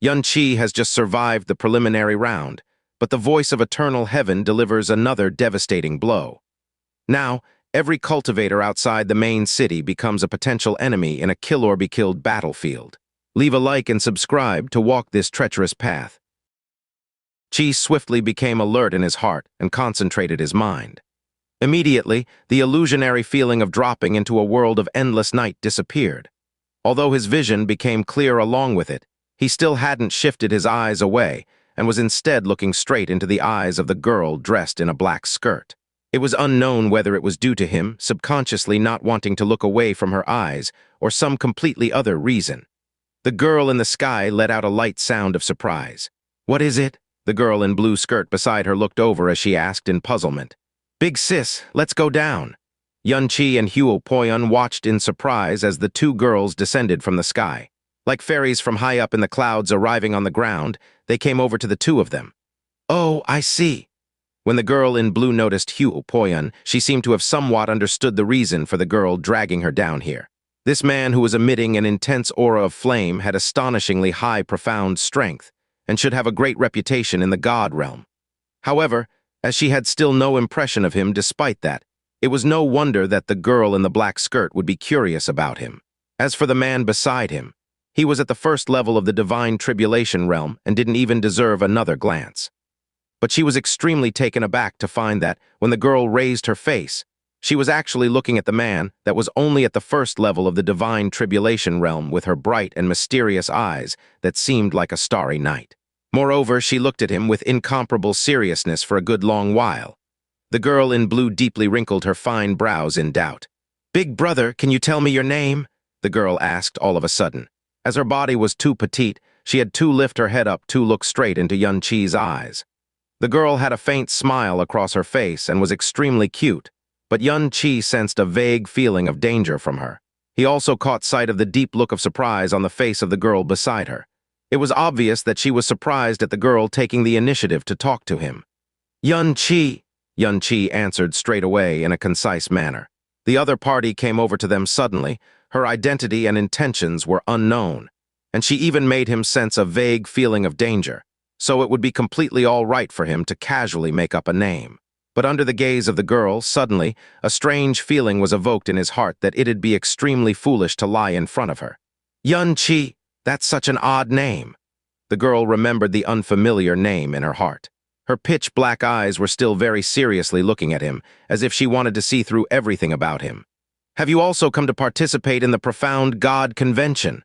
Xianxia has just survived the preliminary round, but the voice of eternal heaven delivers another devastating blow. Now, every cultivator outside the main city becomes a potential enemy in a kill-or-be-killed battlefield. Leave a like and subscribe to walk this treacherous path. Qi swiftly became alert in his heart and concentrated his mind. Immediately, the illusionary feeling of dropping into a world of endless night disappeared. Although his vision became clear along with it, he still hadn't shifted his eyes away and was instead looking straight into the eyes of the girl dressed in a black skirt. It was unknown whether it was due to him subconsciously not wanting to look away from her eyes or some completely other reason. The girl in the sky let out a light sound of surprise. "What is it?" The girl in blue skirt beside her looked over as she asked in puzzlement. "Big sis, let's go down." Xianxia and Heaven-Defying watched in surprise as the two girls descended from the sky. Like fairies from high up in the clouds arriving on the ground, they came over to the two of them. "Oh, I see." When the girl in blue noticed Heaven-Defying, she seemed to have somewhat understood the reason for the girl dragging her down here. This man who was emitting an intense aura of flame had astonishingly high, profound strength, and should have a great reputation in the god realm. However, as she had still no impression of him despite that, it was no wonder that the girl in the black skirt would be curious about him. As for the man beside him, he was at the first level of the divine tribulation realm and didn't even deserve another glance. But she was extremely taken aback to find that, when the girl raised her face, she was actually looking at the man that was only at the first level of the divine tribulation realm with her bright and mysterious eyes that seemed like a starry night. Moreover, she looked at him with incomparable seriousness for a good long while. The girl in blue deeply wrinkled her fine brows in doubt. "Big brother, can you tell me your name?" the girl asked all of a sudden. As her body was too petite, she had to lift her head up to look straight into Xianxia's eyes. The girl had a faint smile across her face and was extremely cute, but Xianxia sensed a vague feeling of danger from her. He also caught sight of the deep look of surprise on the face of the girl beside her. It was obvious that she was surprised at the girl taking the initiative to talk to him. "Xianxia," Xianxia answered straight away in a concise manner. The other party came over to them suddenly. Her identity and intentions were unknown, and she even made him sense a vague feeling of danger, so it would be completely all right for him to casually make up a name. But under the gaze of the girl, suddenly, a strange feeling was evoked in his heart that it'd be extremely foolish to lie in front of her. "Xianxia, that's such an odd name." The girl remembered the unfamiliar name in her heart. Her pitch-black eyes were still very seriously looking at him, as if she wanted to see through everything about him. "Have you also come to participate in the profound God convention?"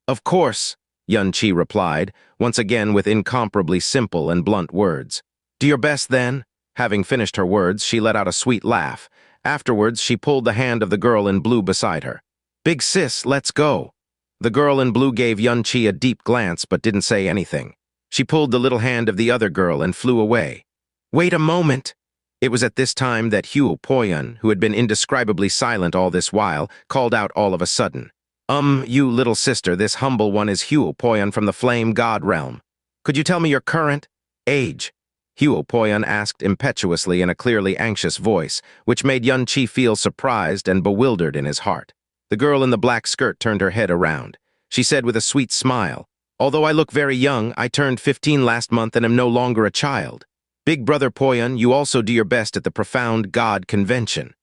"Of course," Xianxia replied, once again with incomparably simple and blunt words. "Do your best, then." Having finished her words, she let out a sweet laugh. Afterwards, she pulled the hand of the girl in blue beside her. "Big sis, let's go." The girl in blue gave Xianxia a deep glance but didn't say anything. She pulled the little hand of the other girl and flew away. "Wait a moment." It was at this time that Heaven-Defying, who had been indescribably silent all this while, called out all of a sudden. You little sister, this humble one is Heaven-Defying from the Flame God realm. Could you tell me your current age?" Heaven-Defying asked impetuously in a clearly anxious voice, which made Xianxia feel surprised and bewildered in his heart. The girl in the black skirt turned her head around. She said with a sweet smile, "Although I look very young, I turned 15 last month and am no longer a child. Big brother Poyan, you also do your best at the profound God convention."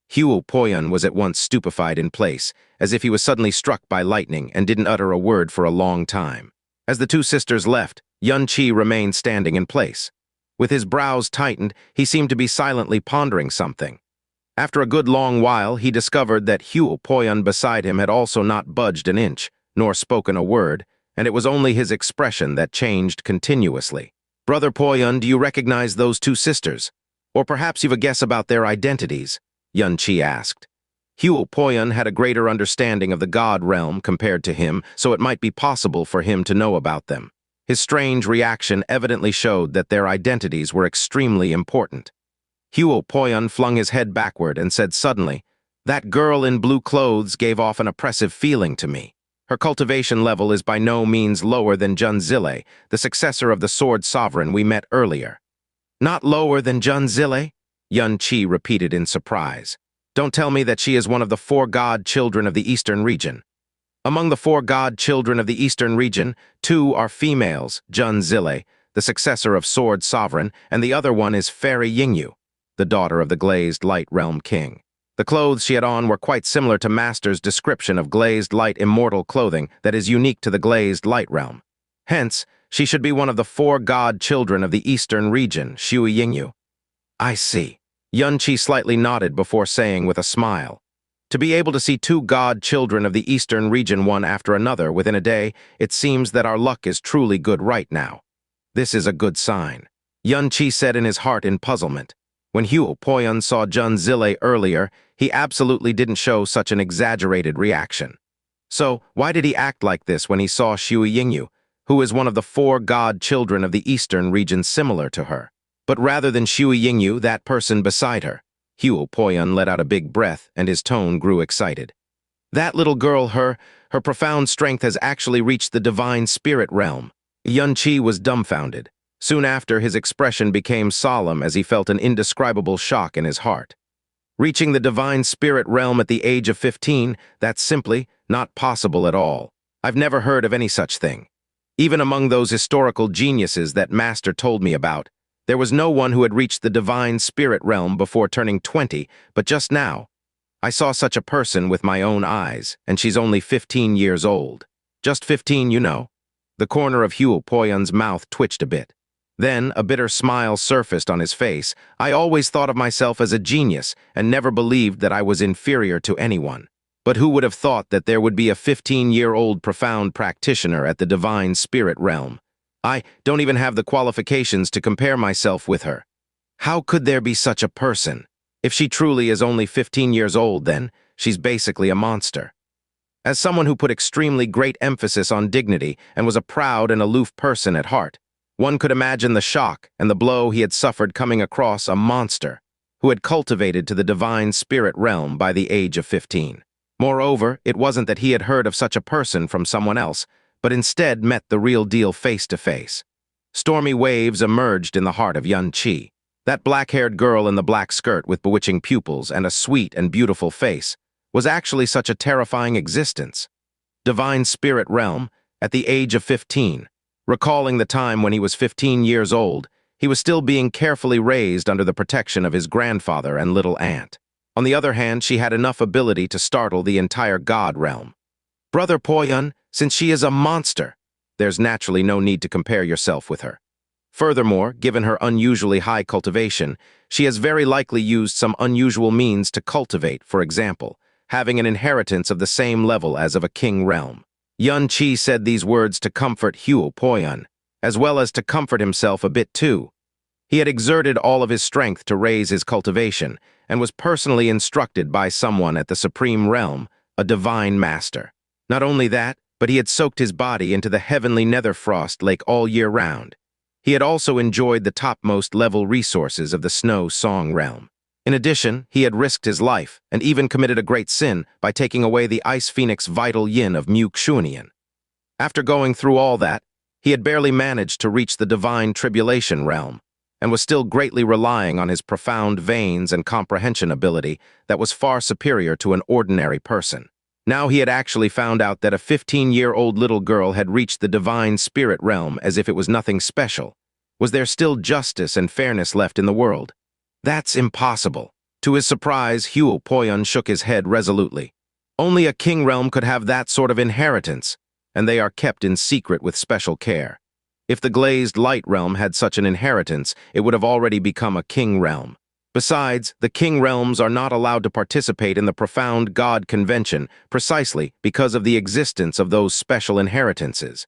Heaven-Defying was at once stupefied in place, as if he was suddenly struck by lightning and didn't utter a word for a long time. As the two sisters left, Xianxia remained standing in place. With his brows tightened, he seemed to be silently pondering something. After a good long while, he discovered that Heaven-Defying beside him had also not budged an inch, nor spoken a word, and it was only his expression that changed continuously. "Brother Poyan, do you recognize those two sisters? Or perhaps you've a guess about their identities?" Xianxia asked. Heaven-Defying had a greater understanding of the god realm compared to him, so it might be possible for him to know about them. His strange reaction evidently showed that their identities were extremely important. Heaven-Defying flung his head backward and said suddenly, "That girl in blue clothes gave off an oppressive feeling to me. Her cultivation level is by no means lower than Xianxia, the successor of the Sword Sovereign we met earlier." "Not lower than Xianxia?" Xianxia repeated in surprise. "Don't tell me that she is one of the 4 god children of the eastern region." Among the four god children of the eastern region, two are females, Jun Zile, the successor of Sword Sovereign, and the other one is Fairy Yingyu, the daughter of the glazed light realm king. The clothes she had on were quite similar to Master's description of glazed light immortal clothing that is unique to the glazed light realm. Hence, she should be one of the four god children of the eastern region, Shui Yingyu. I see. Yunqi slightly nodded before saying with a smile. To be able to see two god children of the eastern region one after another within a day, it seems that our luck is truly good right now. This is a good sign. Yunqi said in his heart in puzzlement. When Huo Poyun saw Jun Zile earlier, he absolutely didn't show such an exaggerated reaction. So, why did he act like this when he saw Shui Yingyu, who is one of the four god children of the eastern region similar to her? But rather than Shui Yingyu, that person beside her, Huo Poyun let out a big breath and his tone grew excited. That little girl, her profound strength has actually reached the divine spirit realm. Yunqi was dumbfounded. Soon after, his expression became solemn as he felt an indescribable shock in his heart. Reaching the divine spirit realm at the age of 15, that's simply not possible at all. I've never heard of any such thing. Even among those historical geniuses that Master told me about, there was no one who had reached the divine spirit realm before turning 20, but just now, I saw such a person with my own eyes, and she's only 15 years old. Just 15, you know. The corner of Huo Poyun's mouth twitched a bit. Then, a bitter smile surfaced on his face. I always thought of myself as a genius and never believed that I was inferior to anyone. But who would have thought that there would be a 15-year-old profound practitioner at the divine spirit realm? I don't even have the qualifications to compare myself with her. How could there be such a person? If she truly is only 15 years old, then she's basically a monster. As someone who put extremely great emphasis on dignity and was a proud and aloof person at heart, one could imagine the shock and the blow he had suffered coming across a monster who had cultivated to the divine spirit realm by the age of 15. Moreover, it wasn't that he had heard of such a person from someone else, but instead met the real deal face to face. Stormy waves emerged in the heart of Yunqi. That black-haired girl in the black skirt with bewitching pupils and a sweet and beautiful face was actually such a terrifying existence. Divine spirit realm, at the age of 15. Recalling the time when he was 15 years old, he was still being carefully raised under the protection of his grandfather and little aunt. On the other hand, she had enough ability to startle the entire god realm. Brother Poyun, since she is a monster, there's naturally no need to compare yourself with her. Furthermore, given her unusually high cultivation, she has very likely used some unusual means to cultivate, for example, having an inheritance of the same level as of a king realm. Yunqi said these words to comfort Huo Poyun, as well as to comfort himself a bit too. He had exerted all of his strength to raise his cultivation, and was personally instructed by someone at the supreme realm, a divine master. Not only that, but he had soaked his body into the heavenly netherfrost lake all year round. He had also enjoyed the topmost level resources of the snow song realm. In addition, he had risked his life, and even committed a great sin by taking away the Ice Phoenix vital yin of Mu Xunian. After going through all that, he had barely managed to reach the divine tribulation realm, and was still greatly relying on his profound veins and comprehension ability that was far superior to an ordinary person. Now he had actually found out that a 15-year-old little girl had reached the divine spirit realm as if it was nothing special. Was there still justice and fairness left in the world? That's impossible. To his surprise, Huo Poyun shook his head resolutely. Only a king realm could have that sort of inheritance, and they are kept in secret with special care. If the glazed light realm had such an inheritance, it would have already become a king realm. Besides, the king realms are not allowed to participate in the profound God convention precisely because of the existence of those special inheritances.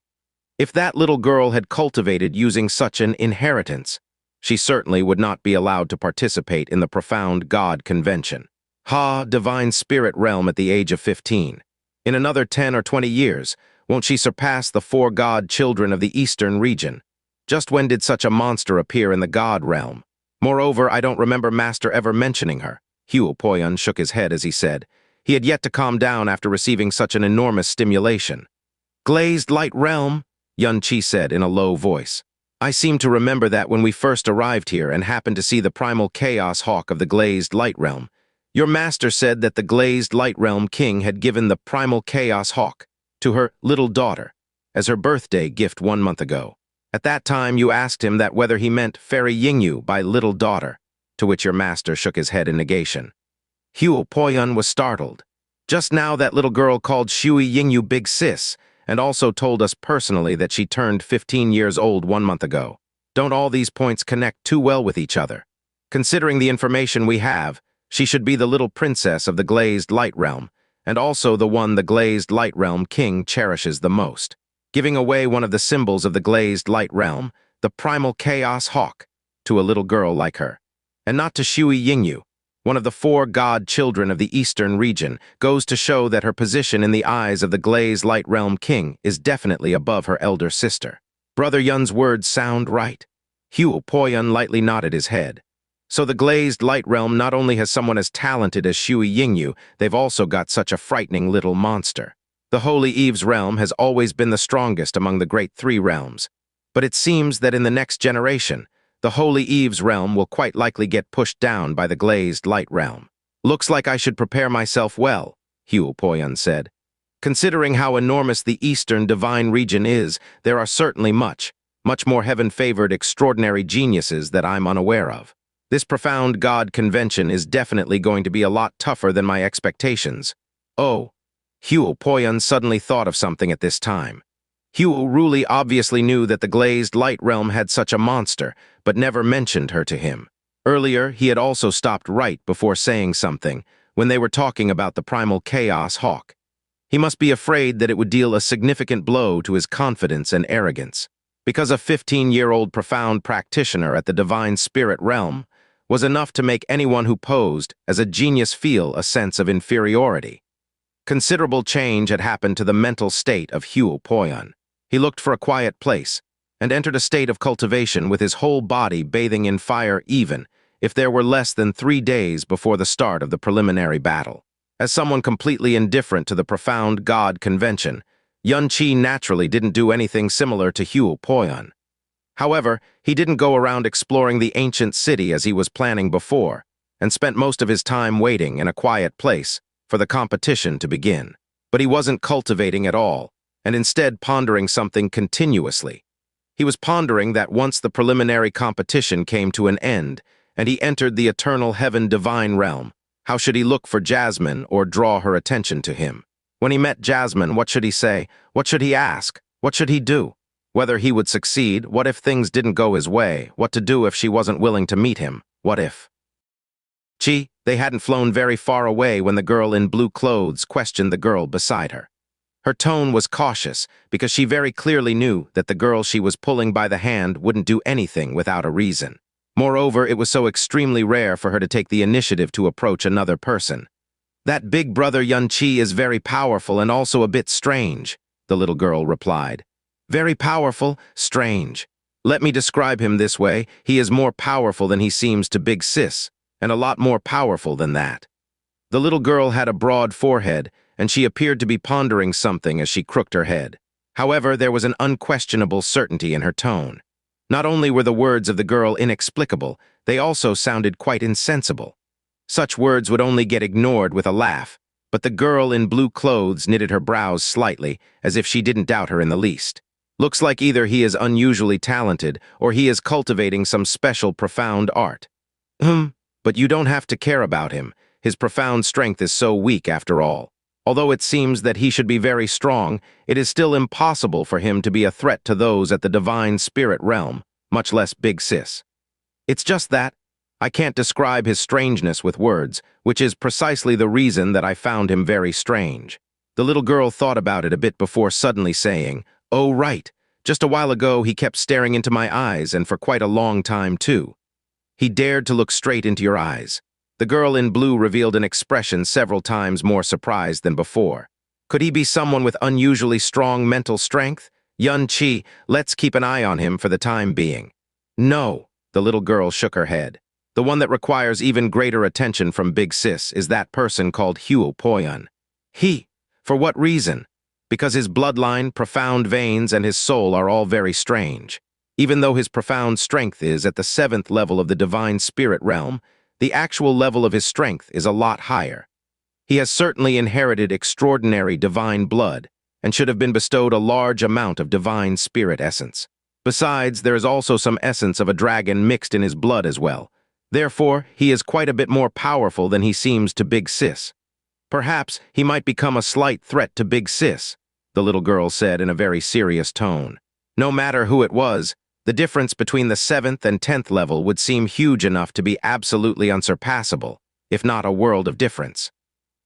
If that little girl had cultivated using such an inheritance, she certainly would not be allowed to participate in the profound God convention. Divine spirit realm at the age of 15. In another 10 or 20 years, won't she surpass the four god children of the eastern region? Just when did such a monster appear in the god realm? Moreover, I don't remember Master ever mentioning her. Huo Poyun shook his head as he said. He had yet to calm down after receiving such an enormous stimulation. Glazed light realm, Yunqi said in a low voice. I seem to remember that when we first arrived here and happened to see the primal chaos hawk of the glazed light realm, your master said that the glazed light realm king had given the primal chaos hawk to her little daughter, as her birthday gift 1 month ago. At that time, you asked him that whether he meant Fairy Yingyu by little daughter, to which your master shook his head in negation. Xiao Poyun was startled. Just now that little girl called Shui Yingyu Big Sis, and also told us personally that she turned 15 years old 1 month ago. Don't all these points connect too well with each other? Considering the information we have, she should be the little princess of the Glazed Light Realm, and also the one the Glazed Light Realm king cherishes the most, giving away one of the symbols of the Glazed Light Realm, the primal chaos hawk, to a little girl like her. And not to Shui Yingyu, one of the 4 god children of the eastern region, goes to show that her position in the eyes of the Glazed Light Realm king is definitely above her elder sister. Brother Yun's words sound right. Xiao Poyun lightly nodded his head. So the Glazed Light Realm not only has someone as talented as Shui Yingyu, they've also got such a frightening little monster. The Holy Eve's realm has always been the strongest among the Great 3 realms. But it seems that in the next generation, the Holy Eve's realm will quite likely get pushed down by the Glazed Light Realm. Looks like I should prepare myself well, Xiao Poyun said. Considering how enormous the Eastern Divine region is, there are certainly much more heaven-favored extraordinary geniuses that I'm unaware of. This profound God convention is definitely going to be a lot tougher than my expectations. Oh, Xiao Poyun suddenly thought of something at this time. Xiao Ruli obviously knew that the Glazed Light Realm had such a monster, but never mentioned her to him. Earlier, he had also stopped right before saying something, when they were talking about the primal chaos hawk. He must be afraid that it would deal a significant blow to his confidence and arrogance, because a 15-year-old profound practitioner at the Divine Spirit Realm was enough to make anyone who posed as a genius feel a sense of inferiority. Considerable change had happened to the mental state of Xiao Poyun. He looked for a quiet place and entered a state of cultivation with his whole body bathing in fire even if there were less than 3 days before the start of the preliminary battle. As someone completely indifferent to the profound God convention, Yunqi naturally didn't do anything similar to Xiao Poyun. However, he didn't go around exploring the ancient city as he was planning before, and spent most of his time waiting in a quiet place for the competition to begin. But he wasn't cultivating at all, and instead pondering something continuously. He was pondering that once the preliminary competition came to an end, and he entered the eternal Heaven-Divine Realm, how should he look for Jasmine or draw her attention to him? When he met Jasmine, what should he say? What should he ask? What should he do? Whether he would succeed, what if things didn't go his way, what to do if she wasn't willing to meet him, what if? They hadn't flown very far away when the girl in blue clothes questioned the girl beside her. Her tone was cautious because she very clearly knew that the girl she was pulling by the hand wouldn't do anything without a reason. Moreover, it was so extremely rare for her to take the initiative to approach another person. That big brother Yunqi is very powerful and also a bit strange, the little girl replied. Very powerful, strange. Let me describe him this way. He is more powerful than he seems to Big Sis, and a lot more powerful than that. The little girl had a broad forehead, and she appeared to be pondering something as she crooked her head. However, there was an unquestionable certainty in her tone. Not only were the words of the girl inexplicable, they also sounded quite insensible. Such words would only get ignored with a laugh, but the girl in blue clothes knitted her brows slightly, as if she didn't doubt her in the least. Looks like either he is unusually talented, or he is cultivating some special profound art. But you don't have to care about him. His profound strength is so weak after all. Although it seems that he should be very strong, it is still impossible for him to be a threat to those at the Divine Spirit Realm, much less Big Sis. It's just that I can't describe his strangeness with words, which is precisely the reason that I found him very strange. The little girl thought about it a bit before suddenly saying, "Oh, right. Just a while ago he kept staring into my eyes, and for quite a long time, too. He dared to look straight into your eyes." The girl in blue revealed an expression several times more surprised than before. Could he be someone with unusually strong mental strength? Yunqi, let's keep an eye on him for the time being. No, the little girl shook her head. The one that requires even greater attention from Big Sis is that person called Xiao Poyun. For what reason? Because his bloodline, profound veins, and his soul are all very strange. Even though his profound strength is at the 7th level of the Divine Spirit Realm, the actual level of his strength is a lot higher. He has certainly inherited extraordinary divine blood, and should have been bestowed a large amount of divine spirit essence. Besides, there is also some essence of a dragon mixed in his blood as well. Therefore, he is quite a bit more powerful than he seems to Big Sis. Perhaps he might become a slight threat to Big Sis, the little girl said in a very serious tone. No matter who it was, the difference between the 7th and 10th level would seem huge enough to be absolutely unsurpassable, if not a world of difference.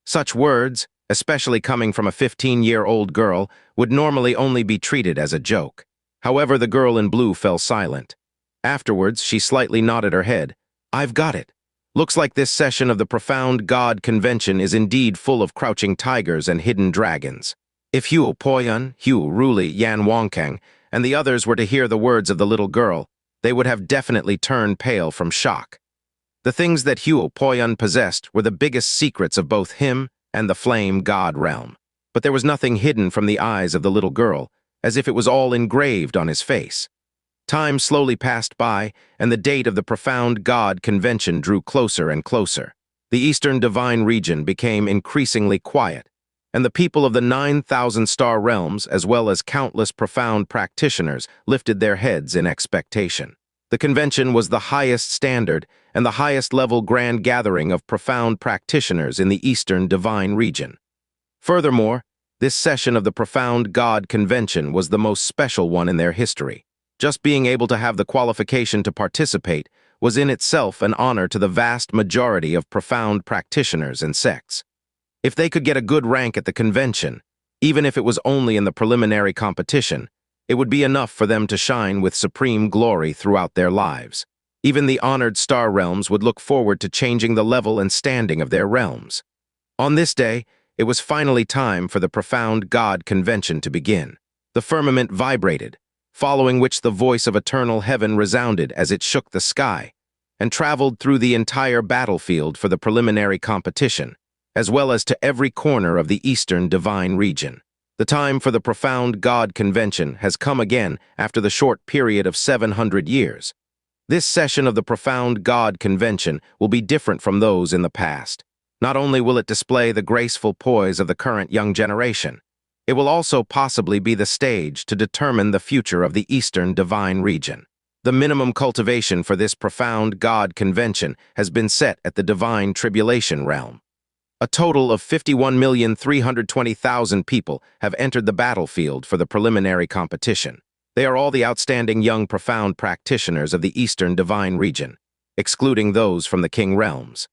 Such words, especially coming from a 15-year-old girl, would normally only be treated as a joke. However, the girl in blue fell silent. Afterwards, she slightly nodded her head. I've got it. Looks like this session of the Profound God Convention is indeed full of crouching tigers and hidden dragons. If Huo Poyun, Huo Ruli, Yan Wangkang, and the others were to hear the words of the little girl, they would have definitely turned pale from shock. The things that Huo Poyun possessed were the biggest secrets of both him and the Flame God realm. But there was nothing hidden from the eyes of the little girl, as if it was all engraved on his face. Time slowly passed by, and the date of the Profound God Convention drew closer and closer. The Eastern Divine region became increasingly quiet, and the people of the 9,000-star realms, as well as countless profound practitioners, lifted their heads in expectation. The convention was the highest standard and the highest-level grand gathering of profound practitioners in the Eastern Divine region. Furthermore, this session of the Profound God Convention was the most special one in their history. Just being able to have the qualification to participate was in itself an honor to the vast majority of profound practitioners and sects. If they could get a good rank at the convention, even if it was only in the preliminary competition, it would be enough for them to shine with supreme glory throughout their lives. Even the honored star realms would look forward to changing the level and standing of their realms. On this day, it was finally time for the Profound God Convention to begin. The firmament vibrated, following which the voice of eternal heaven resounded as it shook the sky, and traveled through the entire battlefield for the preliminary competition, as well as to every corner of the Eastern Divine region. The time for the Profound God Convention has come again after the short period of 700 years. This session of the Profound God Convention will be different from those in the past. Not only will it display the graceful poise of the current young generation, it will also possibly be the stage to determine the future of the Eastern Divine region. The minimum cultivation for this Profound God Convention has been set at the Divine Tribulation realm. A total of 51,320,000 people have entered the battlefield for the preliminary competition. They are all the outstanding young profound practitioners of the Eastern Divine region, excluding those from the King realms.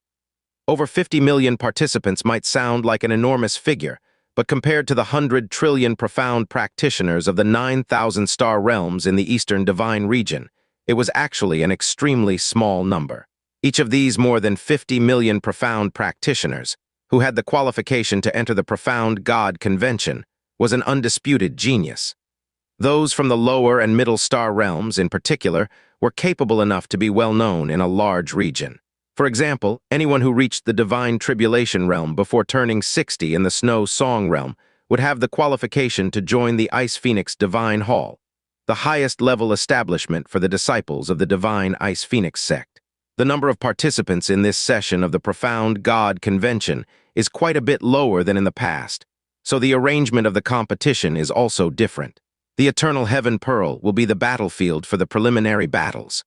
Over 50 million participants might sound like an enormous figure, but compared to the 100 trillion profound practitioners of the 9,000-star realms in the Eastern Divine region, it was actually an extremely small number. Each of these more than 50 million profound practitioners, who had the qualification to enter the Profound God Convention, was an undisputed genius. Those from the lower and middle star realms, in particular, were capable enough to be well known in a large region. For example, anyone who reached the Divine Tribulation realm before turning 60 in the Snow Song realm would have the qualification to join the Ice Phoenix Divine Hall, the highest-level establishment for the disciples of the Divine Ice Phoenix sect. The number of participants in this session of the Profound God Convention is quite a bit lower than in the past, so the arrangement of the competition is also different. The Eternal Heaven Pearl will be the battlefield for the preliminary battles.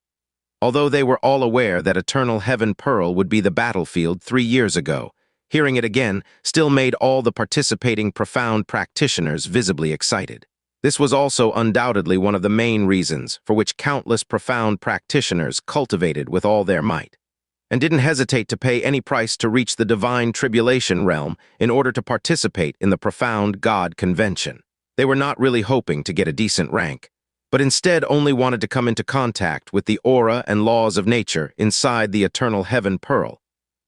Although they were all aware that Eternal Heaven Pearl would be the battlefield 3 years ago, hearing it again still made all the participating profound practitioners visibly excited. This was also undoubtedly one of the main reasons for which countless profound practitioners cultivated with all their might, and didn't hesitate to pay any price to reach the Divine Tribulation realm in order to participate in the Profound God Convention. They were not really hoping to get a decent rank, but instead only wanted to come into contact with the aura and laws of nature inside the Eternal Heaven Pearl,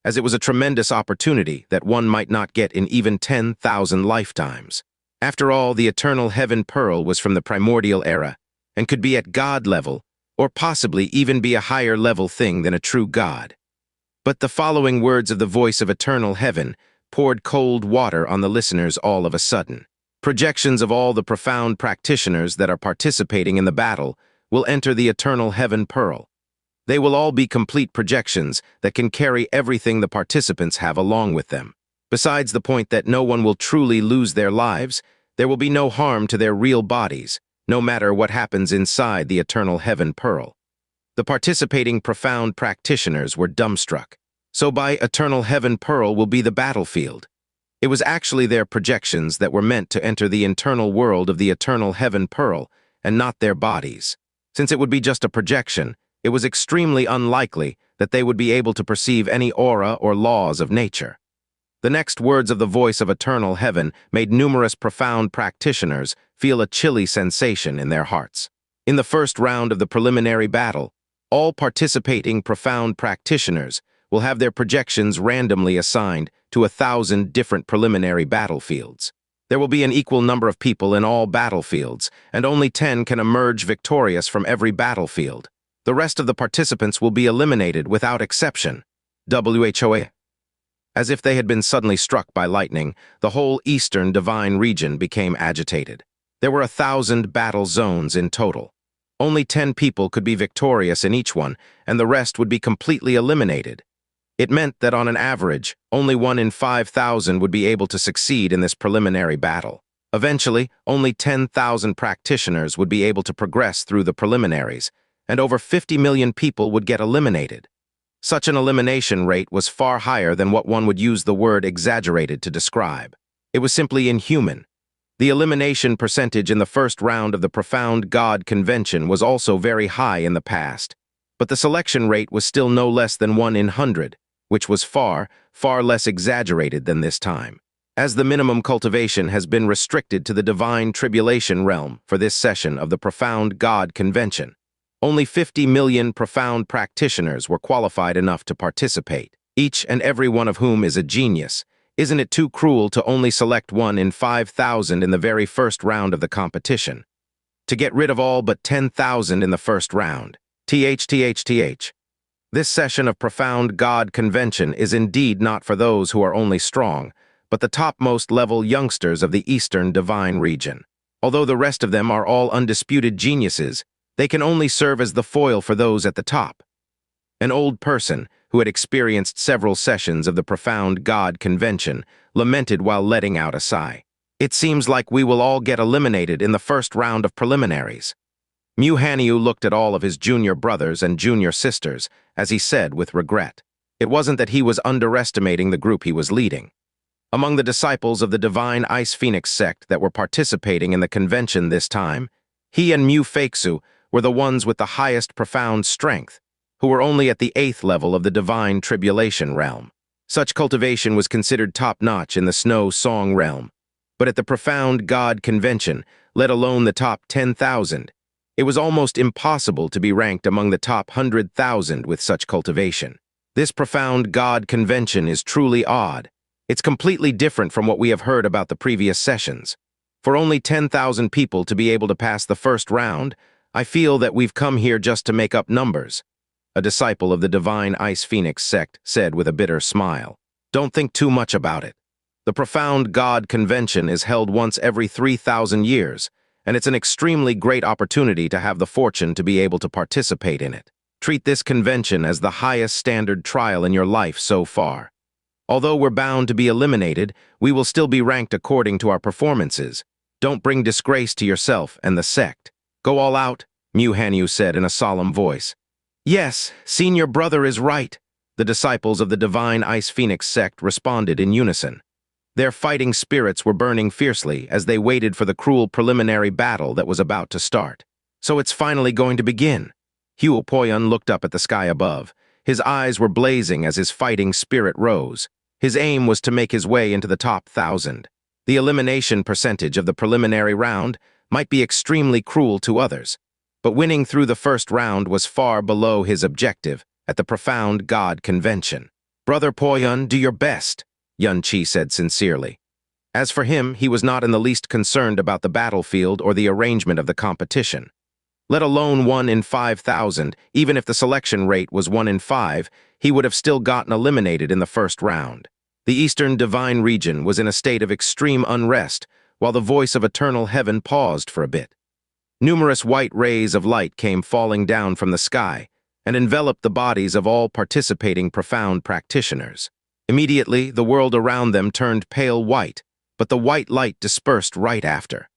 as it was a tremendous opportunity that one might not get in even 10,000 lifetimes. After all, the Eternal Heaven Pearl was from the primordial era, and could be at God level, or possibly even be a higher level thing than a true God. But the following words of the voice of Eternal Heaven poured cold water on the listeners all of a sudden. Projections of all the profound practitioners that are participating in the battle will enter the Eternal Heaven Pearl. They will all be complete projections that can carry everything the participants have along with them. Besides the point that no one will truly lose their lives, There will be no harm to their real bodies, no matter what happens inside the eternal heaven pearl. The participating profound practitioners were dumbstruck. So by eternal heaven pearl will be the battlefield. It was actually their projections that were meant to enter the internal world of the eternal heaven pearl, and not their bodies. Since it would be just a projection, it was extremely unlikely that they would be able to perceive any aura or laws of nature. The next words of the voice of eternal heaven made numerous profound practitioners feel a chilly sensation in their hearts. In the first round of the preliminary battle, all participating profound practitioners will have their projections randomly assigned to 1,000 different preliminary battlefields. There will be an equal number of people in all battlefields, and only 10 can emerge victorious from every battlefield. The rest of the participants will be eliminated without exception. WHOA. As if they had been suddenly struck by lightning, the whole eastern divine region became agitated. There were 1,000 battle zones in total. Only 10 people could be victorious in each one, and the rest would be completely eliminated. It meant that on an average, only 1 in 5,000 would be able to succeed in this preliminary battle. Eventually, only 10,000 practitioners would be able to progress through the preliminaries, and over 50 million people would get eliminated. Such an elimination rate was far higher than what one would use the word exaggerated to describe. It was simply inhuman. The elimination percentage in the first round of the Profound God Convention was also very high in the past, but the selection rate was still no less than 1 in 100, which was far, far less exaggerated than this time. As the minimum cultivation has been restricted to the divine tribulation realm for this session of the Profound God Convention, only 50 million profound practitioners were qualified enough to participate, each and every one of whom is a genius. Isn't it too cruel to only select 1 in 5,000 in the very first round of the competition? To get rid of all but 10,000 in the first round. TH. This session of Profound God Convention is indeed not for those who are only strong, but the topmost level youngsters of the Eastern Divine Region. Although the rest of them are all undisputed geniuses, they can only serve as the foil for those at the top. An old person, who had experienced several sessions of the Profound God Convention, lamented while letting out a sigh. It seems like we will all get eliminated in the first round of preliminaries. Mu Hanyu looked at all of his junior brothers and junior sisters as he said with regret. It wasn't that he was underestimating the group he was leading. Among the disciples of the Divine Ice Phoenix sect that were participating in the convention this time, he and Mu Feixu were the ones with the highest profound strength, who were only at the 8th level of the divine tribulation realm. Such cultivation was considered top-notch in the Snow Song realm. But at the Profound God Convention, let alone the top 10,000, it was almost impossible to be ranked among the top 100,000 with such cultivation. This Profound God Convention is truly odd. It's completely different from what we have heard about the previous sessions. For only 10,000 people to be able to pass the first round, I feel that we've come here just to make up numbers. A disciple of the Divine Ice Phoenix sect said with a bitter smile. Don't think too much about it. The Profound God Convention is held once every 3,000 years, and it's an extremely great opportunity to have the fortune to be able to participate in it. Treat this convention as the highest standard trial in your life so far. Although we're bound to be eliminated, we will still be ranked according to our performances. Don't bring disgrace to yourself and the sect. Go all out, Mu Hanyu said in a solemn voice. Yes, senior brother is right, the disciples of the Divine Ice Phoenix sect responded in unison. Their fighting spirits were burning fiercely as they waited for the cruel preliminary battle that was about to start. So it's finally going to begin. Huo Poyun looked up at the sky above. His eyes were blazing as his fighting spirit rose. His aim was to make his way into the top 1,000. The elimination percentage of the preliminary round might be extremely cruel to others, but winning through the first round was far below his objective at the Profound God Convention. Brother Poyun, do your best, Yun Qi said sincerely. As for him, he was not in the least concerned about the battlefield or the arrangement of the competition. Let alone 1 in 5,000, even if the selection rate was 1 in 5, he would have still gotten eliminated in the first round. The Eastern Divine Region was in a state of extreme unrest, while the voice of eternal heaven paused for a bit. Numerous white rays of light came falling down from the sky and enveloped the bodies of all participating profound practitioners. Immediately, the world around them turned pale white, but the white light dispersed right after.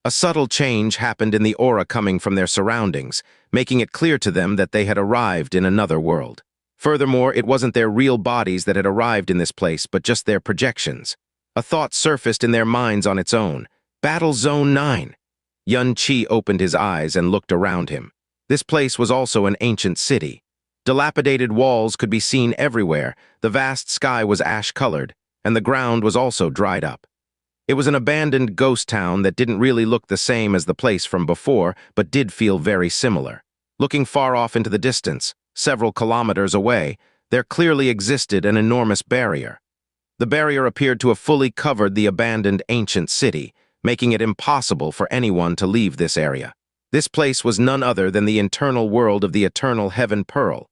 A subtle change happened in the aura coming from their surroundings, making it clear to them that they had arrived in another world. Furthermore, it wasn't their real bodies that had arrived in this place, but just their projections. A thought surfaced in their minds on its own. Battle Zone 9. Xianxia opened his eyes and looked around him. This place was also an ancient city. Dilapidated walls could be seen everywhere, the vast sky was ash-colored, and the ground was also dried up. It was an abandoned ghost town that didn't really look the same as the place from before, but did feel very similar. Looking far off into the distance, several kilometers away, there clearly existed an enormous barrier. The barrier appeared to have fully covered the abandoned ancient city, making it impossible for anyone to leave this area. This place was none other than the internal world of the eternal Heaven Pearl.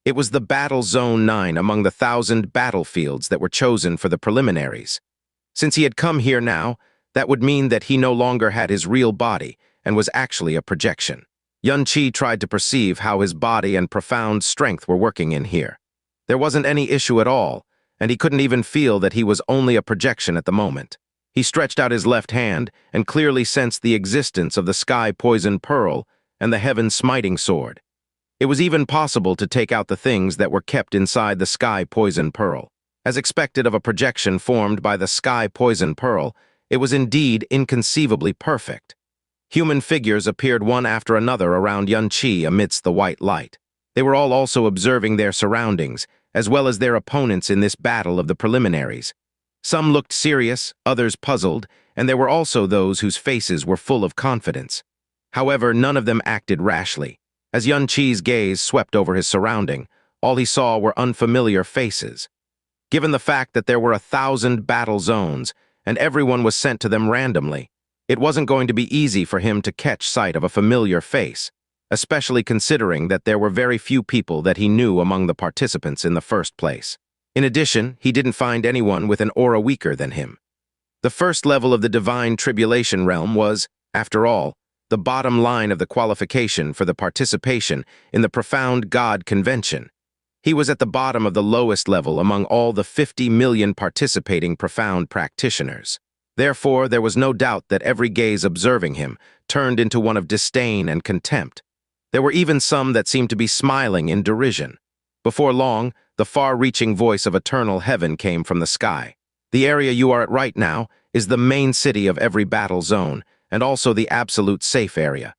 It was the Battle Zone 9 among the 1,000 battlefields that were chosen for the preliminaries. Since he had come here now, that would mean that he no longer had his real body and was actually a projection. Xianxia tried to perceive how his body and profound strength were working in here. There wasn't any issue at all, and he couldn't even feel that he was only a projection at the moment. He stretched out his left hand and clearly sensed the existence of the Sky Poison Pearl and the Heaven Smiting Sword. It was even possible to take out the things that were kept inside the Sky Poison Pearl. As expected of a projection formed by the Sky Poison Pearl, it was indeed inconceivably perfect. Human figures appeared one after another around Xianxia amidst the white light. They were all also observing their surroundings, as well as their opponents in this battle of the preliminaries. Some looked serious, others puzzled, and there were also those whose faces were full of confidence. However, none of them acted rashly. As Xianxia's gaze swept over his surrounding, all he saw were unfamiliar faces. Given the fact that there were 1,000 battle zones, and everyone was sent to them randomly, it wasn't going to be easy for him to catch sight of a familiar face, especially considering that there were very few people that he knew among the participants in the first place. In addition, he didn't find anyone with an aura weaker than him. The first level of the Divine Tribulation realm was, after all, the bottom line of the qualification for the participation in the Profound God Convention. He was at the bottom of the lowest level among all the 50 million participating profound practitioners. Therefore, there was no doubt that every gaze observing him turned into one of disdain and contempt. There were even some that seemed to be smiling in derision. Before long, the far-reaching voice of eternal heaven came from the sky. The area you are at right now is the main city of every battle zone, and also the absolute safe area.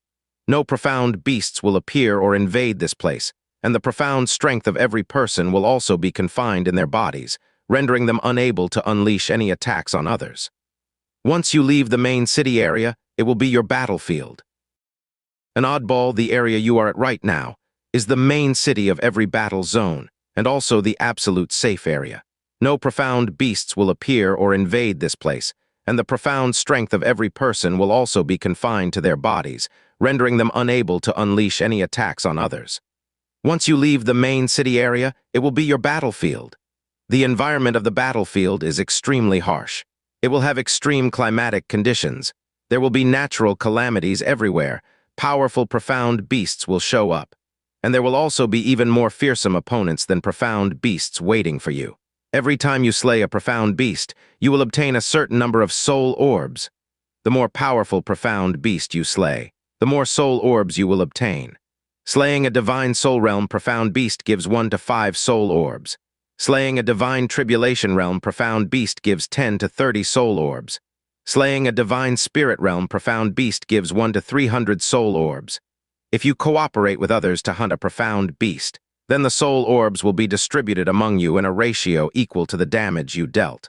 No profound beasts will appear or invade this place, and the profound strength of every person will also be confined in their bodies, rendering them unable to unleash any attacks on others. Once you leave the main city area, it will be your battlefield. An oddball, the area you are at right now, is the main city of every battle zone, and also the absolute safe area. No profound beasts will appear or invade this place, and the profound strength of every person will also be confined to their bodies, rendering them unable to unleash any attacks on others. Once you leave the main city area, it will be your battlefield. The environment of the battlefield is extremely harsh. It will have extreme climatic conditions. There will be natural calamities everywhere. Powerful, profound beasts will show up. And there will also be even more fearsome opponents than profound beasts waiting for you. Every time you slay a profound beast, you will obtain a certain number of soul orbs. The more powerful profound beast you slay, the more soul orbs you will obtain. Slaying a divine soul realm profound beast gives 1 to 5 soul orbs. Slaying a divine tribulation realm profound beast gives 10 to 30 soul orbs. Slaying a divine spirit realm profound beast gives 1 to 300 soul orbs. If you cooperate with others to hunt a profound beast, then the soul orbs will be distributed among you in a ratio equal to the damage you dealt.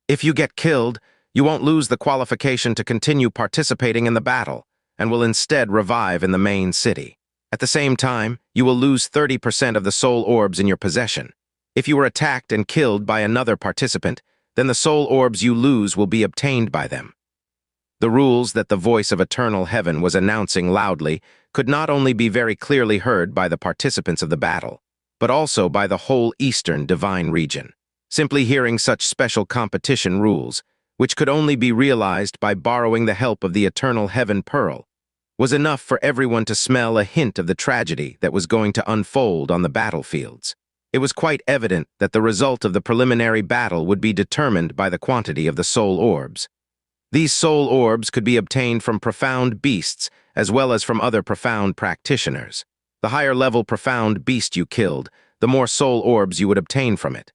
If you get killed, you won't lose the qualification to continue participating in the battle, and will instead revive in the main city. At the same time, you will lose 30% of the soul orbs in your possession. If you were attacked and killed by another participant, then the soul orbs you lose will be obtained by them. The rules that the voice of eternal heaven was announcing loudly could not only be very clearly heard by the participants of the battle, but also by the whole eastern divine region. Simply hearing such special competition rules, which could only be realized by borrowing the help of the eternal Heaven Pearl, was enough for everyone to smell a hint of the tragedy that was going to unfold on the battlefields. it was quite evident that the result of the preliminary battle would be determined by the quantity of the soul orbs. These soul orbs could be obtained from profound beasts as well as from other profound practitioners. The higher-level profound beast you killed, the more soul orbs you would obtain from it.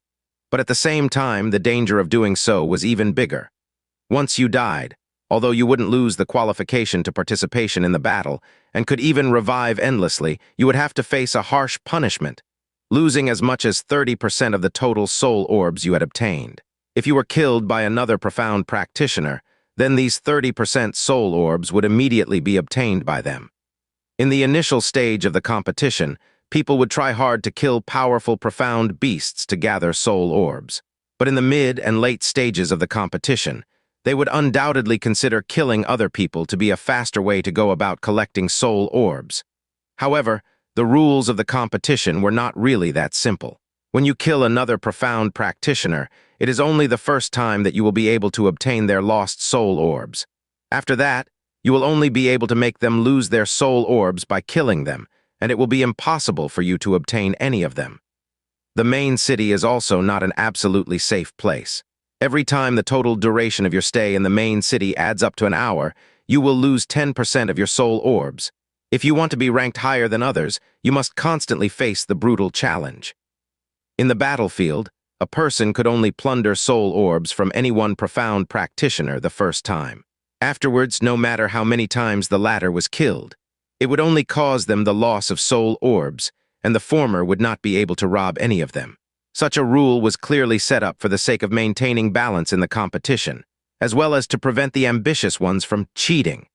But at the same time, the danger of doing so was even bigger. Once you died, although you wouldn't lose the qualification to participation in the battle and could even revive endlessly, you would have to face a harsh punishment, losing as much as 30% of the total soul orbs you had obtained. If you were killed by another profound practitioner, then these 30% soul orbs would immediately be obtained by them. In the initial stage of the competition, people would try hard to kill powerful profound beasts to gather soul orbs. But in the mid and late stages of the competition, they would undoubtedly consider killing other people to be a faster way to go about collecting soul orbs. However, the rules of the competition were not really that simple. When you kill another profound practitioner, it is only the first time that you will be able to obtain their lost soul orbs. After that, you will only be able to make them lose their soul orbs by killing them, and it will be impossible for you to obtain any of them. The main city is also not an absolutely safe place. Every time the total duration of your stay in the main city adds up to an hour, you will lose 10% of your soul orbs. If you want to be ranked higher than others, you must constantly face the brutal challenge. In the battlefield, a person could only plunder soul orbs from any one profound practitioner the first time. Afterwards, no matter how many times the latter was killed, it would only cause them the loss of soul orbs, and the former would not be able to rob any of them. Such a rule was clearly set up for the sake of maintaining balance in the competition, as well as to prevent the ambitious ones from cheating.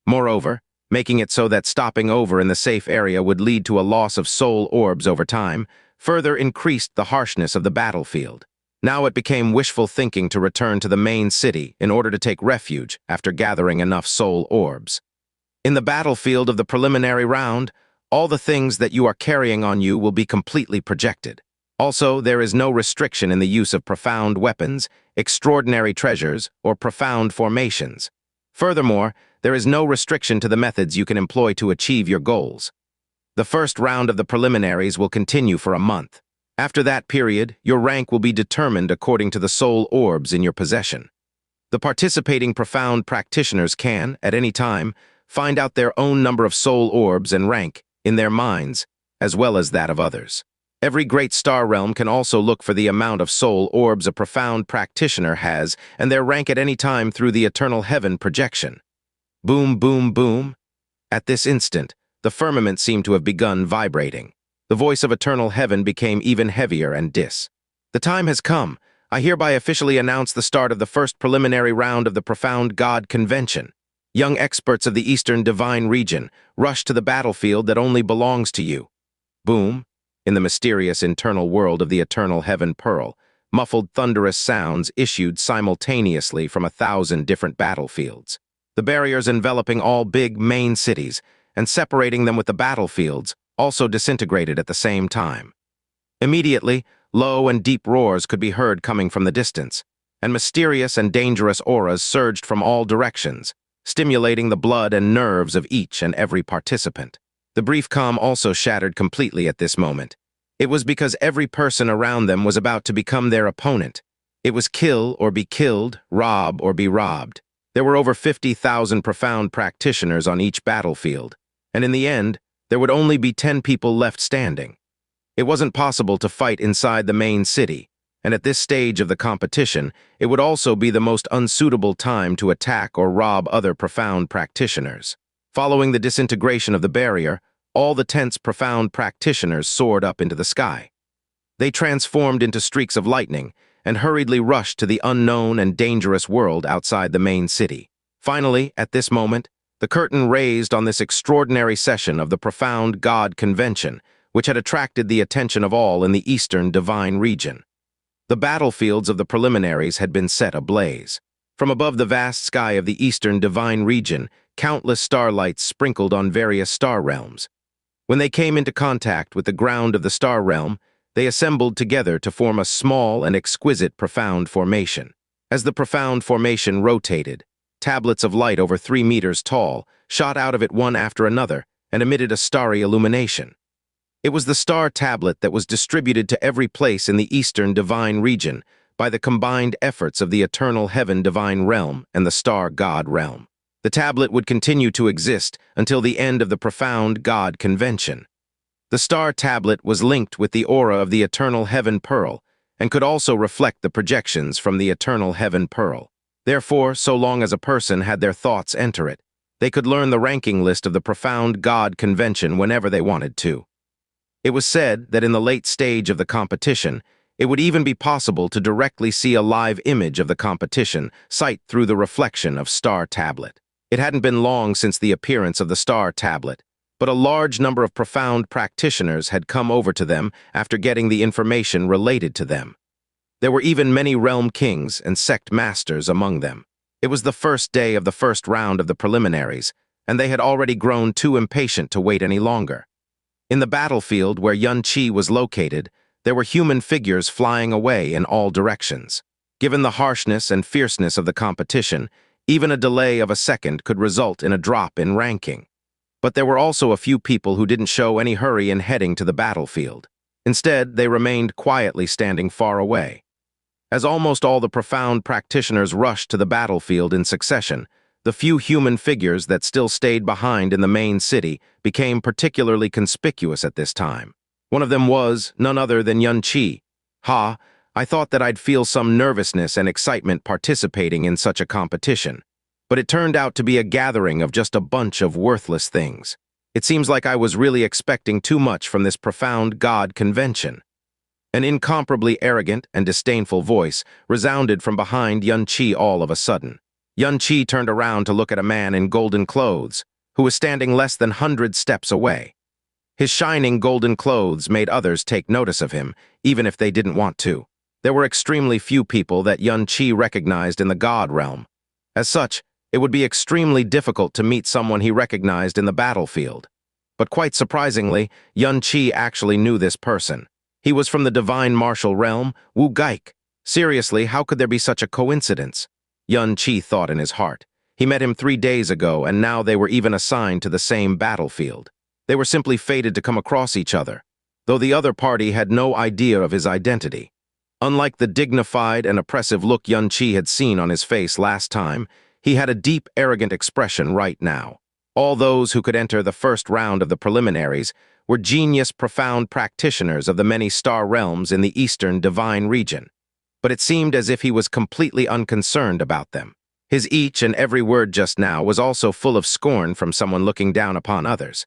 Moreover, making it so that stopping over in the safe area would lead to a loss of soul orbs over time, further increased the harshness of the battlefield. Now it became wishful thinking to return to the main city in order to take refuge after gathering enough soul orbs. In the battlefield of the preliminary round, all the things that you are carrying on you will be completely projected. Also, there is no restriction in the use of profound weapons, extraordinary treasures, or profound formations. Furthermore, there is no restriction to the methods you can employ to achieve your goals. The first round of the preliminaries will continue for a month. After that period, your rank will be determined according to the soul orbs in your possession. The participating profound practitioners can, at any time, find out their own number of soul orbs and rank in their minds, as well as that of others. Every great star realm can also look for the amount of soul orbs a profound practitioner has and their rank at any time through the eternal heaven projection. Boom, boom, boom. At this instant, the firmament seemed to have begun vibrating. The voice of eternal heaven became even heavier and The time has come. I hereby officially announce the start of the first preliminary round of the Profound God Convention. Young experts of the Eastern Divine Region, rush to the battlefield that only belongs to you. Boom. In the mysterious internal world of the eternal heaven pearl, muffled thunderous sounds issued simultaneously from 1,000 different battlefields. The barriers enveloping all big main cities and separating them with the battlefields also disintegrated at the same time. Immediately, low and deep roars could be heard coming from the distance, and mysterious and dangerous auras surged from all directions, stimulating the blood and nerves of each and every participant. The brief calm also shattered completely at this moment. It was because every person around them was about to become their opponent. It was kill or be killed, rob or be robbed. There were over 50,000 profound practitioners on each battlefield, and in the end, there would only be 10 people left standing. It wasn't possible to fight inside the main city, and at this stage of the competition, it would also be the most unsuitable time to attack or rob other profound practitioners. Following the disintegration of the barrier, all the tense profound practitioners soared up into the sky. They transformed into streaks of lightning and hurriedly rushed to the unknown and dangerous world outside the main city. Finally, at this moment, the curtain raised on this extraordinary session of the Profound God Convention, which had attracted the attention of all in the Eastern Divine Region. The battlefields of the preliminaries had been set ablaze. From above the vast sky of the Eastern Divine Region, countless starlights sprinkled on various star realms. When they came into contact with the ground of the star realm, they assembled together to form a small and exquisite profound formation. As the profound formation rotated, tablets of light over 3 meters tall shot out of it one after another and emitted a starry illumination. It was the star tablet that was distributed to every place in the Eastern Divine region by the combined efforts of the eternal Heaven-Divine realm and the star God realm. The tablet would continue to exist until the end of the profound God convention. The star tablet was linked with the aura of the eternal Heaven Pearl and could also reflect the projections from the eternal Heaven Pearl. Therefore, so long as a person had their thoughts enter it, they could learn the ranking list of the profound God convention whenever they wanted to. It was said that in the late stage of the competition, it would even be possible to directly see a live image of the competition sight through the reflection of Star Tablet. It hadn't been long since the appearance of the Star Tablet, but a large number of profound practitioners had come over to them after getting the information related to them. There were even many realm kings and sect masters among them. It was the first day of the first round of the preliminaries, and they had already grown too impatient to wait any longer. In the battlefield where Xianxia was located, there were human figures flying away in all directions. Given the harshness and fierceness of the competition, even a delay of a second could result in a drop in ranking. But there were also a few people who didn't show any hurry in heading to the battlefield. Instead, they remained quietly standing far away. As almost all the profound practitioners rushed to the battlefield in succession, the few human figures that still stayed behind in the main city became particularly conspicuous at this time. One of them was none other than Xianxia. I thought that I'd feel some nervousness and excitement participating in such a competition, but it turned out to be a gathering of just a bunch of worthless things. It seems like I was really expecting too much from this profound God convention. An incomparably arrogant and disdainful voice resounded from behind Xianxia all of a sudden. Xianxia turned around to look at a man in golden clothes, who was standing less than 100 steps away. His shining golden clothes made others take notice of him, even if they didn't want to. There were extremely few people that Xianxia recognized in the God realm. As such, it would be extremely difficult to meet someone he recognized in the battlefield. But quite surprisingly, Xianxia actually knew this person. He was from the divine martial realm, Wu Gaik. Seriously, how could there be such a coincidence? Xianxia thought in his heart. He met him 3 days ago, and now they were even assigned to the same battlefield. They were simply fated to come across each other, though the other party had no idea of his identity. Unlike the dignified and oppressive look Xianxia had seen on his face last time, he had a deep, arrogant expression right now. All those who could enter the first round of the preliminaries were genius, profound practitioners of the many star realms in the Eastern Divine region. But it seemed as if he was completely unconcerned about them. His each and every word just now was also full of scorn from someone looking down upon others.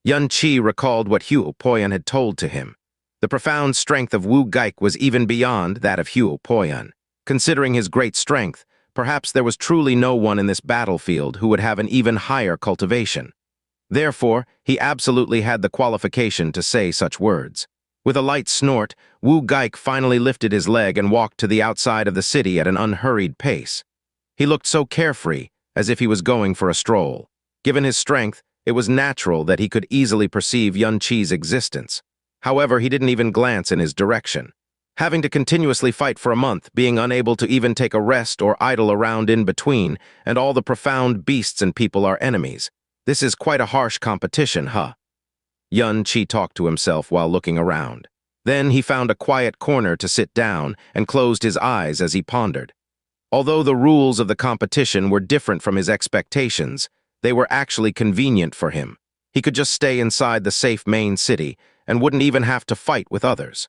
Xianxia recalled what Xiao Poyan had told to him. The profound strength of Wu Gaik was even beyond that of Xiao Poyan. Considering his great strength, perhaps there was truly no one in this battlefield who would have an even higher cultivation. Therefore, he absolutely had the qualification to say such words. With a light snort, Wu Gaik finally lifted his leg and walked to the outside of the city at an unhurried pace. He looked so carefree, as if he was going for a stroll. Given his strength, it was natural that he could easily perceive Xianxia's existence. However, he didn't even glance in his direction. Having to continuously fight for a month, being unable to even take a rest or idle around in between, and all the profound beasts and people are enemies. This is quite a harsh competition, huh? Xianxia talked to himself while looking around. Then he found a quiet corner to sit down and closed his eyes as he pondered. Although the rules of the competition were different from his expectations, they were actually convenient for him. He could just stay inside the safe main city and wouldn't even have to fight with others.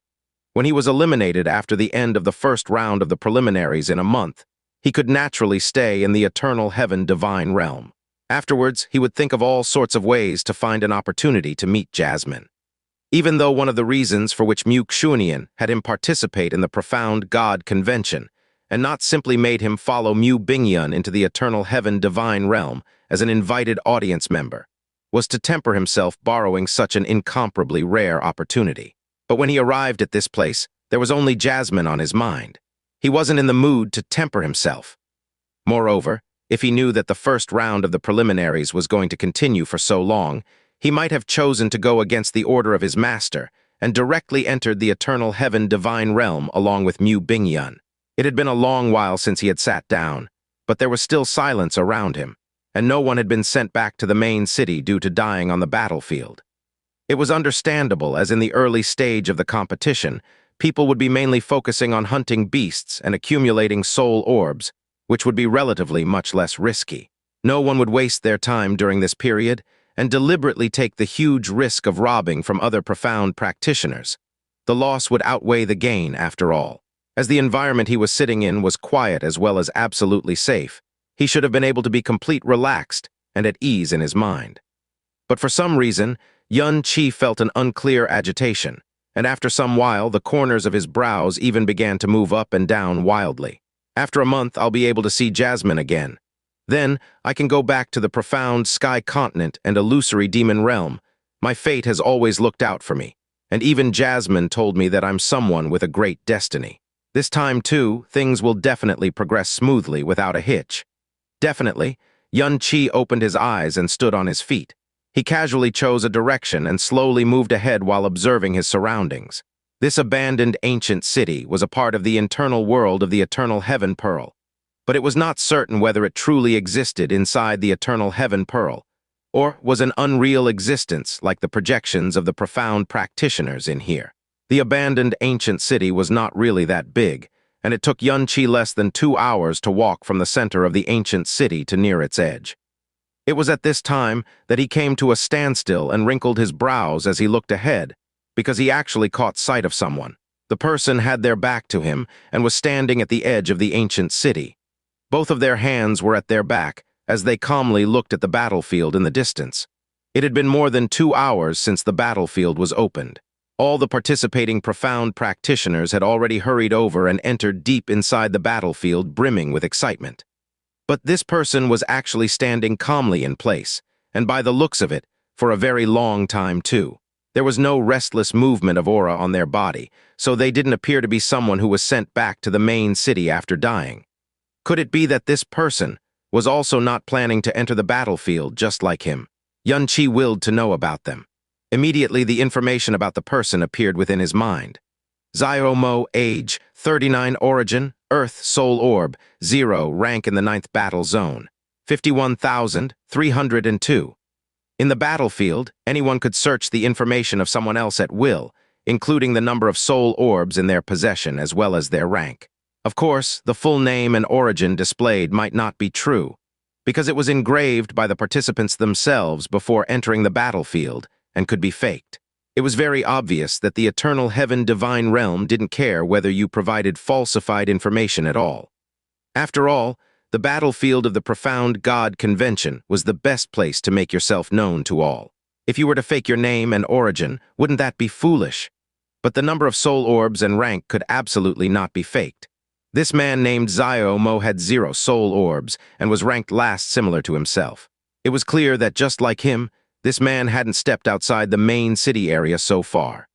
When he was eliminated after the end of the first round of the preliminaries in a month, he could naturally stay in the eternal Heaven-Divine realm. Afterwards, he would think of all sorts of ways to find an opportunity to meet Jasmine. Even though one of the reasons for which Mu Xunian had him participate in the profound God convention, and not simply made him follow Mu Bingyun into the eternal Heaven-Divine realm as an invited audience member, was to temper himself borrowing such an incomparably rare opportunity. But when he arrived at this place, there was only Jasmine on his mind. He wasn't in the mood to temper himself. Moreover, if he knew that the first round of the preliminaries was going to continue for so long, he might have chosen to go against the order of his master and directly entered the eternal Heaven-Divine realm along with Mu Bingyun. It had been a long while since he had sat down, but there was still silence around him, and no one had been sent back to the main city due to dying on the battlefield. It was understandable, as in the early stage of the competition, people would be mainly focusing on hunting beasts and accumulating soul orbs, which would be relatively much less risky. No one would waste their time during this period and deliberately take the huge risk of robbing from other profound practitioners. The loss would outweigh the gain, after all. As the environment he was sitting in was quiet as well as absolutely safe, he should have been able to be completely relaxed and at ease in his mind. But for some reason, Xianxia felt an unclear agitation, and after some while, the corners of his brows even began to move up and down wildly. After a month, I'll be able to see Jasmine again. Then, I can go back to the profound sky continent and illusory demon realm. My fate has always looked out for me, and even Jasmine told me that I'm someone with a great destiny. This time, too, things will definitely progress smoothly without a hitch. Definitely, Xianxia opened his eyes and stood on his feet. He casually chose a direction and slowly moved ahead while observing his surroundings. This abandoned ancient city was a part of the internal world of the Eternal Heaven Pearl, but it was not certain whether it truly existed inside the Eternal Heaven Pearl, or was an unreal existence like the projections of the profound practitioners in here. The abandoned ancient city was not really that big, and it took Xianxia less than 2 hours to walk from the center of the ancient city to near its edge. It was at this time that he came to a standstill and wrinkled his brows as he looked ahead, because he actually caught sight of someone. The person had their back to him and was standing at the edge of the ancient city. Both of their hands were at their back as they calmly looked at the battlefield in the distance. It had been more than 2 hours since the battlefield was opened. All the participating profound practitioners had already hurried over and entered deep inside the battlefield, brimming with excitement. But this person was actually standing calmly in place, and by the looks of it, for a very long time too. There was no restless movement of aura on their body, so they didn't appear to be someone who was sent back to the main city after dying. Could it be that this person was also not planning to enter the battlefield just like him? Xianxia willed to know about them. Immediately, the information about the person appeared within his mind. Xiao Mo, age, 39, origin, Earth, soul orb, 0, rank in the 9th battle zone, 51,302. In the battlefield, anyone could search the information of someone else at will, including the number of soul orbs in their possession as well as their rank. Of course, the full name and origin displayed might not be true, because it was engraved by the participants themselves before entering the battlefield and could be faked. It was very obvious that the Eternal Heaven Divine Realm didn't care whether you provided falsified information at all. After all, the battlefield of the Profound God Convention was the best place to make yourself known to all. If you were to fake your name and origin, wouldn't that be foolish? But the number of soul orbs and rank could absolutely not be faked. This man named Xiao Mo had 0 soul orbs and was ranked last, similar to himself. It was clear that just like him, this man hadn't stepped outside the main city area so far.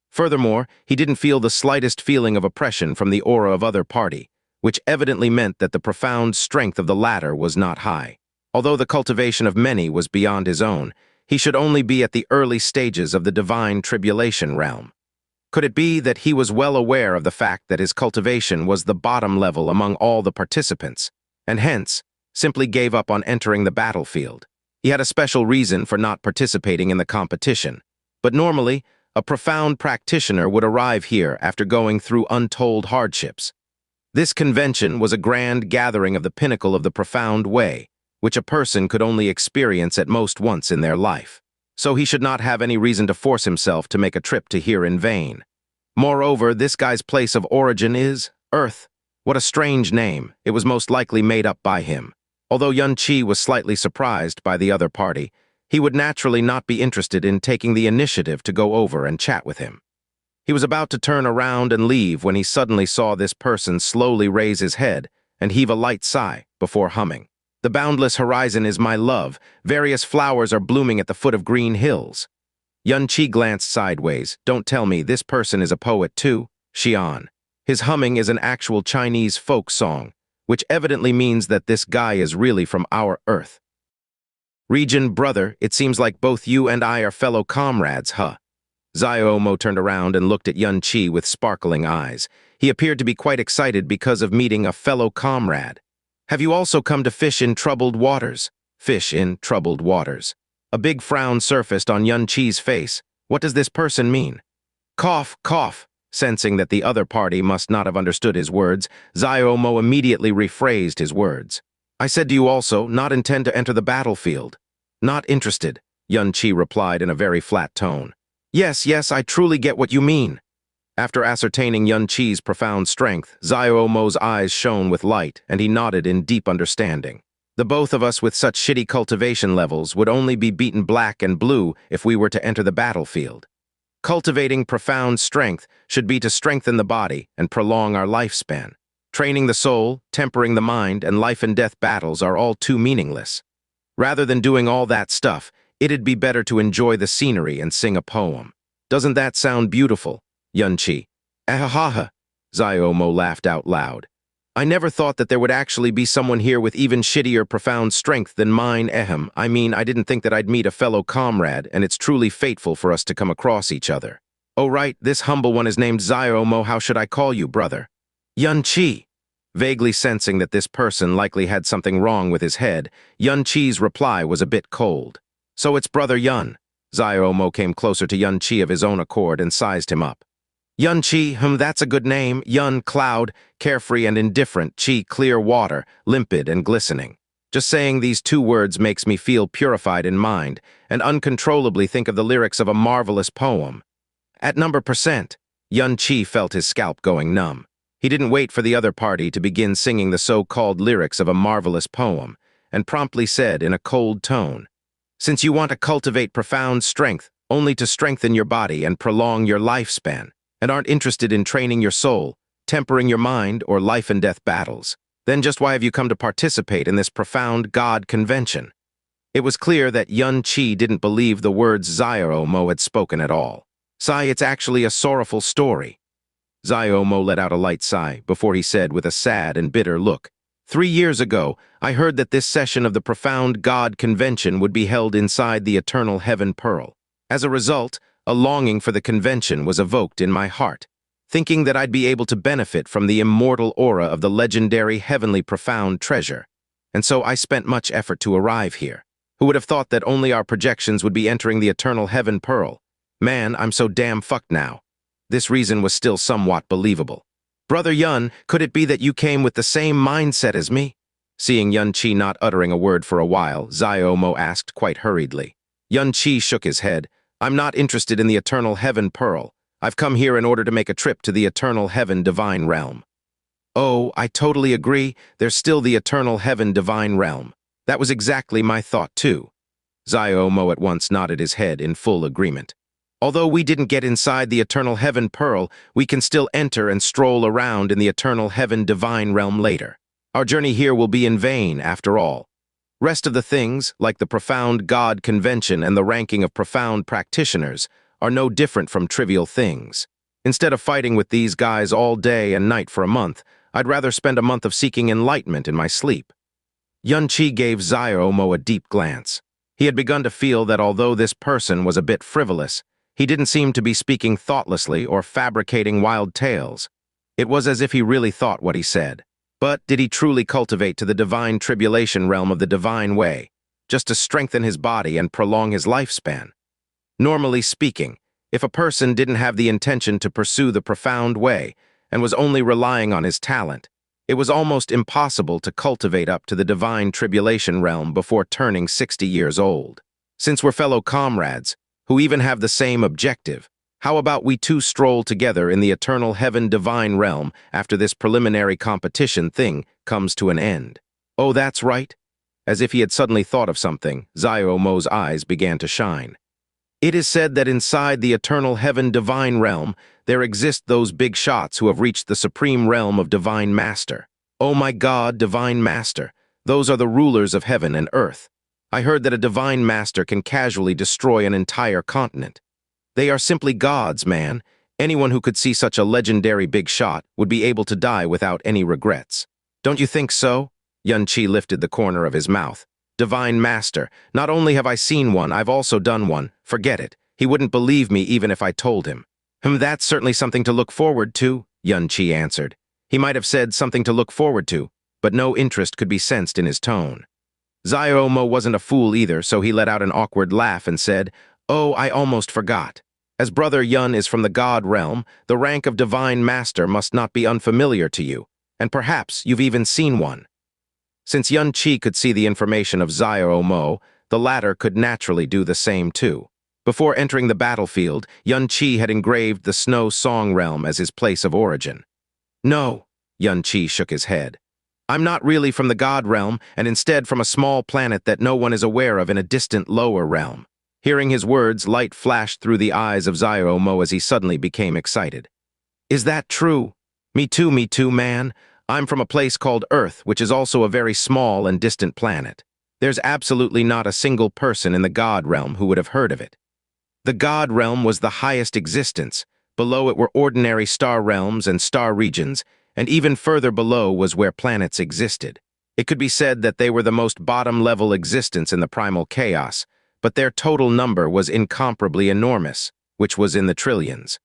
Furthermore, he didn't feel the slightest feeling of oppression from the aura of other party, which evidently meant that the profound strength of the latter was not high. Although the cultivation of many was beyond his own, he should only be at the early stages of the divine tribulation realm. Could it be that he was well aware of the fact that his cultivation was the bottom level among all the participants, and hence, simply gave up on entering the battlefield? He had a special reason for not participating in the competition, but normally, a profound practitioner would arrive here after going through untold hardships. This convention was a grand gathering of the pinnacle of the profound way, which a person could only experience at most once in their life. So he should not have any reason to force himself to make a trip to here in vain. Moreover, this guy's place of origin is Earth. What a strange name. It was most likely made up by him. Although Xianxia was slightly surprised by the other party, he would naturally not be interested in taking the initiative to go over and chat with him. He was about to turn around and leave when he suddenly saw this person slowly raise his head and heave a light sigh before humming. The boundless horizon is my love. Various flowers are blooming at the foot of green hills. Xianxia glanced sideways. Don't tell me this person is a poet too? Xian. His humming is an actual Chinese folk song, which evidently means that this guy is really from our Earth. Region, brother, it seems like both you and I are fellow comrades, huh? Xiao Mo turned around and looked at Xianxia with sparkling eyes. He appeared to be quite excited because of meeting a fellow comrade. Have you also come to fish in troubled waters? Fish in troubled waters. A big frown surfaced on Xianxia's face. What does this person mean? Cough, cough. Sensing that the other party must not have understood his words, Xiao Mo immediately rephrased his words. I said to you also, not intend to enter the battlefield. Not interested, Yun-Chi replied in a very flat tone. Yes, yes, I truly get what you mean. After ascertaining Yun-Chi's profound strength, Xiao Mo's eyes shone with light, and he nodded in deep understanding. The both of us with such shitty cultivation levels would only be beaten black and blue if we were to enter the battlefield. Cultivating profound strength should be to strengthen the body and prolong our lifespan. Training the soul, tempering the mind, and life and death battles are all too meaningless. Rather than doing all that stuff, it'd be better to enjoy the scenery and sing a poem. Doesn't that sound beautiful, Yun-Chi? Ahahaha, Xiao Mo laughed out loud. I never thought that there would actually be someone here with even shittier profound strength than mine, ehem. I mean, I didn't think that I'd meet a fellow comrade, and it's truly fateful for us to come across each other. Oh right, this humble one is named Xiao Mo. How should I call you, brother? Yun-Chi. Vaguely sensing that this person likely had something wrong with his head, Yun-Chi's reply was a bit cold. So it's Brother Yun. Xiao Mo came closer to Yun-Chi of his own accord and sized him up. Yun-Chi, that's a good name. Yun, cloud, carefree and indifferent. Chi, clear water, limpid and glistening. Just saying these two words makes me feel purified in mind and uncontrollably think of the lyrics of a marvelous poem. At number %, Yun-Chi felt his scalp going numb. He didn't wait for the other party to begin singing the so-called lyrics of a marvelous poem, and promptly said in a cold tone, Since you want to cultivate profound strength only to strengthen your body and prolong your lifespan, and aren't interested in training your soul, tempering your mind, or life and death battles, then just why have you come to participate in this profound God convention? It was clear that Yun-Chi didn't believe the words Xiao Mo had spoken at all. Sigh, it's actually a sorrowful story. Xiao Mo let out a light sigh before he said with a sad and bitter look, 3 years ago, I heard that this session of the profound God convention would be held inside the eternal heaven pearl. As a result, a longing for the convention was evoked in my heart, thinking that I'd be able to benefit from the immortal aura of the legendary heavenly profound treasure. And so I spent much effort to arrive here. Who would have thought that only our projections would be entering the eternal heaven pearl? Man, I'm so damn fucked now. This reason was still somewhat believable. Brother Yun, could it be that you came with the same mindset as me? Seeing Yun-Chi not uttering a word for a while, Xiao Mo asked quite hurriedly. Yun-Chi shook his head. I'm not interested in the eternal heaven pearl. I've come here in order to make a trip to the eternal heaven divine realm. Oh, I totally agree. There's still the eternal heaven divine realm. That was exactly my thought too. Xiao Mo at once nodded his head in full agreement. Although we didn't get inside the eternal heaven pearl, we can still enter and stroll around in the eternal heaven divine realm later. Our journey here will be in vain, after all. Rest of the things, like the profound God convention and the ranking of profound practitioners, are no different from trivial things. Instead of fighting with these guys all day and night for a month, I'd rather spend a month of seeking enlightenment in my sleep. Yun-Chi gave Xiao Mo a deep glance. He had begun to feel that although this person was a bit frivolous, he didn't seem to be speaking thoughtlessly or fabricating wild tales. It was as if he really thought what he said. But did he truly cultivate to the divine tribulation realm of the divine way, just to strengthen his body and prolong his lifespan? Normally speaking, if a person didn't have the intention to pursue the profound way and was only relying on his talent, it was almost impossible to cultivate up to the divine tribulation realm before turning 60 years old. Since we're fellow comrades, who even have the same objective, how about we two stroll together in the eternal heaven divine realm after this preliminary competition thing comes to an end? Oh, that's right. As if he had suddenly thought of something, Xiao Mo's eyes began to shine. It is said that inside the eternal heaven divine realm, there exist those big shots who have reached the supreme realm of divine master. Oh my God, divine master. Those are the rulers of heaven and earth. I heard that a divine master can casually destroy an entire continent. They are simply gods, man. Anyone who could see such a legendary big shot would be able to die without any regrets. Don't you think so? Yun-Chi lifted the corner of his mouth. Divine Master, not only have I seen one, I've also done one. Forget it. He wouldn't believe me even if I told him. That's certainly something to look forward to, Yun-Chi answered. He might have said something to look forward to, but no interest could be sensed in his tone. Xiao Mo wasn't a fool either, so he let out an awkward laugh and said, Oh, I almost forgot. As Brother Yun is from the God realm, the rank of Divine Master must not be unfamiliar to you, and perhaps you've even seen one. Since Yun Qi could see the information of Xiao Mo, the latter could naturally do the same too. Before entering the battlefield, Yun Qi had engraved the Snow Song realm as his place of origin. No, Yun Qi shook his head. I'm not really from the God realm, and instead from a small planet that no one is aware of in a distant lower realm. Hearing his words, light flashed through the eyes of Xiao Mo as he suddenly became excited. Is that true? Me too, man. I'm from a place called Earth, which is also a very small and distant planet. There's absolutely not a single person in the God realm who would have heard of it. The God realm was the highest existence. Below it were ordinary star realms and star regions, and even further below was where planets existed. It could be said that they were the most bottom-level existence in the primal chaos, but their total number was incomparably enormous, which was in the trillions.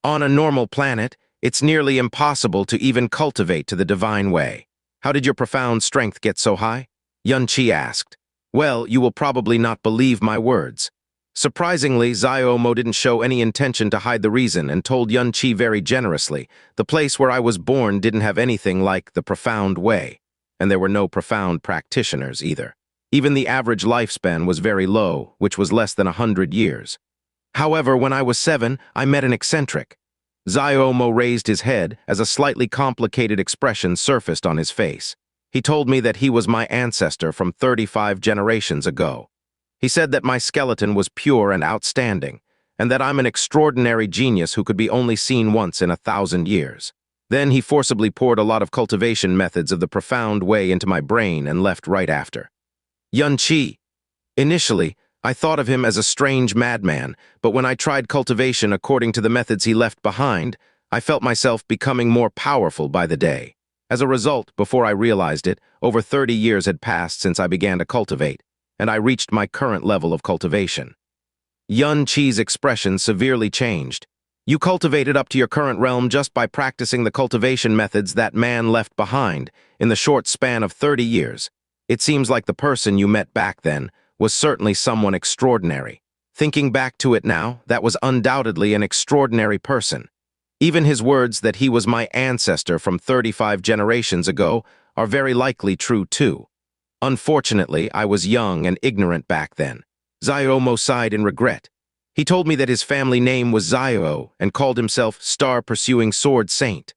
On a normal planet, it's nearly impossible to even cultivate to the divine way. How did your profound strength get so high? Yun Qi asked. Well, you will probably not believe my words. Surprisingly, Xiao Mo didn't show any intention to hide the reason and told Yun Qi very generously, the place where I was born didn't have anything like the profound way, and there were no profound practitioners either. Even the average lifespan was very low, which was less than 100 years. However, when I was 7, I met an eccentric. Xiao Mo raised his head as a slightly complicated expression surfaced on his face. He told me that he was my ancestor from 35 generations ago. He said that my skeleton was pure and outstanding, and that I'm an extraordinary genius who could be only seen once in 1,000 years. Then he forcibly poured a lot of cultivation methods of the profound way into my brain and left right after. Yun Qi. Initially, I thought of him as a strange madman, but when I tried cultivation according to the methods he left behind, I felt myself becoming more powerful by the day. As a result, before I realized it, over 30 years had passed since I began to cultivate, and I reached my current level of cultivation. Yun Qi's expression severely changed. You cultivated up to your current realm just by practicing the cultivation methods that man left behind in the short span of 30 years. It seems like the person you met back then was certainly someone extraordinary. Thinking back to it now, that was undoubtedly an extraordinary person. Even his words that he was my ancestor from 35 generations ago are very likely true too. Unfortunately, I was young and ignorant back then. Xiao Mo sighed in regret. He told me that his family name was Xiao and called himself Star-Pursuing Sword Saint.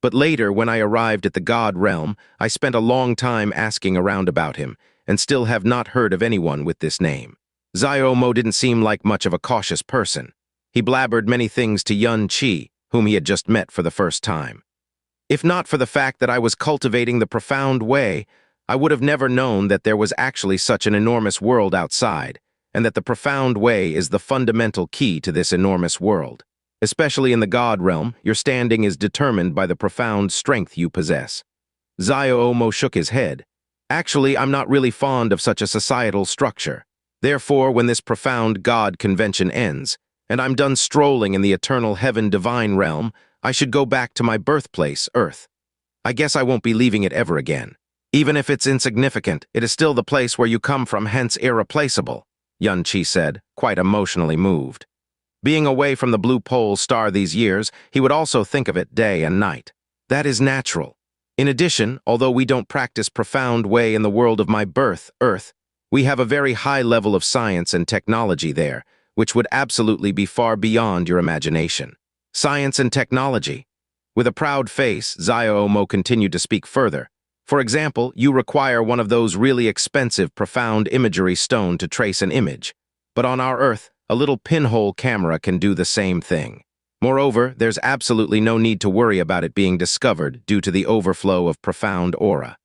But later, when I arrived at the God realm, I spent a long time asking around about him, and still have not heard of anyone with this name. Xiao Mo didn't seem like much of a cautious person. He blabbered many things to Yun Qi, whom he had just met for the first time. If not for the fact that I was cultivating the profound way, I would have never known that there was actually such an enormous world outside, and that the profound way is the fundamental key to this enormous world. Especially in the God realm, your standing is determined by the profound strength you possess. Xiao Mo shook his head. Actually, I'm not really fond of such a societal structure. Therefore, when this profound God convention ends, and I'm done strolling in the eternal heaven-divine realm, I should go back to my birthplace, Earth. I guess I won't be leaving it ever again. Even if it's insignificant, it is still the place where you come from, hence irreplaceable, Yun Qi said, quite emotionally moved. Being away from the blue pole star these years, he would also think of it day and night. That is natural. In addition, although we don't practice profound way in the world of my birth, Earth, we have a very high level of science and technology there, which would absolutely be far beyond your imagination. Science and technology. With a proud face, Xiao Mo continued to speak further. For example, you require one of those really expensive profound imagery stone to trace an image. But on our Earth, a little pinhole camera can do the same thing. Moreover, there's absolutely no need to worry about it being discovered due to the overflow of profound aura.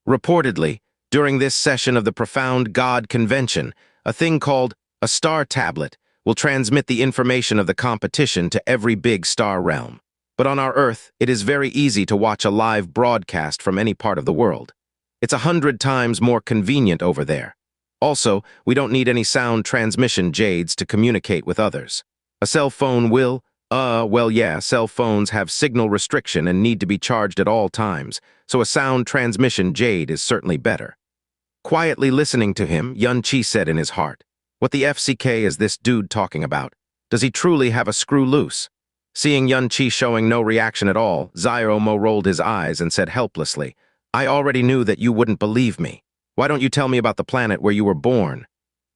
Reportedly, during this session of the Profound God Convention, a thing called a star tablet will transmit the information of the competition to every big star realm. But on our Earth, it is very easy to watch a live broadcast from any part of the world. It's 100 times more convenient over there. Also, we don't need any sound transmission jades to communicate with others. A cell phone will, cell phones have signal restriction and need to be charged at all times, so a sound transmission jade is certainly better. Quietly listening to him, Yun Qi said in his heart, "What the FCK is this dude talking about? Does he truly have a screw loose? Seeing Xianxia showing no reaction at all, Xiao Mo rolled his eyes and said helplessly, I already knew that you wouldn't believe me. Why don't you tell me about the planet where you were born?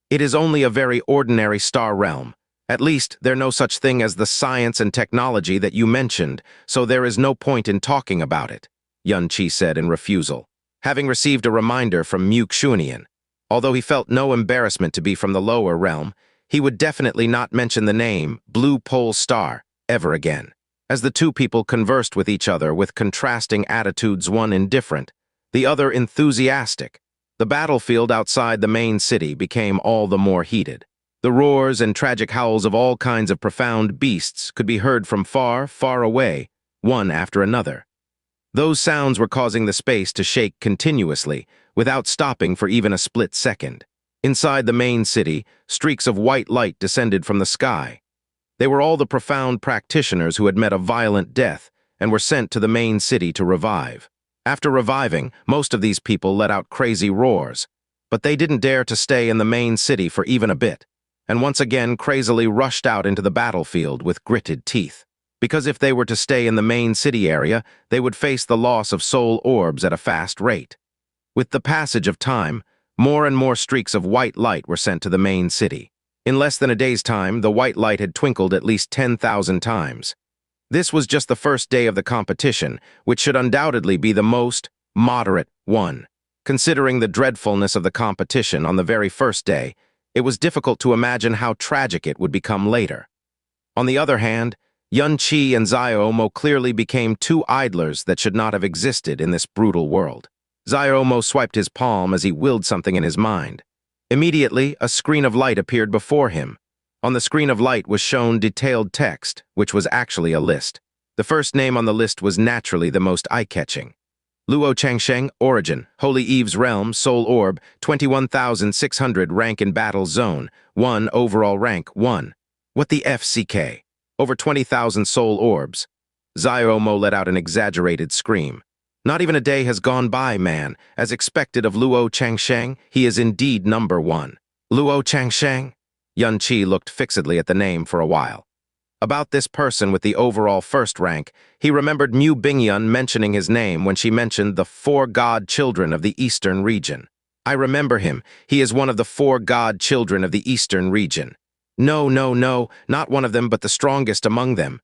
It is only a very ordinary star realm. At least, there's no such thing as the science and technology that you mentioned, so there is no point in talking about it, Xianxia said in refusal, having received a reminder from Mu Xuanian. Although he felt no embarrassment to be from the lower realm, he would definitely not mention the name Blue Pole Star ever again. As the two people conversed with each other with contrasting attitudes, one indifferent, the other enthusiastic, the battlefield outside the main city became all the more heated. The roars and tragic howls of all kinds of profound beasts could be heard from far, far away, one after another. Those sounds were causing the space to shake continuously, without stopping for even a split second. Inside the main city, streaks of white light descended from the sky. They were all the profound practitioners who had met a violent death and were sent to the main city to revive. After reviving, most of these people let out crazy roars, but they didn't dare to stay in the main city for even a bit, and once again crazily rushed out into the battlefield with gritted teeth. Because if they were to stay in the main city area, they would face the loss of soul orbs at a fast rate. With the passage of time, more and more streaks of white light were sent to the main city. In less than a day's time, the white light had twinkled at least 10,000 times. This was just the first day of the competition, which should undoubtedly be the most moderate one. Considering the dreadfulness of the competition on the very first day, it was difficult to imagine how tragic it would become later. On the other hand, Xianxia and Xiao Mo clearly became two idlers that should not have existed in this brutal world. Xiao Mo swiped his palm as he willed something in his mind. Immediately, a screen of light appeared before him. On the screen of light was shown detailed text, which was actually a list. The first name on the list was naturally the most eye-catching. Luo Changsheng, Origin, Holy Eve's Realm, Soul Orb, 21,600 rank in Battle Zone, 1 overall rank, 1. What the FCK? Over 20,000 soul orbs. Xiao Mo let out an exaggerated scream. Not even a day has gone by, man. As expected of Luo Changsheng, he is indeed number 1. Luo Changsheng? Xianxia looked fixedly at the name for a while. About this person with the overall first rank, he remembered Mu Bingyun mentioning his name when she mentioned the 4 god children of the eastern region. I remember him. He is one of the 4 god children of the eastern region. No, not one of them, but the strongest among them.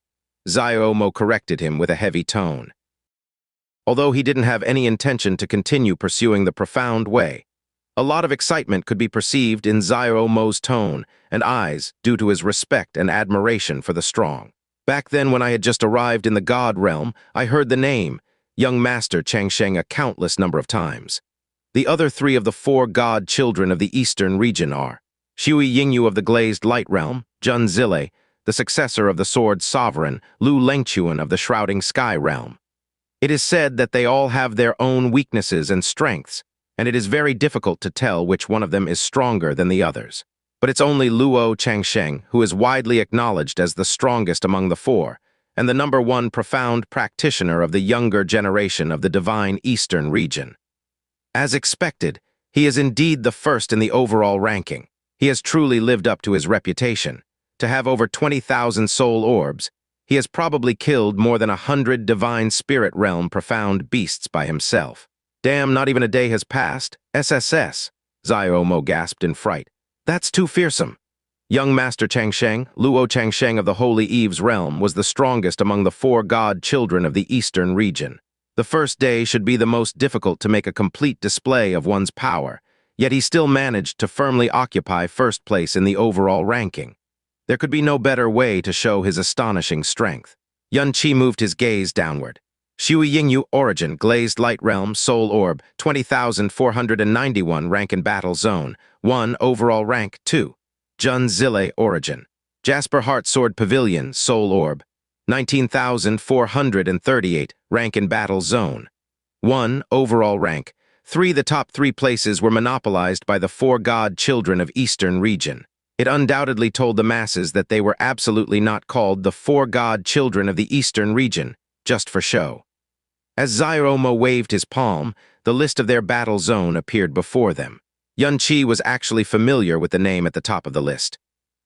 Xiao Mo corrected him with a heavy tone. Although he didn't have any intention to continue pursuing the profound way, a lot of excitement could be perceived in Xiao Mo's tone and eyes due to his respect and admiration for the strong. Back then, when I had just arrived in the God realm, I heard the name, young Master Changsheng, a countless number of times. The other 3 of the 4 god children of the eastern region are Shui Yingyu of the Glazed Light Realm, Jun Zile, the successor of the Sword Sovereign, Lu Lengchuan of the Shrouding Sky Realm. It is said that they all have their own weaknesses and strengths, and it is very difficult to tell which one of them is stronger than the others. But it's only Luo Changsheng who is widely acknowledged as the strongest among the 4, and the number 1 profound practitioner of the younger generation of the divine Eastern region. As expected, he is indeed the first in the overall ranking. He has truly lived up to his reputation. To have over 20,000 soul orbs, he has probably killed more than 100 divine spirit realm profound beasts by himself. Damn, not even a day has passed. SSS, Xiao Mo gasped in fright. That's too fearsome. Young Master Changsheng, Luo Changsheng of the Holy Eve's Realm, was the strongest among the 4 god children of the eastern region. The first day should be the most difficult to make a complete display of one's power, yet he still managed to firmly occupy first place in the overall ranking. There could be no better way to show his astonishing strength. Xianxia moved his gaze downward. Shui Yingyu, Origin, Glazed Light Realm, Soul Orb, 20,491 rank in Battle Zone, 1 overall rank, 2. Jun Zile, Origin, Jasper Heart Sword Pavilion, Soul Orb, 19,438 rank in Battle Zone, 1 overall rank, 3. The top 3 places were monopolized by the 4 god children of Eastern region. It undoubtedly told the masses that they were absolutely not called the 4 god children of the Eastern region, just for show. As Xiao Mo waved his palm, the list of their battle zone appeared before them. Xianxia was actually familiar with the name at the top of the list.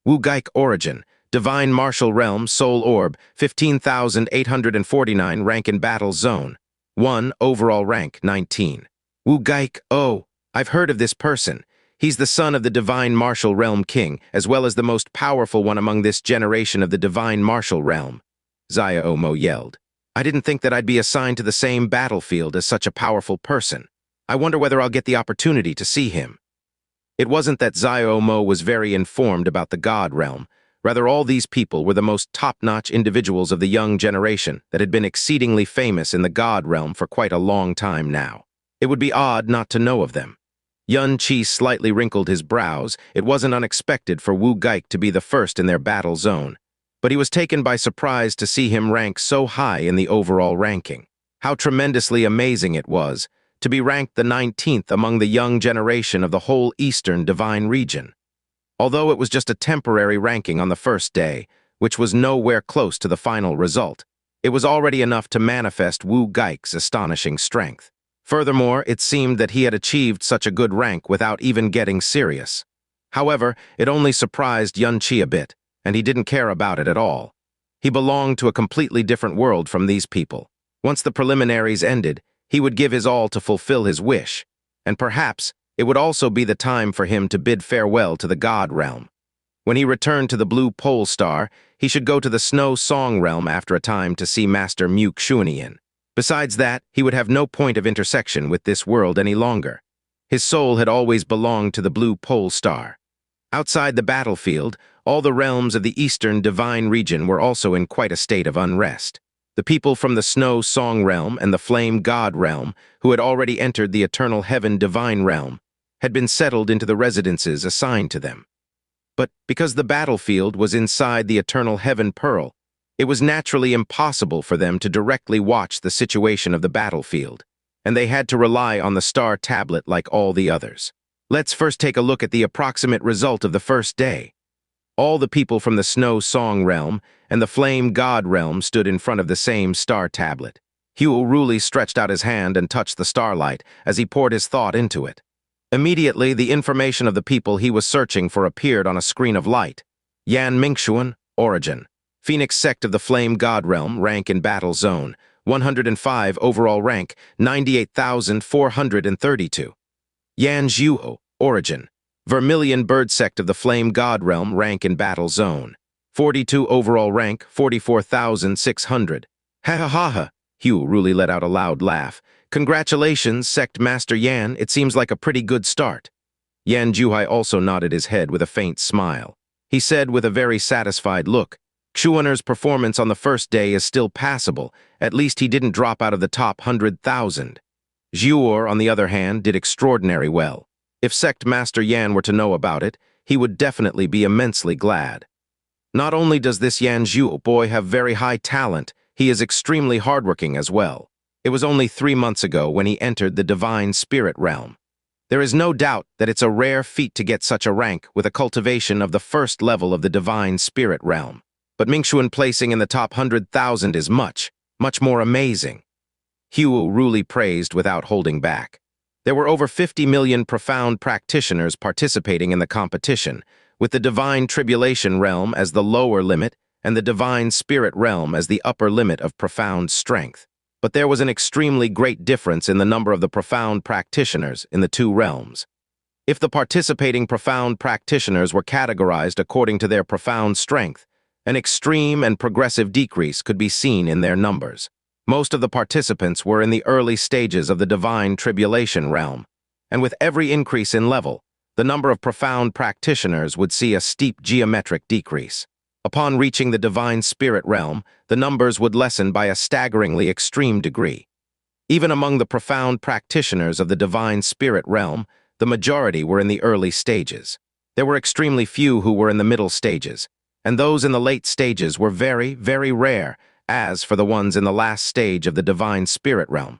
Wu Gaik Origin, Divine Martial Realm, Soul Orb, 15,849, rank in Battle Zone. 1, overall rank, 19. Wu Gaik, oh, I've heard of this person. He's the son of the Divine Martial Realm King, as well as the most powerful one among this generation of the Divine Martial Realm. Xiao Mo yelled. I didn't think that I'd be assigned to the same battlefield as such a powerful person. I wonder whether I'll get the opportunity to see him. It wasn't that Xiao Mo was very informed about the God realm. Rather, all these people were the most top-notch individuals of the young generation that had been exceedingly famous in the God realm for quite a long time now. It would be odd not to know of them. Yun Qi slightly wrinkled his brows. It wasn't unexpected for Wu Gaik to be the first in their battle zone, but he was taken by surprise to see him rank so high in the overall ranking. How tremendously amazing it was to be ranked the 19th among the young generation of the whole Eastern Divine region. Although it was just a temporary ranking on the first day, which was nowhere close to the final result, it was already enough to manifest Wu Gaik's astonishing strength. Furthermore, it seemed that he had achieved such a good rank without even getting serious. However, it only surprised Yun Qi a bit, and he didn't care about it at all. He belonged to a completely different world from these people. Once the preliminaries ended, he would give his all to fulfill his wish, and perhaps it would also be the time for him to bid farewell to the God realm. When he returned to the Blue Pole Star, he should go to the Snow Song realm after a time to see Master Changsheng. Besides that, he would have no point of intersection with this world any longer. His soul had always belonged to the Blue Pole Star. Outside the battlefield, all the realms of the Eastern Divine region were also in quite a state of unrest. The people from the Snow Song realm and the Flame God realm, who had already entered the Eternal Heaven Divine realm, had been settled into the residences assigned to them. But because the battlefield was inside the Eternal Heaven Pearl, it was naturally impossible for them to directly watch the situation of the battlefield, and they had to rely on the star tablet like all the others. Let's first take a look at the approximate result of the first day. All the people from the Snow Song realm and the Flame God realm stood in front of the same star tablet. Hugh Ruli stretched out his hand and touched the starlight as he poured his thought into it. Immediately, the information of the people he was searching for appeared on a screen of light. Yan Mingxuan, origin. Phoenix sect of the Flame God realm, rank in Battle Zone. 105 overall rank, 98,432. Yan Zhuo, origin. Vermilion Bird sect of the Flame God realm, rank in Battle Zone. 42 overall rank, 44,600. Ha ha ha ha. Hugh Ruli let out a loud laugh. Congratulations, Sect Master Yan, it seems like a pretty good start. Yan Zhuhai also nodded his head with a faint smile. He said with a very satisfied look, Xuaner's performance on the first day is still passable, at least he didn't drop out of the top 100,000. Zhuor, on the other hand, did extraordinary well. If Sect Master Yan were to know about it, he would definitely be immensely glad. Not only does this Yan Zhuo boy have very high talent, he is extremely hardworking as well. It was only 3 months ago when he entered the Divine Spirit realm. There is no doubt that it's a rare feat to get such a rank with a cultivation of the first level of the Divine Spirit realm. But Mingxuan placing in the top 100,000 is much more amazing. Hugh Ruli praised without holding back. There were over 50 million profound practitioners participating in the competition, with the Divine Tribulation realm as the lower limit and the Divine Spirit realm as the upper limit of profound strength. But there was an extremely great difference in the number of the profound practitioners in the two realms. If the participating profound practitioners were categorized according to their profound strength, an extreme and progressive decrease could be seen in their numbers. Most of the participants were in the early stages of the Divine Tribulation realm, and with every increase in level, the number of profound practitioners would see a steep geometric decrease. Upon reaching the Divine Spirit realm, the numbers would lessen by a staggeringly extreme degree. Even among the profound practitioners of the Divine Spirit realm, the majority were in the early stages. There were extremely few who were in the middle stages, and those in the late stages were very, very rare, as for the ones in the last stage of the Divine Spirit realm.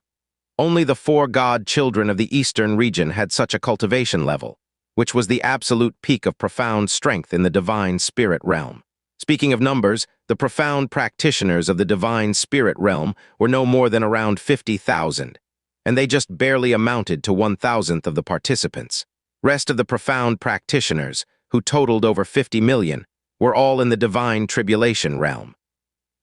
Only the 4 God children of the Eastern region had such a cultivation level, which was the absolute peak of profound strength in the Divine Spirit realm. Speaking of numbers, the profound practitioners of the Divine Spirit realm were no more than around 50,000, and they just barely amounted to 1,000th of the participants. Rest of the profound practitioners, who totaled over 50 million, were all in the divine tribulation realm.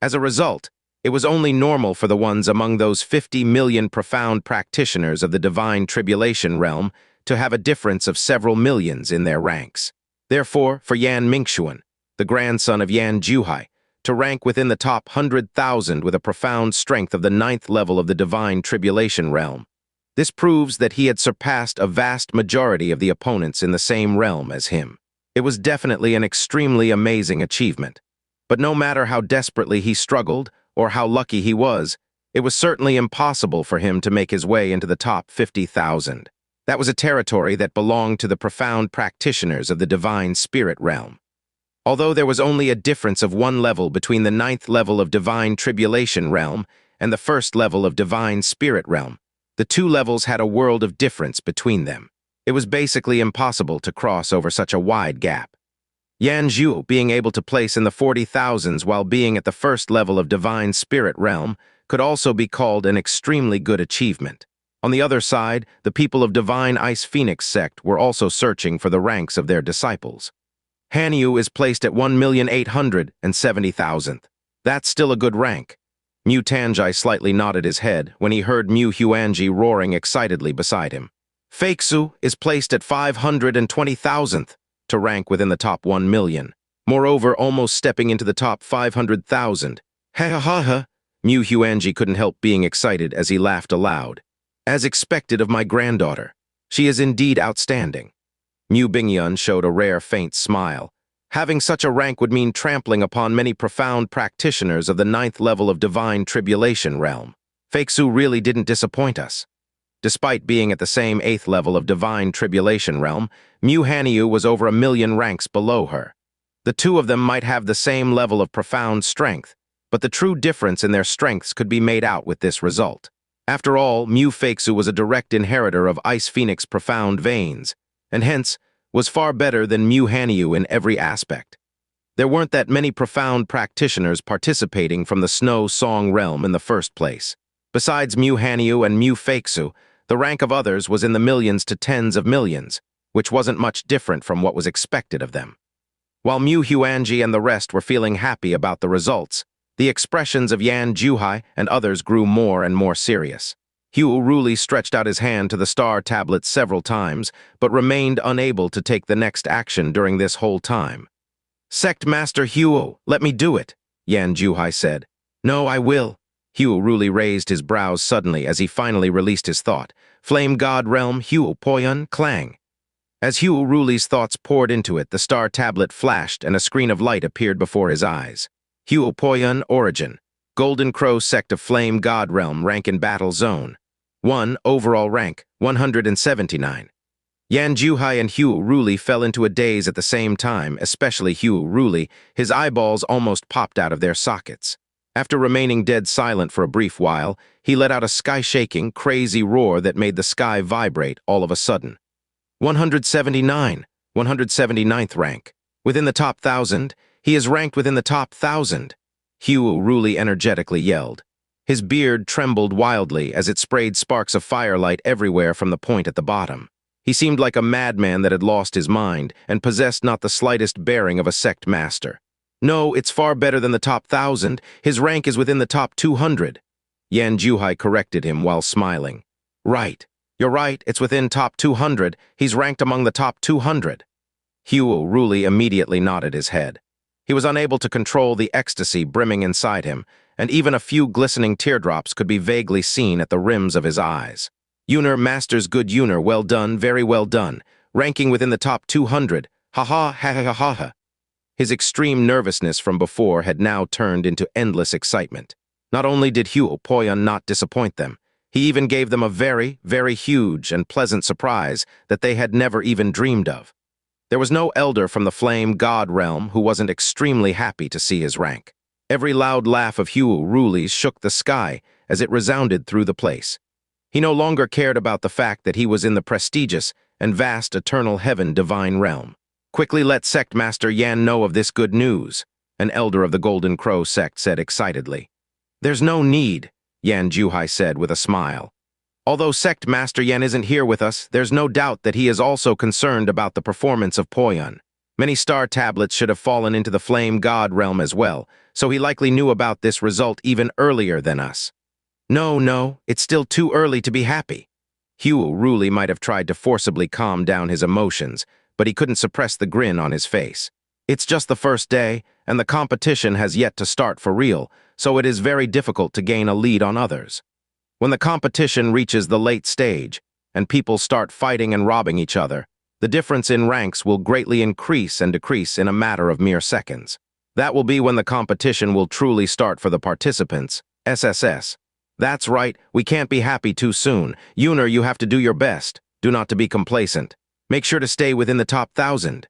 As a result, it was only normal for the ones among those 50 million profound practitioners of the divine tribulation realm to have a difference of several millions in their ranks. Therefore, for Yan Mingxuan, the grandson of Yan Juhai, to rank within the top 100,000 with a profound strength of the 9th level of the divine tribulation realm, this proves that he had surpassed a vast majority of the opponents in the same realm as him. It was definitely an extremely amazing achievement. But no matter how desperately he struggled, or how lucky he was, it was certainly impossible for him to make his way into the top 50,000. That was a territory that belonged to the profound practitioners of the divine spirit realm. Although there was only a difference of one level between the 9th level of divine tribulation realm and the 1st level of divine spirit realm, the two levels had a world of difference between them. It was basically impossible to cross over such a wide gap. Yan Zhu being able to place in the 40,000s while being at the 1st level of divine spirit realm could also be called an extremely good achievement. On the other side, the people of Divine Ice Phoenix sect were also searching for the ranks of their disciples. Hanyu is placed at 1,870,000. That's still a good rank. Mu Tanjai slightly nodded his head when he heard Mu Huanji roaring excitedly beside him. Feixu is placed at 520,000th to rank within the top 1 million. Moreover, almost stepping into the top 500,000. Ha ha ha ha! Mu Huanji couldn't help being excited as he laughed aloud. As expected of my granddaughter, she is indeed outstanding. Mu Bingyun showed a rare faint smile. Having such a rank would mean trampling upon many profound practitioners of the 9th level of divine tribulation realm. Feixu really didn't disappoint us. Despite being at the same 8th level of divine tribulation realm, Mu Hanyu was over 1 million ranks below her. The two of them might have the same level of profound strength, but the true difference in their strengths could be made out with this result. After all, Mu Feixu was a direct inheritor of Ice Phoenix profound veins, and hence was far better than Mu Hanyu in every aspect. There weren't that many profound practitioners participating from the Snow Song realm in the first place. Besides Mu Hanyu and Mu Feixu, the rank of others was in the millions to tens of millions, which wasn't much different from what was expected of them. While Mu Huanji and the rest were feeling happy about the results, the expressions of Yan Juhai and others grew more and more serious. Hu Ruli stretched out his hand to the star tablet several times, but remained unable to take the next action during this whole time. "Sect Master Hu, let me do it," Yan Juhai said. "No, I will." Hu Ruli raised his brows suddenly as he finally released his thought. "Flame God Realm Hu Poyun Clang." As Hu Ruli's thoughts poured into it, the star tablet flashed and a screen of light appeared before his eyes. Hu Poyun Origin. Golden Crow Sect of Flame God Realm, rank in Battle Zone. 1. Overall rank, 179. Yan Juhai and Hu Ruli fell into a daze at the same time, especially Hu Ruli. His eyeballs almost popped out of their sockets. After remaining dead silent for a brief while, he let out a sky-shaking, crazy roar that made the sky vibrate all of a sudden. 179, 179th rank. Within the top 1,000, he is ranked within the top 1,000. Hu Ruli energetically yelled. His beard trembled wildly as it sprayed sparks of firelight everywhere from the point at the bottom. He seemed like a madman that had lost his mind and possessed not the slightest bearing of a sect master. "No, it's far better than the top 1,000. His rank is within the top 200. Yan Juhai corrected him while smiling. "Right. You're right, it's within top 200. He's ranked among the top 200. Hu Ruli immediately nodded his head. He was unable to control the ecstasy brimming inside him, and even a few glistening teardrops could be vaguely seen at the rims of his eyes. "Yuner, Master's good Yuner, well done, very well done. Ranking within the top 200. Ha ha ha ha ha ha." His extreme nervousness from before had now turned into endless excitement. Not only did Hu Poyun not disappoint them, he even gave them a very, very huge and pleasant surprise that they had never even dreamed of. There was no elder from the Flame God realm who wasn't extremely happy to see his rank. Every loud laugh of Hu Ruli's shook the sky as it resounded through the place. He no longer cared about the fact that he was in the prestigious and vast eternal Heaven-Divine realm. "Quickly let Sect Master Yan know of this good news," an elder of the Golden Crow sect said excitedly. "There's no need," Yan Juhai said with a smile. "Although Sect Master Yan isn't here with us, there's no doubt that he is also concerned about the performance of Poyun. Many star tablets should have fallen into the flame god realm as well, so he likely knew about this result even earlier than us. No, no, it's still too early to be happy. Hugh Ruli might have tried to forcibly calm down his emotions, but he couldn't suppress the grin on his face. It's just the first day, and the competition has yet to start for real, so it is very difficult to gain a lead on others. When the competition reaches the late stage, and people start fighting and robbing each other, the difference in ranks will greatly increase and decrease in a matter of mere seconds. That will be when the competition will truly start for the participants, SSS. That's right, we can't be happy too soon. Yuner, you have to do your best. Do not to be complacent. Make sure to stay within the top 1,000.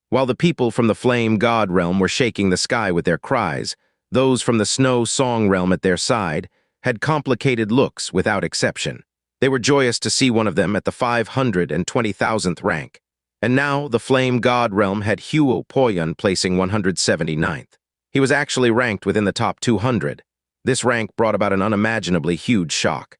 While the people from the Flame God realm were shaking the sky with their cries, those from the Snow Song realm at their side had complicated looks without exception. They were joyous to see one of them at the 520,000th rank. And now the Flame God realm had Huo Poyan placing 179th. He was actually ranked within the top 200. This rank brought about an unimaginably huge shock.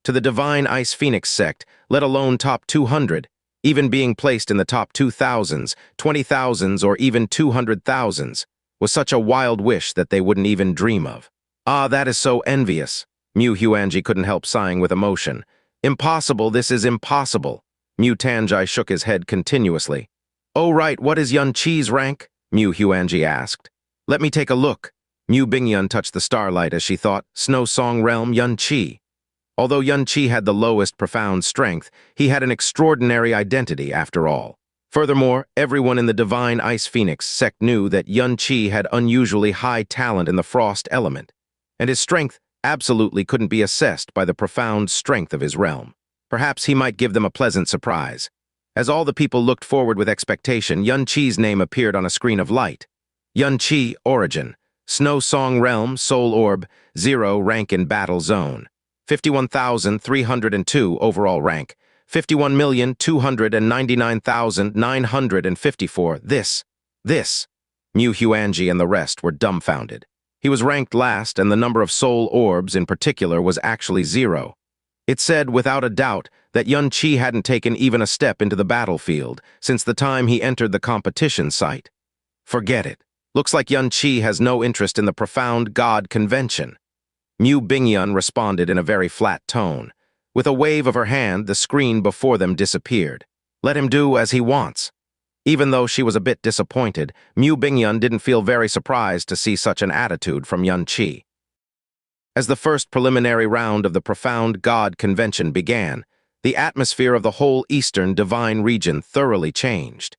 To the Divine Ice Phoenix sect, let alone top 200, even being placed in the top 2,000s, 20,000s, or even 200,000s, was such a wild wish that they wouldn't even dream of. Ah, that is so envious. Mu Huanji couldn't help sighing with emotion. Impossible, this is impossible. Mu Tanjai shook his head continuously. Oh right, what is Yun Chi's rank? Mu Huanji asked. Let me take a look. Mu Bingyun touched the starlight as she thought, Snow Song Realm Yun Chi. Although Yun Chi had the lowest profound strength, he had an extraordinary identity after all. Furthermore, everyone in the Divine Ice Phoenix sect knew that Yun Chi had unusually high talent in the frost element, and his strength absolutely couldn't be assessed by the profound strength of his realm. Perhaps he might give them a pleasant surprise. As all the people looked forward with expectation, Yun Chi's name appeared on a screen of light. Yun Chi, origin. Snow Song Realm, Soul Orb, 0 rank in Battle Zone. 51,302 overall rank. 51,299,954. This. Mu Huanji and the rest were dumbfounded. He was ranked last, and the number of soul orbs in particular was actually 0. It said, without a doubt, that Yun Chi hadn't taken even a step into the battlefield since the time he entered the competition site. Forget it. Looks like Yun Chi has no interest in the profound God convention. Mu Bingyun responded in a very flat tone. With a wave of her hand, the screen before them disappeared. Let him do as he wants. Even though she was a bit disappointed, Mu Bingyun didn't feel very surprised to see such an attitude from Yun Chi. As the first preliminary round of the Profound God Convention began, the atmosphere of the whole Eastern Divine region thoroughly changed.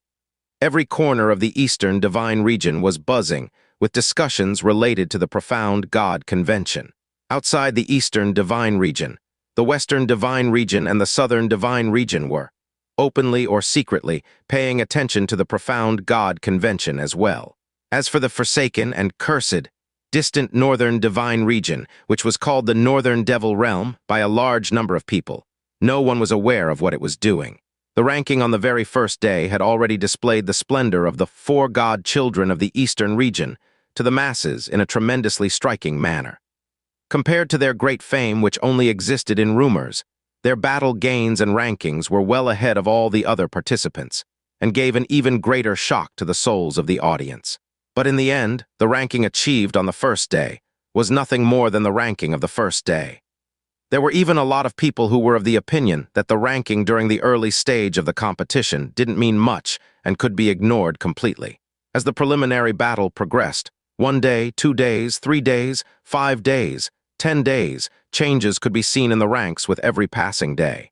Every corner of the Eastern Divine region was buzzing with discussions related to the Profound God Convention. Outside the Eastern Divine region, the Western Divine region and the Southern Divine region were, openly or secretly, paying attention to the Profound God Convention as well. As for the forsaken and cursed, distant Northern Divine region, which was called the Northern Devil Realm by a large number of people, no one was aware of what it was doing. The ranking on the very first day had already displayed the splendor of the 4 god children of the Eastern region to the masses in a tremendously striking manner. Compared to their great fame, which only existed in rumors, their battle gains and rankings were well ahead of all the other participants, and gave an even greater shock to the souls of the audience. But in the end, the ranking achieved on the first day was nothing more than the ranking of the first day. There were even a lot of people who were of the opinion that the ranking during the early stage of the competition didn't mean much and could be ignored completely. As the preliminary battle progressed, 1 day, 2 days, 3 days, 5 days, 10 days, changes could be seen in the ranks with every passing day.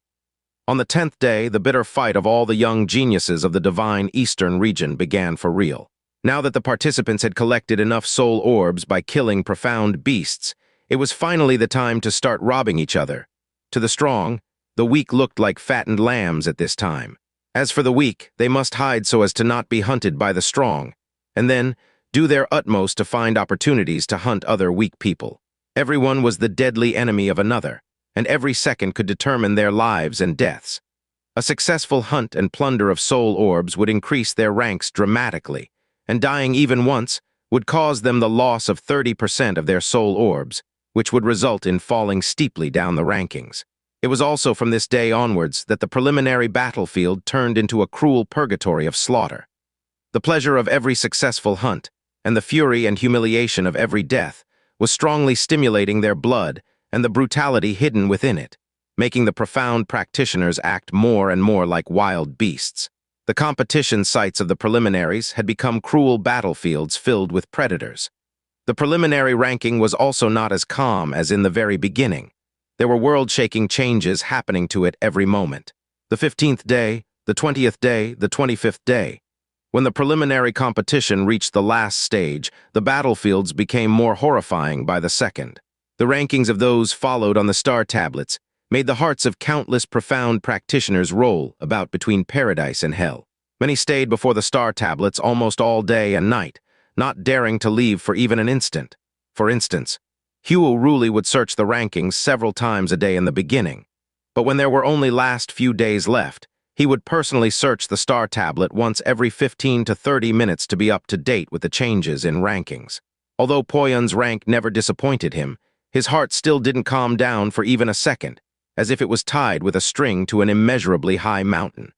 On the 10th day, the bitter fight of all the young geniuses of the Divine Eastern region began for real. Now that the participants had collected enough soul orbs by killing profound beasts, it was finally the time to start robbing each other. To the strong, the weak looked like fattened lambs at this time. As for the weak, they must hide so as to not be hunted by the strong, and then do their utmost to find opportunities to hunt other weak people. Everyone was the deadly enemy of another, and every second could determine their lives and deaths. A successful hunt and plunder of soul orbs would increase their ranks dramatically, and dying even once would cause them the loss of 30% of their soul orbs, which would result in falling steeply down the rankings. It was also from this day onwards that the preliminary battlefield turned into a cruel purgatory of slaughter. The pleasure of every successful hunt, and the fury and humiliation of every death, was strongly stimulating their blood and the brutality hidden within it, making the profound practitioners act more and more like wild beasts. The competition sites of the preliminaries had become cruel battlefields filled with predators. The preliminary ranking was also not as calm as in the very beginning. There were world-shaking changes happening to it every moment. The 15th day, the 20th day, the 25th day. When the preliminary competition reached the last stage, the battlefields became more horrifying by the second. The rankings of those followed on the star tablets made the hearts of countless profound practitioners roll about between paradise and hell. Many stayed before the star tablets almost all day and night, not daring to leave for even an instant. For instance, Huo Ruli would search the rankings several times a day in the beginning, but when there were only last few days left, he would personally search the star tablet once every 15 to 30 minutes to be up to date with the changes in rankings. Although Poyun's rank never disappointed him, his heart still didn't calm down for even a second, as if it was tied with a string to an immeasurably high mountain.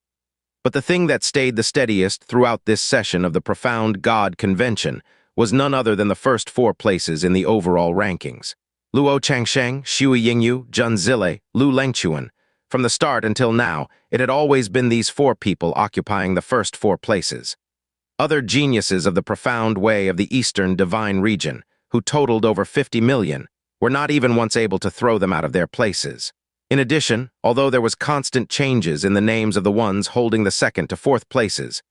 But the thing that stayed the steadiest throughout this session of the Profound God Convention was none other than the first 4 places in the overall rankings. Luo Changsheng, Shui Yingyu, Jun Zile, Lu Lengchuan. From the start until now, it had always been these 4 people occupying the first 4 places. Other geniuses of the profound way of the Eastern Divine region, who totaled over 50 million, were not even once able to throw them out of their places. In addition, although there was constant changes in the names of the ones holding the 2nd to 4th places,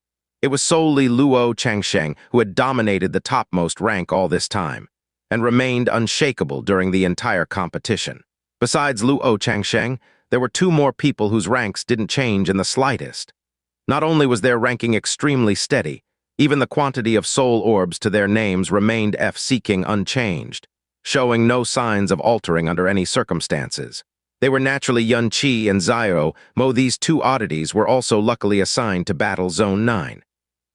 it was solely Luo Changsheng who had dominated the topmost rank all this time, and remained unshakable during the entire competition. Besides Luo Changsheng, there were 2 more people whose ranks didn't change in the slightest. Not only was their ranking extremely steady, even the quantity of soul orbs to their names remained F-seeking unchanged, showing no signs of altering under any circumstances. They were naturally Yunqi and Xiao Mo. These 2 oddities were also luckily assigned to Battle Zone 9.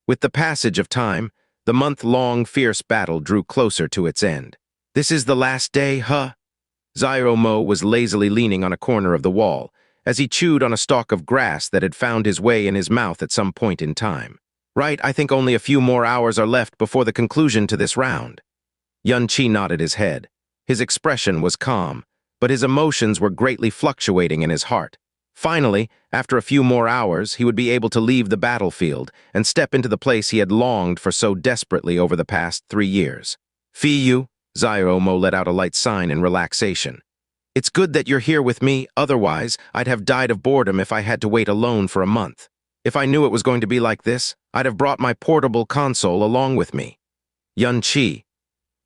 With the passage of time, the month-long fierce battle drew closer to its end. "This is the last day, huh?" Xiao Mo was lazily leaning on a corner of the wall, as he chewed on a stalk of grass that had found his way in his mouth at some point in time. "Right, I think only a few more hours are left before the conclusion to this round." Yunqi nodded his head. His expression was calm, but his emotions were greatly fluctuating in his heart. Finally, after a few more hours, he would be able to leave the battlefield and step into the place he had longed for so desperately over the past 3 years. "Fiyu," Xiao Mo let out a light sign in relaxation. "It's good that you're here with me, otherwise I'd have died of boredom if I had to wait alone for a month. If I knew it was going to be like this, I'd have brought my portable console along with me." Yunqi,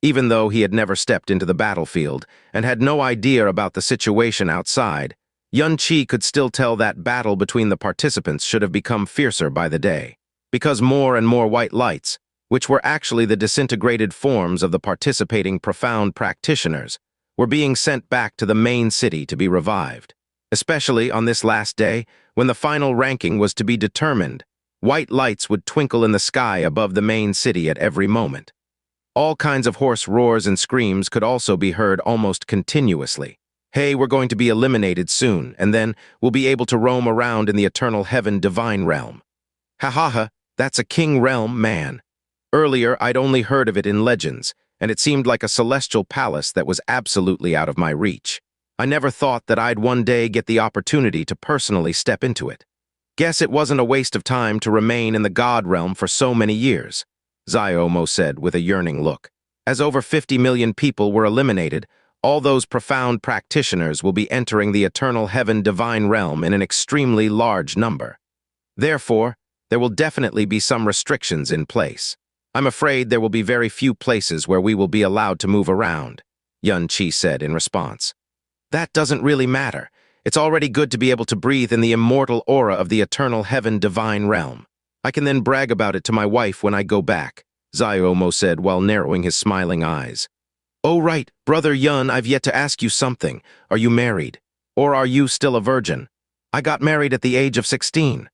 even though he had never stepped into the battlefield and had no idea about the situation outside, Yunqi could still tell that battle between the participants should have become fiercer by the day, because more and more white lights, which were actually the disintegrated forms of the participating profound practitioners, were being sent back to the main city to be revived. Especially on this last day, when the final ranking was to be determined, white lights would twinkle in the sky above the main city at every moment. All kinds of hoarse roars and screams could also be heard almost continuously. "Hey, we're going to be eliminated soon, and then we'll be able to roam around in the eternal heaven-divine realm. Ha ha ha, that's a king realm, man. Earlier, I'd only heard of it in legends, and it seemed like a celestial palace that was absolutely out of my reach. I never thought that I'd one day get the opportunity to personally step into it. Guess it wasn't a waste of time to remain in the God realm for so many years," Xiao Mo said with a yearning look. "As over 50 million people were eliminated, all those profound practitioners will be entering the eternal heaven-divine realm in an extremely large number. Therefore, there will definitely be some restrictions in place. I'm afraid there will be very few places where we will be allowed to move around," Yunqi said in response. "That doesn't really matter. It's already good to be able to breathe in the immortal aura of the eternal heaven-divine realm. I can then brag about it to my wife when I go back," Xiao Mo said while narrowing his smiling eyes. "Oh right, Brother Yun, I've yet to ask you something. Are you married? Or are you still a virgin?" "I got married at the age of 16.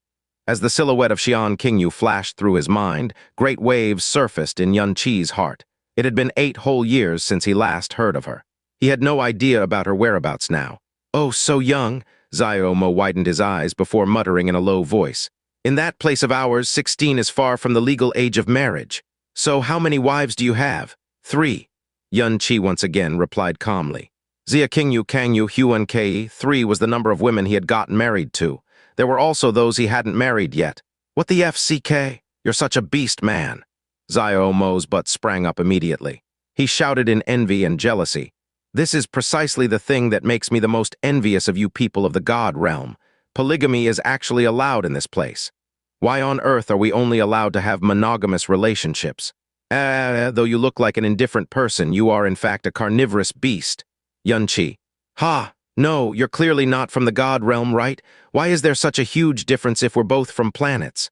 As the silhouette of Xian Qingyu flashed through his mind, great waves surfaced in Yunqi's heart. It had been 8 whole years since he last heard of her. He had no idea about her whereabouts now. "Oh, so young," Xiao Mo widened his eyes before muttering in a low voice. In that place of ours, 16 is far from the legal age of marriage. So how many wives do you have? 3. Yun-Chi once again replied calmly. Zia Kingyu Kangyu Huan Ke, 3 was the number of women he had gotten married to. There were also those he hadn't married yet. What the FCK? You're such a beast, man. Xiao Mo's butt sprang up immediately. He shouted in envy and jealousy. This is precisely the thing that makes me the most envious of you people of the God realm. Polygamy is actually allowed in this place. Why on earth are we only allowed to have monogamous relationships? Though you look like an indifferent person, you are in fact a carnivorous beast. Yun-Chi. Ha! No, you're clearly not from the God realm, right? Why is there such a huge difference if we're both from planets?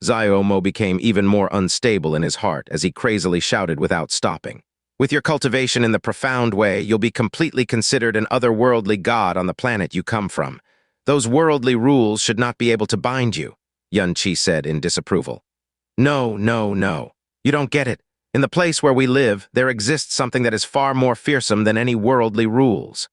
Xiao Mo became even more unstable in his heart as he crazily shouted without stopping. With your cultivation in the profound way, you'll be completely considered an otherworldly god on the planet you come from. Those worldly rules should not be able to bind you, Yun-Chi said in disapproval. No, no, no. You don't get it. In the place where we live, there exists something that is far more fearsome than any worldly rules.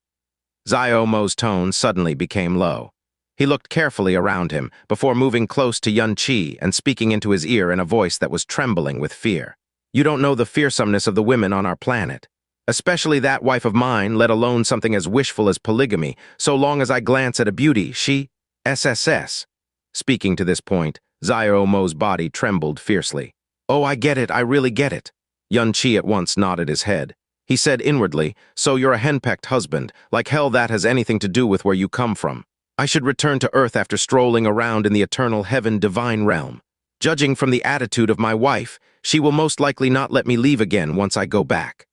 Xiao Mo's tone suddenly became low. He looked carefully around him before moving close to Yun-Chi and speaking into his ear in a voice that was trembling with fear. You don't know the fearsomeness of the women on our planet. Especially that wife of mine, let alone something as wishful as polygamy. So long as I glance at a beauty, she... SSS. Speaking to this point, Xiao Mo's body trembled fiercely. Oh, I get it, I really get it. Yun-Chi at once nodded his head. He said inwardly, so you're a henpecked husband. Like hell that has anything to do with where you come from. I should return to Earth after strolling around in the eternal heaven-divine realm. Judging from the attitude of my wife, she will most likely not let me leave again once I go back.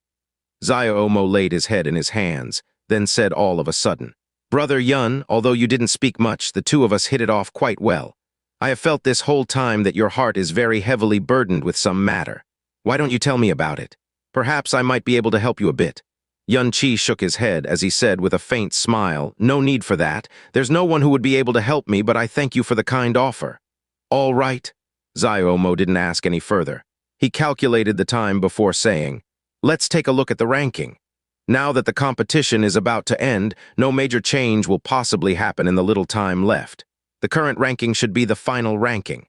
Xiao Mo laid his head in his hands, then said all of a sudden, Brother Yun, although you didn't speak much, the two of us hit it off quite well. I have felt this whole time that your heart is very heavily burdened with some matter. Why don't you tell me about it? Perhaps I might be able to help you a bit. Yun-Chi shook his head as he said with a faint smile, No need for that. There's no one who would be able to help me, but I thank you for the kind offer. All right. Xiao Mo didn't ask any further. He calculated the time before saying, Let's take a look at the ranking. Now that the competition is about to end, no major change will possibly happen in the little time left. The current ranking should be the final ranking.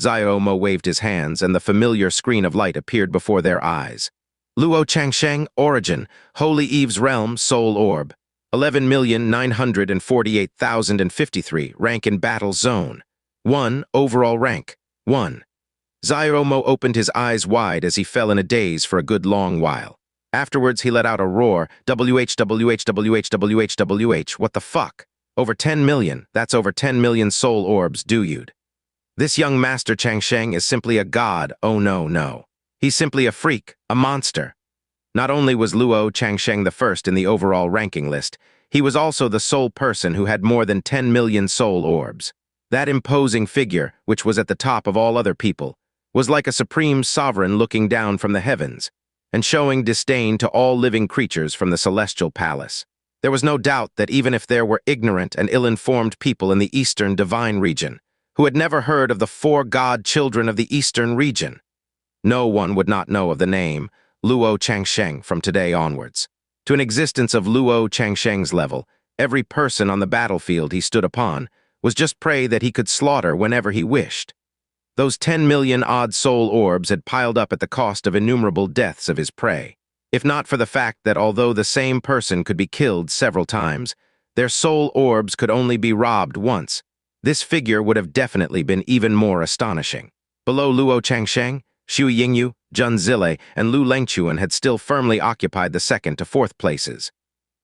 Xiao Mo waved his hands, and the familiar screen of light appeared before their eyes. Luo Changsheng, Origin, Holy Eve's Realm, Soul Orb. 11,948,053, rank in Battle Zone. 1, overall rank. 1. Xiao Mo opened his eyes wide as he fell in a daze for a good long while. Afterwards, he let out a roar, WH, what the fuck? Over 10 million, that's over 10 million soul orbs, dude. This young Master Changsheng is simply a god, oh no, no. He's simply a freak, a monster. Not only was Luo Changsheng the first in the overall ranking list, he was also the sole person who had more than 10 million soul orbs. That imposing figure, which was at the top of all other people, was like a supreme sovereign looking down from the heavens, and showing disdain to all living creatures from the celestial palace. There was no doubt that even if there were ignorant and ill-informed people in the Eastern Divine region, who had never heard of the 4 god children of the Eastern region, no one would not know of the name Luo Changsheng from today onwards. To an existence of Luo Changsheng's level, every person on the battlefield he stood upon was just prey that he could slaughter whenever he wished. Those 10 million odd soul orbs had piled up at the cost of innumerable deaths of his prey. If not for the fact that although the same person could be killed several times, their soul orbs could only be robbed once, this figure would have definitely been even more astonishing. Below Luo Changsheng, Xu Yingyu, Zhun Zile, and Lu Lengchuan had still firmly occupied the 2nd to 4th places.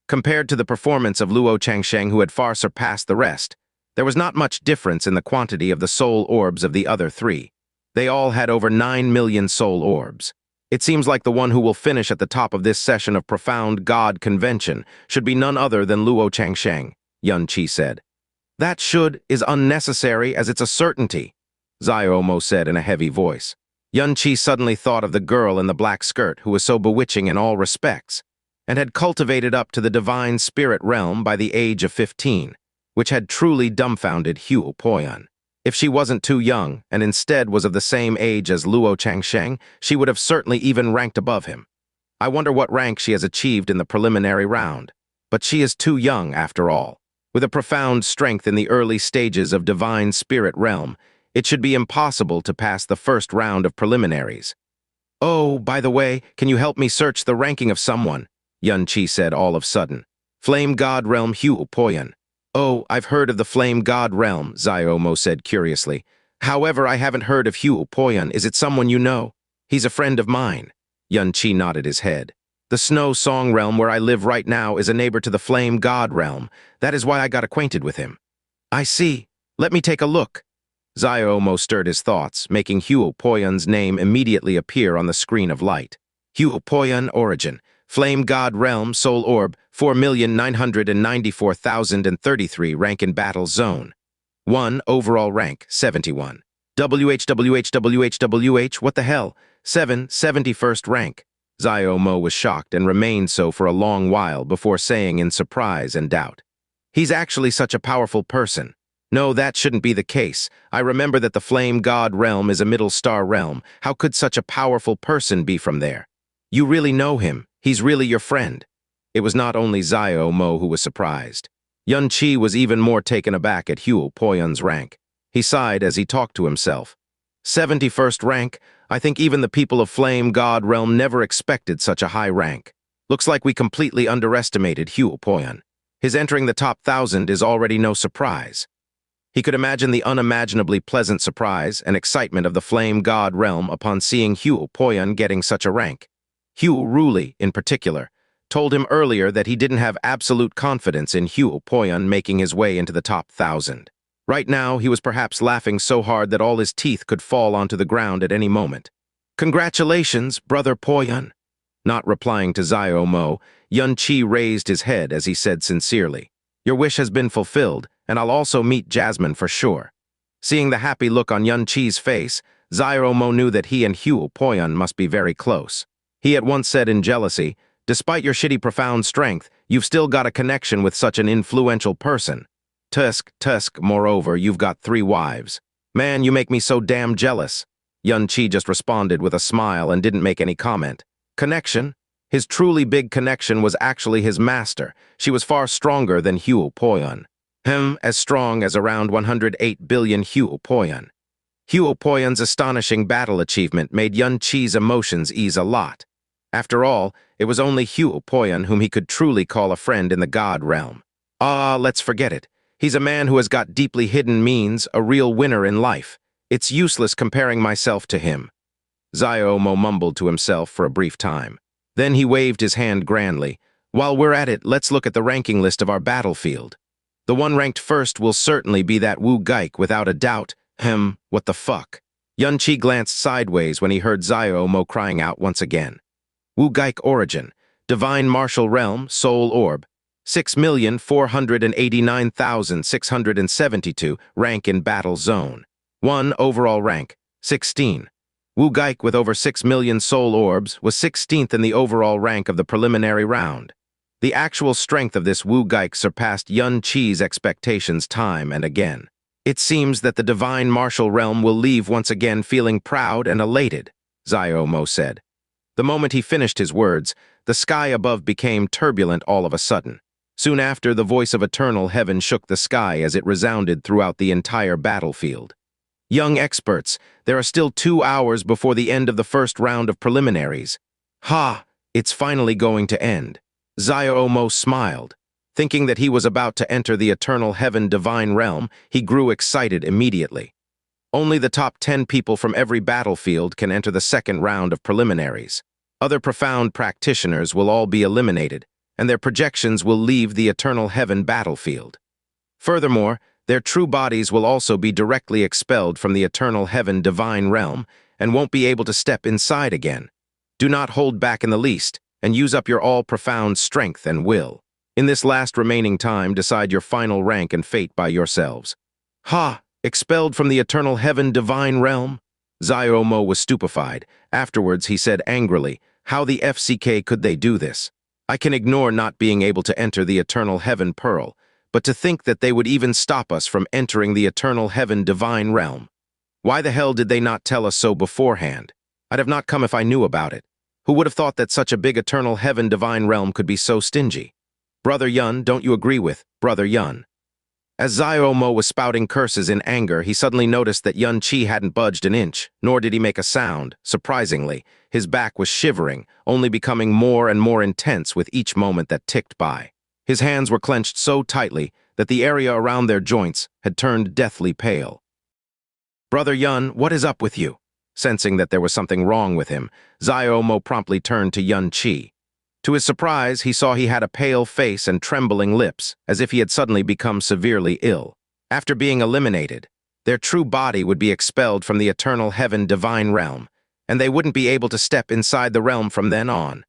Compared to the performance of Luo Changsheng, who had far surpassed the rest, there was not much difference in the quantity of the soul orbs of the other 3. They all had over 9 million soul orbs. It seems like the one who will finish at the top of this session of profound God convention should be none other than Luo Changsheng, Yun-Chi said. That should is unnecessary as it's a certainty, Xiao Mo said in a heavy voice. Yun-Chi suddenly thought of the girl in the black skirt who was so bewitching in all respects, and had cultivated up to the divine spirit realm by the age of 15, which had truly dumbfounded Hu Poyan. If she wasn't too young, and instead was of the same age as Luo Changsheng, she would have certainly even ranked above him. I wonder what rank she has achieved in the preliminary round. But she is too young, after all. With a profound strength in the early stages of divine spirit realm, It should be impossible to pass the first round of preliminaries. "Oh, by the way, can you help me search the ranking of someone?" Xianxia said all of a sudden. "Flame God Realm Xiao Poyan." "Oh, I've heard of the Flame God Realm," Xiao Mo said curiously. "However, I haven't heard of Xiao Poyan. Is it someone you know?" "He's a friend of mine." Xianxia nodded his head. "The Snow Song Realm where I live right now is a neighbor to the Flame God Realm. That is why I got acquainted with him." "I see. Let me take a look." Xiao Mo stirred his thoughts, making Xiao Poyan's name immediately appear on the screen of light. Xiao Poyan Origin. Flame God Realm, Soul Orb, 4,994,033 rank in Battle Zone. 1. Overall rank, 71. WHWHWHWH, what the hell? 7. 71st rank. Xiao Mo was shocked and remained so for a long while before saying in surprise and doubt. "He's actually such a powerful person. No, that shouldn't be the case. I remember that the Flame God Realm is a middle star realm. How could such a powerful person be from there? You really know him. He's really your friend." It was not only Xiao Mo who was surprised. Xianxia was even more taken aback at Xiao Poyan's rank. He sighed as he talked to himself. 71st rank? I think even the people of Flame God Realm never expected such a high rank. Looks like we completely underestimated Xiao Poyan. His entering the top 1,000 is already no surprise. He could imagine the unimaginably pleasant surprise and excitement of the Flame God Realm upon seeing Xiao Poyan getting such a rank. Xiao Ruli, in particular, told him earlier that he didn't have absolute confidence in Xiao Poyan making his way into the top 1,000. Right now, he was perhaps laughing so hard that all his teeth could fall onto the ground at any moment. "Congratulations, Brother Poyan." Not replying to Xiao Mo, Xianxia raised his head as he said sincerely, "Your wish has been fulfilled, and I'll also meet Jasmine for sure." Seeing the happy look on Xianxia's face, Xiao Mo knew that he and Xiao Poyan must be very close. He at once said in jealousy, "Despite your shitty profound strength, you've still got a connection with such an influential person. Tusk, moreover, you've got 3 wives. Man, you make me so damn jealous." Xianxia just responded with a smile and didn't make any comment. Connection? His truly big connection was actually his master. She was far stronger than Xiao Poyan. As strong as around 108 billion Xiao Poyan. Xiao Poyan's astonishing battle achievement made Xianxia's emotions ease a lot. After all, it was only Xiao Poyan whom he could truly call a friend in the God realm. Let's forget it. He's a man who has got deeply hidden means, a real winner in life. It's useless comparing myself to him. Xiao Mo mumbled to himself for a brief time. Then he waved his hand grandly. "While we're at it, let's look at the ranking list of our battlefield. The one ranked first will certainly be that Wu Geik without a doubt. What the fuck?" Xianxia glanced sideways when he heard Xiao Mo crying out once again. Wu Geik Origin, Divine Martial Realm, Soul Orb, 6,489,672 rank in Battle Zone. 1 overall rank, 16. Wu Geik with over 6 million soul orbs was 16th in the overall rank of the preliminary round. The actual strength of this Wu Geik surpassed Xianxia's expectations time and again. "It seems that the Divine Martial Realm will leave once again feeling proud and elated," Xiao Mo said. The moment he finished his words, the sky above became turbulent all of a sudden. Soon after, the voice of eternal heaven shook the sky as it resounded throughout the entire battlefield. "Young experts, there are still 2 hours before the end of the first round of preliminaries. It's finally going to end." Xiao Mo smiled. Thinking that he was about to enter the eternal Heaven-Divine Realm, he grew excited immediately. Only the top 10 people from every battlefield can enter the second round of preliminaries. Other profound practitioners will all be eliminated, and their projections will leave the eternal heaven battlefield. Furthermore, their true bodies will also be directly expelled from the eternal heaven divine realm and won't be able to step inside again. Do not hold back in the least, and use up your all-profound strength and will. In this last remaining time, decide your final rank and fate by yourselves. Expelled from the eternal heaven divine realm? Xiao Mo was stupefied. Afterwards, he said angrily, "How the FCK could they do this? I can ignore not being able to enter the eternal heaven pearl, but to think that they would even stop us from entering the eternal heaven divine realm. Why the hell did they not tell us so beforehand? I'd have not come if I knew about it. Who would have thought that such a big eternal heaven divine realm could be so stingy? Brother Yun, don't you agree with Brother Yun?" As Xiao Mo was spouting curses in anger, he suddenly noticed that Yun Qi hadn't budged an inch, nor did he make a sound. Surprisingly, his back was shivering, only becoming more and more intense with each moment that ticked by. His hands were clenched so tightly that the area around their joints had turned deathly pale. "Brother Yun, what is up with you?" Sensing that there was something wrong with him, Xiao Mo promptly turned to Yun Qi. To his surprise, he saw he had a pale face and trembling lips, as if he had suddenly become severely ill. After being eliminated, their true body would be expelled from the eternal Heaven-Divine realm, and they wouldn't be able to step inside the realm from then on.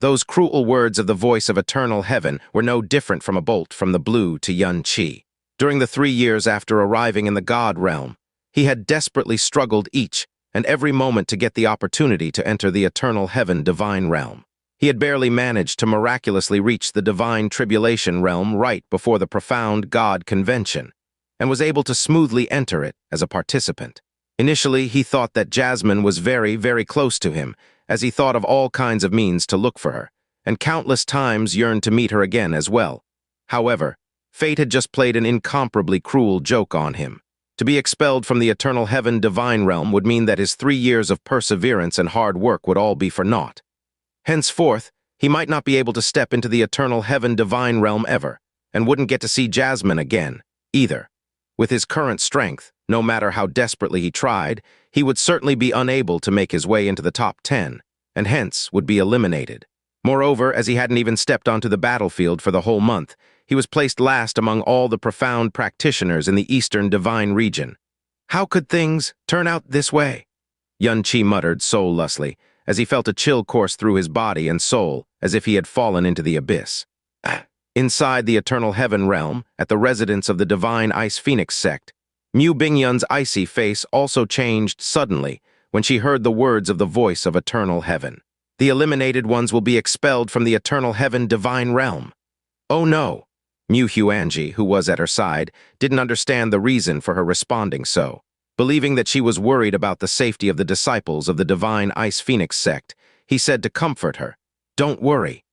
Those cruel words of the voice of eternal heaven were no different from a bolt from the blue to Yun Qi. During the 3 years after arriving in the God realm, he had desperately struggled each and every moment to get the opportunity to enter the eternal Heaven-Divine realm. He had barely managed to miraculously reach the divine tribulation realm right before the profound God convention, and was able to smoothly enter it as a participant. Initially, he thought that Jasmine was very, very close to him, as he thought of all kinds of means to look for her, and countless times yearned to meet her again as well. However, fate had just played an incomparably cruel joke on him. To be expelled from the eternal Heaven-Divine realm would mean that his 3 years of perseverance and hard work would all be for naught. Henceforth, he might not be able to step into the eternal Heaven-Divine realm ever, and wouldn't get to see Jasmine again, either. With his current strength, no matter how desperately he tried, he would certainly be unable to make his way into the top 10, and hence would be eliminated. Moreover, as he hadn't even stepped onto the battlefield for the whole month, he was placed last among all the profound practitioners in the Eastern Divine region. How could things turn out this way? Yun Qi muttered soullessly, as he felt a chill course through his body and soul, as if he had fallen into the abyss. Inside the Eternal Heaven realm, at the residence of the Divine Ice Phoenix sect, Mu Bingyun's icy face also changed suddenly when she heard the words of the voice of Eternal Heaven. The eliminated ones will be expelled from the Eternal Heaven Divine realm. Oh no! Mu Huanji, who was at her side, didn't understand the reason for her responding so. Believing that she was worried about the safety of the disciples of the Divine Ice Phoenix sect, he said to comfort her, "Don't worry.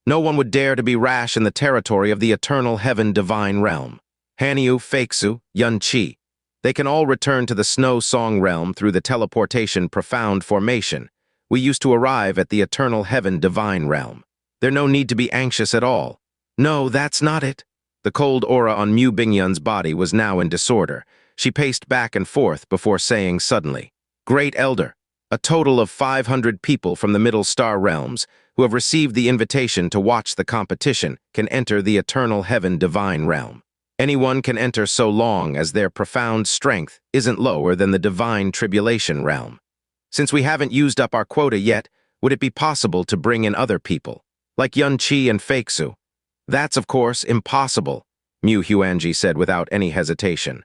No one would dare to be rash in the territory of the Eternal Heaven Divine realm. Hanyu, Feixu, Yun Qi. They can all return to the Snow Song realm through the teleportation profound formation. We used to arrive at the Eternal Heaven Divine realm. There's no need to be anxious at all." "No, that's not it." The cold aura on Mu Bingyun's body was now in disorder. She paced back and forth before saying suddenly, "Great Elder, a total of 500 people from the Middle Star realms who have received the invitation to watch the competition can enter the Eternal Heaven Divine realm. Anyone can enter so long as their profound strength isn't lower than the Divine Tribulation realm. Since we haven't used up our quota yet, would it be possible to bring in other people, like Yun Qi and Feixu?" "That's, of course, impossible," Mu Huanji said without any hesitation.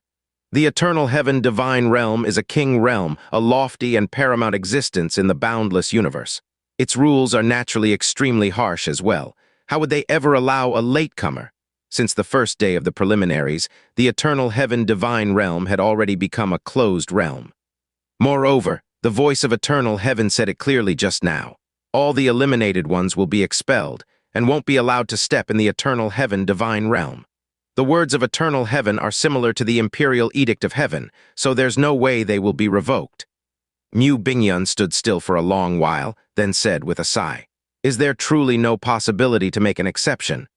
"The Eternal Heaven Divine Realm is a king realm, a lofty and paramount existence in the boundless universe. Its rules are naturally extremely harsh as well. How would they ever allow a latecomer? Since the first day of the preliminaries, the Eternal Heaven Divine Realm had already become a closed realm. Moreover, the voice of Eternal Heaven said it clearly just now. All the eliminated ones will be expelled, and won't be allowed to step in the Eternal Heaven Divine Realm. The words of Eternal Heaven are similar to the Imperial Edict of Heaven, so there's no way they will be revoked." Mu Bingyun stood still for a long while, then said with a sigh, "Is there truly no possibility to make an exception?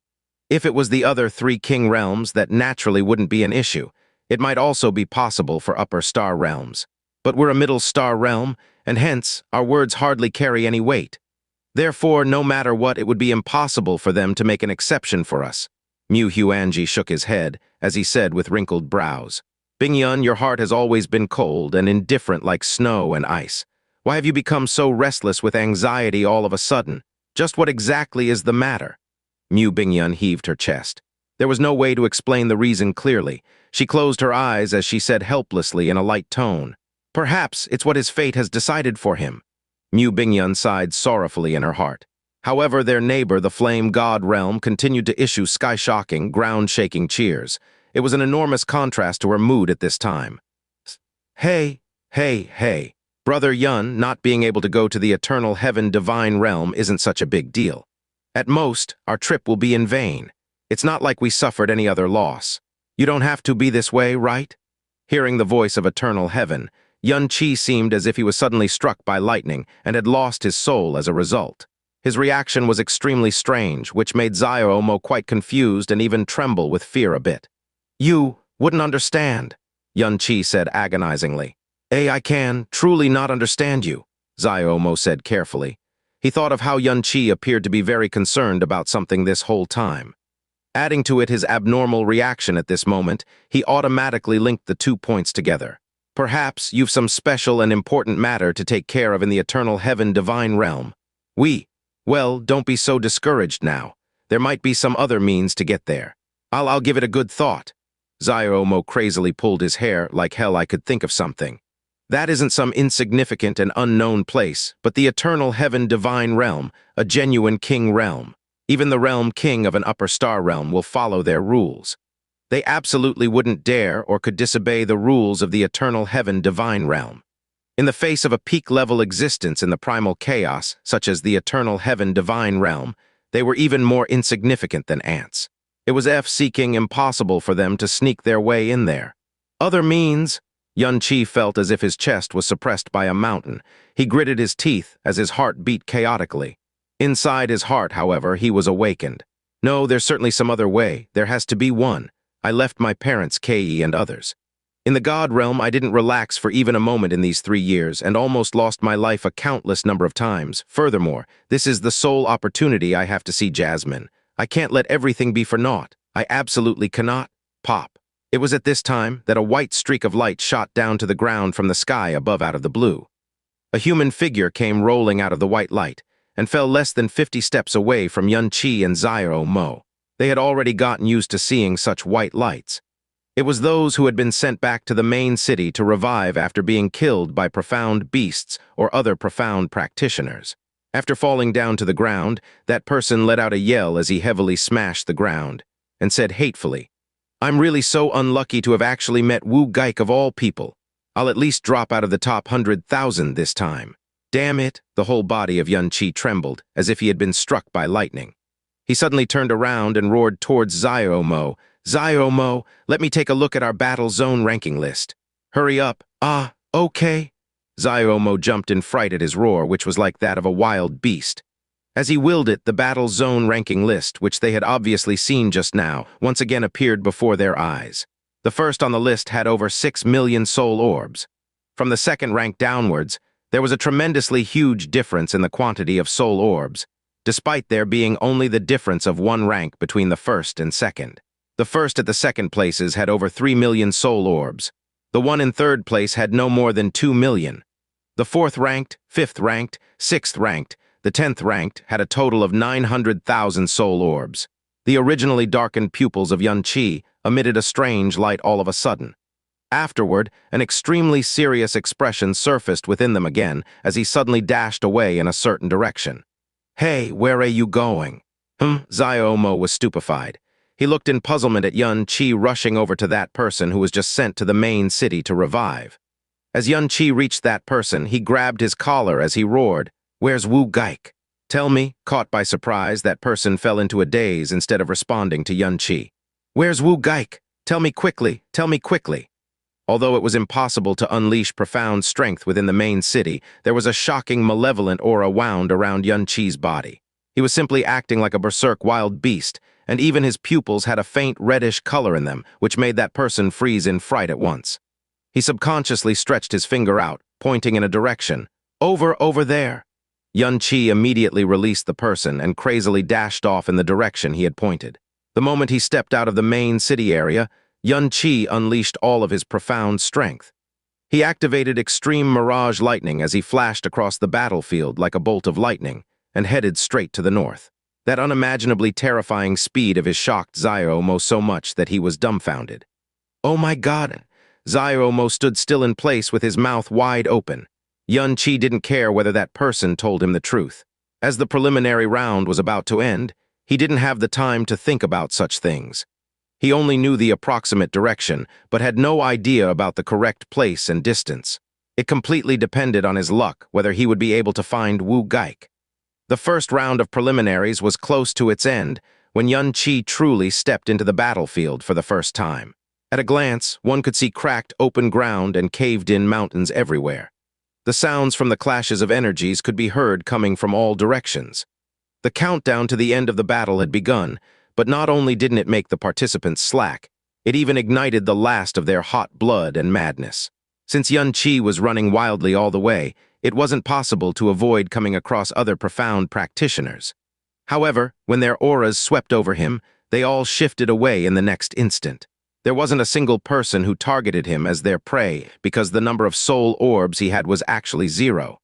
If it was the other 3 king realms, that naturally wouldn't be an issue. It might also be possible for upper star realms. But we're a middle star realm, and hence, our words hardly carry any weight. Therefore, no matter what, it would be impossible for them to make an exception for us." Mu Huanji shook his head, as he said with wrinkled brows, "Bingyun, your heart has always been cold and indifferent like snow and ice. Why have you become so restless with anxiety all of a sudden? Just what exactly is the matter?" Mu Bingyun heaved her chest. There was no way to explain the reason clearly. She closed her eyes as she said helplessly in a light tone, "Perhaps it's what his fate has decided for him." Mu Bingyun sighed sorrowfully in her heart. However, their neighbor, the Flame God Realm, continued to issue sky-shocking, ground-shaking cheers. It was an enormous contrast to her mood at this time. Hey, hey. Brother Yun not being able to go to the Eternal Heaven Divine Realm isn't such a big deal. At most, our trip will be in vain. It's not like we suffered any other loss." You don't have to be this way, right? Hearing the voice of eternal heaven, Xianxia seemed as if he was suddenly struck by lightning and had lost his soul as a result. His reaction was extremely strange, which made Xiao Mo quite confused and even tremble with fear a bit. You wouldn't understand, Xianxia said agonizingly. I can truly not understand you, Xiao Mo said carefully. He thought of how Xianxia appeared to be very concerned about something this whole time. Adding to it his abnormal reaction at this moment, he automatically linked the 2 points together. Perhaps you've some special and important matter to take care of in the eternal heaven-divine realm. Well, don't be so discouraged now. There might be some other means to get there. I'll give it a good thought. Xiao Mo crazily pulled his hair like hell I could think of something. That isn't some insignificant and unknown place, but the eternal heaven-divine realm, a genuine king realm. Even the realm king of an upper star realm will follow their rules. They absolutely wouldn't dare or could disobey the rules of the eternal heaven-divine realm. In the face of a peak-level existence in the primal chaos, such as the eternal heaven-divine realm, they were even more insignificant than ants. It was seeking impossible for them to sneak their way in there. Other means? Xianxia felt as if his chest was suppressed by a mountain. He gritted his teeth as his heart beat chaotically. Inside his heart, however, he was awakened. No, there's certainly some other way. There has to be one. I left my parents, Kei, and others. In the God realm, I didn't relax for even a moment in these 3 years and almost lost my life a countless number of times. Furthermore, this is the sole opportunity I have to see Jasmine. I can't let everything be for naught. I absolutely cannot. Pop. It was at this time that a white streak of light shot down to the ground from the sky above out of the blue. A human figure came rolling out of the white light and fell less than 50 steps away from Xianxia and Xiao Mo. They had already gotten used to seeing such white lights. It was those who had been sent back to the main city to revive after being killed by profound beasts or other profound practitioners. After falling down to the ground, that person let out a yell as he heavily smashed the ground, and said hatefully, "I'm really so unlucky to have actually met Wu Geik of all people. I'll at least drop out of the top 100,000 this time." Damn it, the whole body of Xianxia trembled, as if he had been struck by lightning. He suddenly turned around and roared towards Xiao Mo. "Xiao Mo, let me take a look at our battle zone ranking list." "Hurry up." Okay." Xiao Mo jumped in fright at his roar, which was like that of a wild beast. As he willed it, the battle zone ranking list, which they had obviously seen just now, once again appeared before their eyes. The first on the list had over 6 million soul orbs. From the second rank downwards, there was a tremendously huge difference in the quantity of soul orbs, despite there being only the difference of 1 rank between the first and second. The first at the second places had over 3 million soul orbs. The one in third place had no more than 2 million. The fourth ranked, fifth ranked, sixth ranked, the 10th ranked had a total of 900,000 soul orbs. The originally darkened pupils of Xianxia emitted a strange light all of a sudden. Afterward, an extremely serious expression surfaced within them again as he suddenly dashed away in a certain direction. "Hey, where are you going?" Xiao Mo was stupefied. He looked in puzzlement at Xianxia rushing over to that person who was just sent to the main city to revive. As Xianxia reached that person, he grabbed his collar as he roared, "Where's Wu Geik?" "Tell me." Caught by surprise, that person fell into a daze instead of responding to Xianxia. "Where's Wu Geik? Tell me quickly, tell me quickly." Although it was impossible to unleash profound strength within the main city, there was a shocking malevolent aura wound around Xianxia's body. He was simply acting like a berserk wild beast, and even his pupils had a faint reddish color in them, which made that person freeze in fright at once. He subconsciously stretched his finger out, pointing in a direction. Over there." Xianxia immediately released the person and crazily dashed off in the direction he had pointed. The moment he stepped out of the main city area, Xianxia unleashed all of his profound strength. He activated extreme mirage lightning as he flashed across the battlefield like a bolt of lightning and headed straight to the north. That unimaginably terrifying speed of his shocked Xiao Mo so much that he was dumbfounded. "Oh my God!" Xiao Mo stood still in place with his mouth wide open. Xianxia didn't care whether that person told him the truth. As the preliminary round was about to end, he didn't have the time to think about such things. He only knew the approximate direction, but had no idea about the correct place and distance. It completely depended on his luck whether he would be able to find Wu Geik. The first round of preliminaries was close to its end when Xianxia truly stepped into the battlefield for the first time. At a glance, one could see cracked, open ground and caved-in mountains everywhere. The sounds from the clashes of energies could be heard coming from all directions. The countdown to the end of the battle had begun, but not only didn't it make the participants slack, it even ignited the last of their hot blood and madness. Since Xianxia was running wildly all the way, it wasn't possible to avoid coming across other profound practitioners. However, when their auras swept over him, they all shifted away in the next instant. There wasn't a single person who targeted him as their prey because the number of soul orbs he had was actually 0.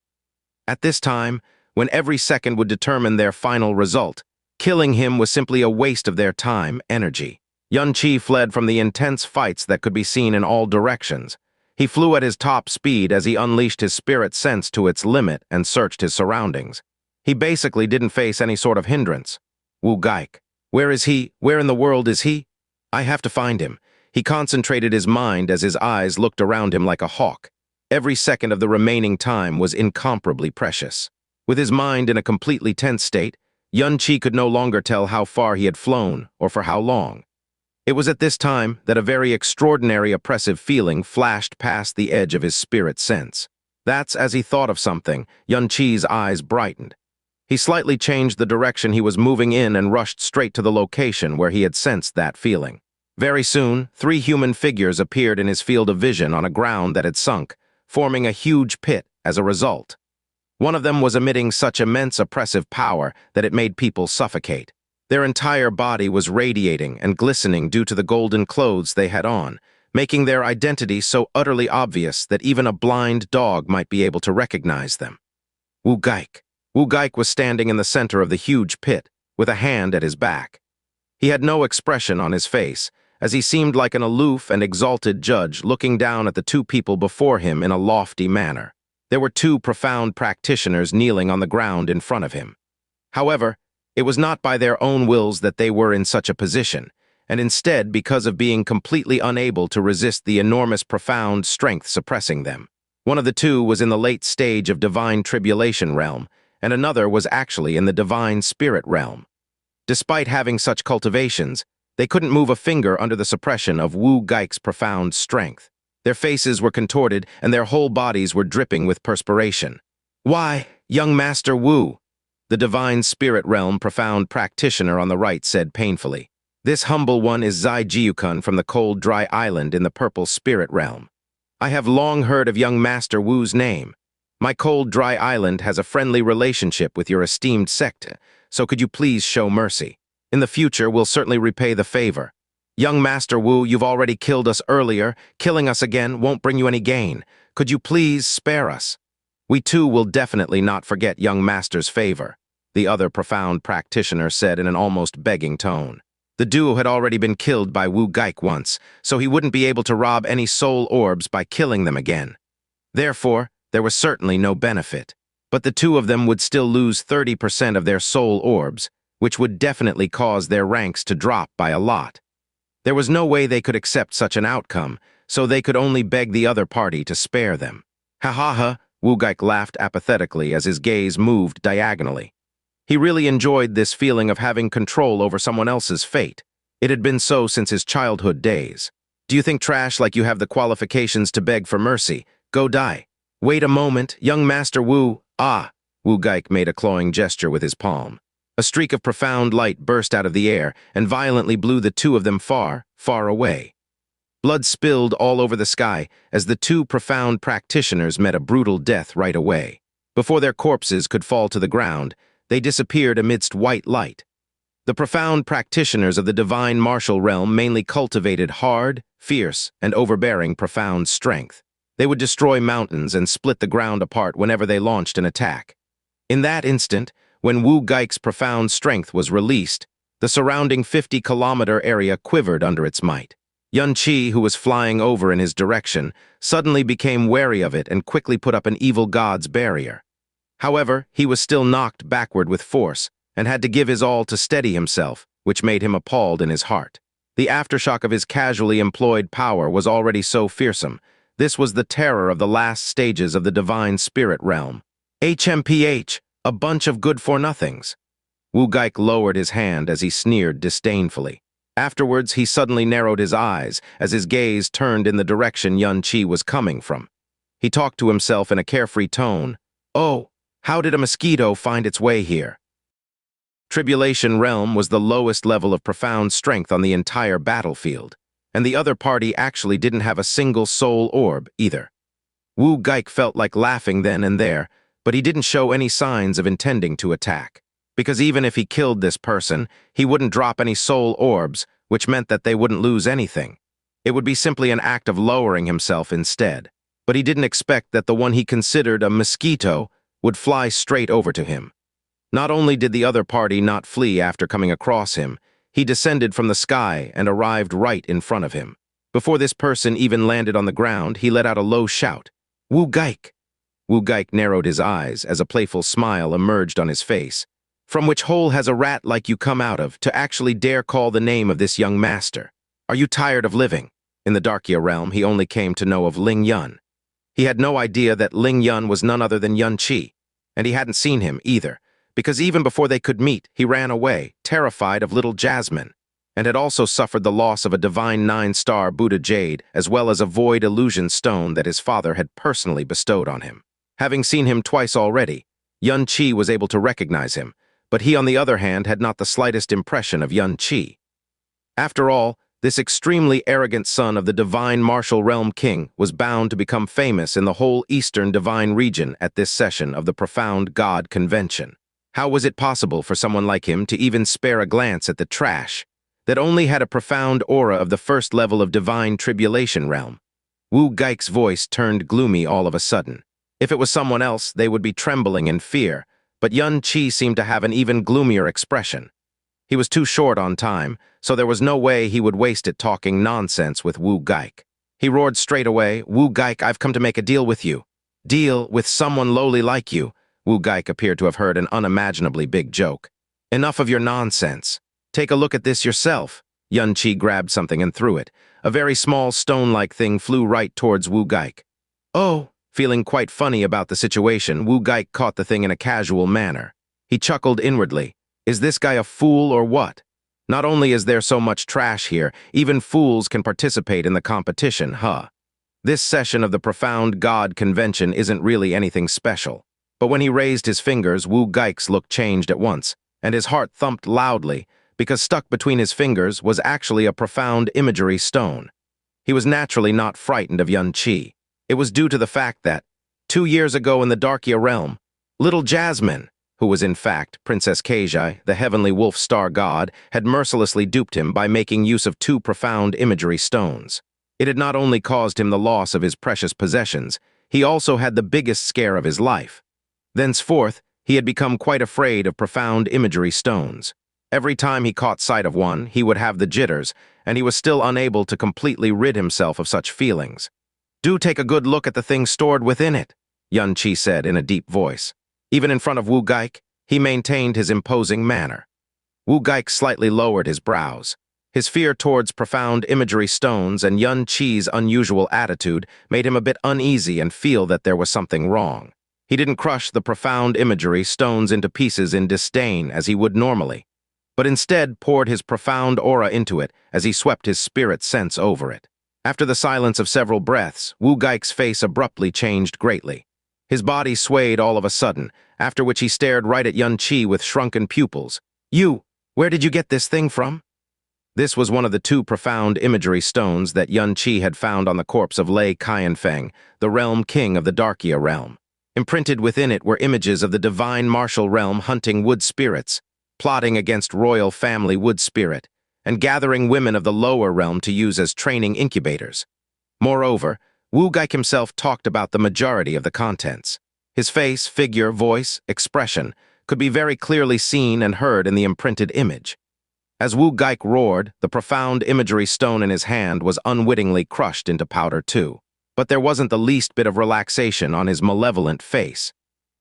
At this time, when every second would determine their final result, killing him was simply a waste of their time, energy. Xianxia fled from the intense fights that could be seen in all directions. He flew at his top speed as he unleashed his spirit sense to its limit and searched his surroundings. He basically didn't face any sort of hindrance. Wu Gaik. Where is he? Where in the world is he? I have to find him. He concentrated his mind as his eyes looked around him like a hawk. Every second of the remaining time was incomparably precious. With his mind in a completely tense state, Xianxia could no longer tell how far he had flown or for how long. It was at this time that a very extraordinary oppressive feeling flashed past the edge of his spirit sense. That's as he thought of something, Xianxia's eyes brightened. He slightly changed the direction he was moving in and rushed straight to the location where he had sensed that feeling. Very soon, 3 human figures appeared in his field of vision on a ground that had sunk, forming a huge pit as a result. One of them was emitting such immense oppressive power that it made people suffocate. Their entire body was radiating and glistening due to the golden clothes they had on, making their identity so utterly obvious that even a blind dog might be able to recognize them. Wu Gaik. Wu Gaik was standing in the center of the huge pit, with a hand at his back. He had no expression on his face, as he seemed like an aloof and exalted judge looking down at the 2 people before him in a lofty manner. There were 2 profound practitioners kneeling on the ground in front of him. However, it was not by their own wills that they were in such a position, and instead because of being completely unable to resist the enormous profound strength suppressing them. One of the 2 was in the late stage of divine tribulation realm, and another was actually in the divine spirit realm. Despite having such cultivations, they couldn't move a finger under the suppression of Wu Gaik's profound strength. Their faces were contorted and their whole bodies were dripping with perspiration. "Why, young Master Wu," the divine spirit realm profound practitioner on the right said painfully. "This humble one is Zai Jiukun from the cold, dry island in the purple spirit realm. I have long heard of young Master Wu's name. My cold, dry island has a friendly relationship with your esteemed sect, so could you please show mercy? In the future, we'll certainly repay the favor. Young Master Wu, you've already killed us earlier. Killing us again won't bring you any gain. Could you please spare us? We too will definitely not forget young Master's favor," the other profound practitioner said in an almost begging tone. The duo had already been killed by Wu Gaik once, so he wouldn't be able to rob any soul orbs by killing them again. Therefore, there was certainly no benefit. But the 2 of them would still lose 30% of their soul orbs, which would definitely cause their ranks to drop by a lot. There was no way they could accept such an outcome, so they could only beg the other party to spare them. "Ha ha ha," Wu Gaik laughed apathetically as his gaze moved diagonally. He really enjoyed this feeling of having control over someone else's fate. It had been so since his childhood days. "Do you think trash like you have the qualifications to beg for mercy? Go die." "Wait a moment, young Master Wu." "Ah," Wu Gaik made a clawing gesture with his palm. A streak of profound light burst out of the air and violently blew the 2 of them far, far away. Blood spilled all over the sky as the 2 profound practitioners met a brutal death right away. Before their corpses could fall to the ground, they disappeared amidst white light. The profound practitioners of the divine martial realm mainly cultivated hard, fierce, and overbearing profound strength. They would destroy mountains and split the ground apart whenever they launched an attack. In that instant, when Wu Gaik's profound strength was released, the surrounding 50-kilometer area quivered under its might. Xianxia, who was flying over in his direction, suddenly became wary of it and quickly put up an evil god's barrier. However, he was still knocked backward with force and had to give his all to steady himself, which made him appalled in his heart. The aftershock of his casually employed power was already so fearsome. This was the terror of the last stages of the divine spirit realm. HMPH, a bunch of good-for-nothings. Wu Gaik lowered his hand as he sneered disdainfully. Afterwards, he suddenly narrowed his eyes as his gaze turned in the direction Xianxia was coming from. He talked to himself in a carefree tone. "Oh, how did a mosquito find its way here?" Tribulation Realm was the lowest level of profound strength on the entire battlefield, and the other party actually didn't have a single soul orb either. Wu Geik felt like laughing then and there, but he didn't show any signs of intending to attack. Because even if he killed this person, he wouldn't drop any soul orbs, which meant that they wouldn't lose anything. It would be simply an act of lowering himself instead. But he didn't expect that the one he considered a mosquito would fly straight over to him. Not only did the other party not flee after coming across him, he descended from the sky and arrived right in front of him. Before this person even landed on the ground, he let out a low shout. "Wu Geik!" Wu Geik narrowed his eyes as a playful smile emerged on his face. "From which hole has a rat like you come out of to actually dare call the name of this young master? Are you tired of living?" In the Darkia realm, he only came to know of Ling Yun. He had no idea that Ling Yun was none other than Xianxia, and he hadn't seen him either, because even before they could meet, he ran away, terrified of little Jasmine, and had also suffered the loss of a divine 9-star Buddha jade, as well as a void illusion stone that his father had personally bestowed on him. Having seen him twice already, Xianxia was able to recognize him, but he, on the other hand, had not the slightest impression of Xianxia. After all, this extremely arrogant son of the divine martial realm king was bound to become famous in the whole eastern divine region at this session of the Profound God Convention. How was it possible for someone like him to even spare a glance at the trash that only had a profound aura of the first level of divine tribulation realm? Wu Geik's voice turned gloomy all of a sudden. If it was someone else, they would be trembling in fear, but Xianxia seemed to have an even gloomier expression. He was too short on time, so there was no way he would waste it talking nonsense with Wu Geik. He roared straight away, "Wu Geik, I've come to make a deal with you." "Deal with someone lowly like you?" Wu Geik appeared to have heard an unimaginably big joke. "Enough of your nonsense. Take a look at this yourself." Xianxia grabbed something and threw it. A very small stone-like thing flew right towards Wu Geik. "Oh!" Feeling quite funny about the situation, Wu Geik caught the thing in a casual manner. He chuckled inwardly. Is this guy a fool or what? Not only is there so much trash here, even fools can participate in the competition, huh? This session of the Profound God Convention isn't really anything special. But when he raised his fingers, Wu Geik's look changed at once, and his heart thumped loudly, because stuck between his fingers was actually a profound imagery stone. He was naturally not frightened of Xianxia. It was due to the fact that, 2 years ago in the Darkia realm, little Jasmine, who was in fact Princess Keijai, the heavenly wolf star god, had mercilessly duped him by making use of 2 profound imagery stones. It had not only caused him the loss of his precious possessions, he also had the biggest scare of his life. Thenceforth, he had become quite afraid of profound imagery stones. Every time he caught sight of one, he would have the jitters, and he was still unable to completely rid himself of such feelings. "Do take a good look at the thing stored within it," Xianxia said in a deep voice. Even in front of Wu Geik, he maintained his imposing manner. Wu Geik slightly lowered his brows. His fear towards profound imagery stones and Xianxia's unusual attitude made him a bit uneasy and feel that there was something wrong. He didn't crush the profound imagery stones into pieces in disdain as he would normally, but instead poured his profound aura into it as he swept his spirit sense over it. After the silence of several breaths, Wu Geik's face abruptly changed greatly. His body swayed all of a sudden, after which he stared right at Xianxia with shrunken pupils. "You, where did you get this thing from?" This was one of the 2 profound imagery stones that Xianxia had found on the corpse of Lei Qianfeng, the realm king of the Darkia realm. Imprinted within it were images of the divine martial realm hunting wood spirits, plotting against royal family wood spirit, and gathering women of the lower realm to use as training incubators. Moreover, Wu Geik himself talked about the majority of the contents. His face, figure, voice, expression could be very clearly seen and heard in the imprinted image. As Wu Geik roared, the profound imagery stone in his hand was unwittingly crushed into powder too. But there wasn't the least bit of relaxation on his malevolent face.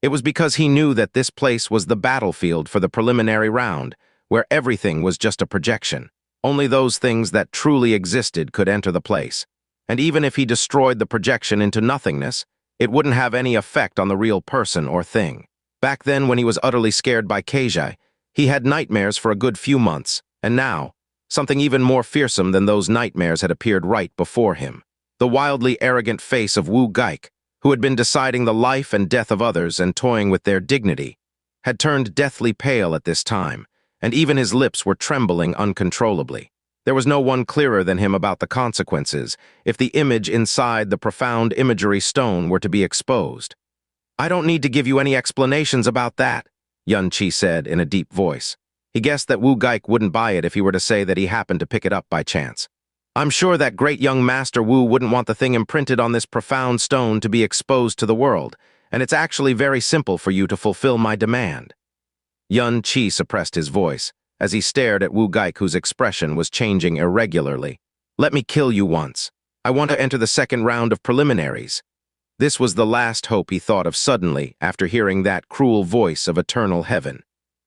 It was because he knew that this place was the battlefield for the preliminary round, where everything was just a projection. Only those things that truly existed could enter the place. And even if he destroyed the projection into nothingness, it wouldn't have any effect on the real person or thing. Back then, when he was utterly scared by Keijai, he had nightmares for a good few months, and now, Something even more fearsome than those nightmares had appeared right before him. The wildly arrogant face of Wu Geik, who had been deciding the life and death of others and toying with their dignity, had turned deathly pale at this time, and even his lips were trembling uncontrollably. There was no one clearer than him about the consequences if the image inside the profound imagery stone were to be exposed. "I don't need to give you any explanations about that," Xianxia said in a deep voice. He guessed that Wu Geik wouldn't buy it if he were to say that he happened to pick it up by chance. "I'm sure that great young Master Wu wouldn't want the thing imprinted on this profound stone to be exposed to the world, and it's actually very simple for you to fulfill my demand." Xianxia suppressed his voice as he stared at Wu Geik, whose expression was changing irregularly. "Let me kill you once. I want to enter the second round of preliminaries." This was the last hope he thought of suddenly after hearing that cruel voice of eternal heaven.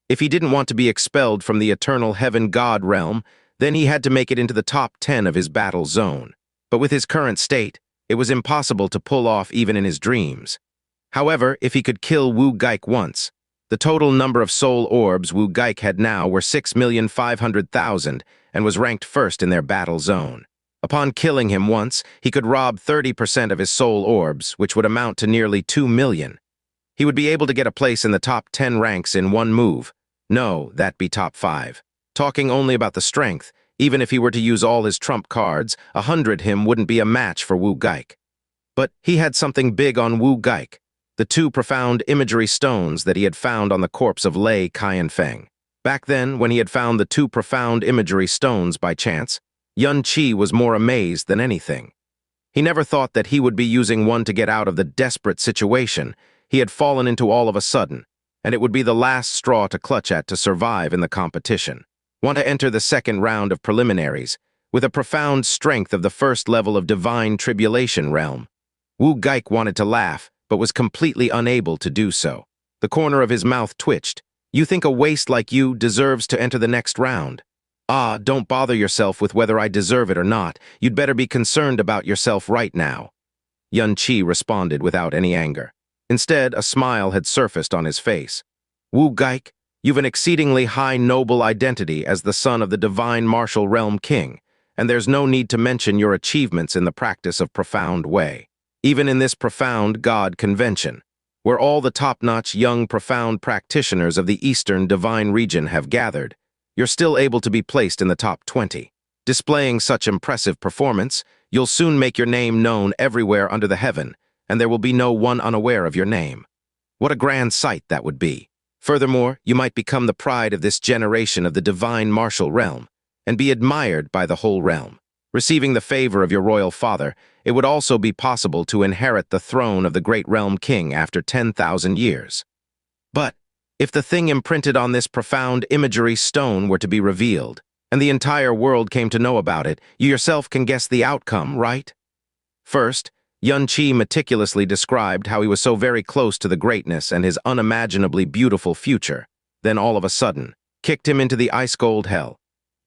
If he didn't want to be expelled from the eternal heaven god realm, then he had to make it into the top 10 of his battle zone. But with his current state, it was impossible to pull off even in his dreams. However, if he could kill Wu Geik once, the total number of soul orbs Wu Geik had now were 6,500,000 and was ranked first in their battle zone. Upon killing him once, he could rob 30% of his soul orbs, which would amount to nearly 2 million. He would be able to get a place in the top 10 ranks in one move. No, that'd be top 5. Talking only about the strength, even if he were to use all his trump cards, 100 him wouldn't be a match for Wu Geik. But he had something big on Wu Geik, the 2 profound imagery stones that he had found on the corpse of Lei Qianfeng. Back then, when he had found the 2 profound imagery stones by chance, Xianxia was more amazed than anything. He never thought that he would be using one to get out of the desperate situation he had fallen into all of a sudden, and it would be the last straw to clutch at to survive in the competition. Want to enter the second round of preliminaries, with a profound strength of the first level of divine tribulation realm. Wu Geik wanted to laugh, but was completely unable to do so. The corner of his mouth twitched. "You think a waste like you deserves to enter the next round? Ah, don't bother yourself with whether I deserve it or not. You'd better be concerned about yourself right now." Xianxia responded without any anger. Instead, a smile had surfaced on his face. "Wu Geik, you've an exceedingly high noble identity as the son of the divine martial realm king, and there's no need to mention your achievements in the practice of profound way. Even in this profound god convention, where all the top-notch young profound practitioners of the Eastern divine region have gathered, you're still able to be placed in the top 20. Displaying such impressive performance, you'll soon make your name known everywhere under the heaven, and there will be no one unaware of your name. What a grand sight that would be. Furthermore, you might become the pride of this generation of the divine martial realm, and be admired by the whole realm. Receiving the favor of your royal father, it would also be possible to inherit the throne of the great realm king after 10,000 years. But if the thing imprinted on this profound imagery stone were to be revealed, and the entire world came to know about it, you yourself can guess the outcome, right?" First, Xianxia meticulously described how he was so very close to the greatness and his unimaginably beautiful future, then all of a sudden, kicked him into the ice-cold hell.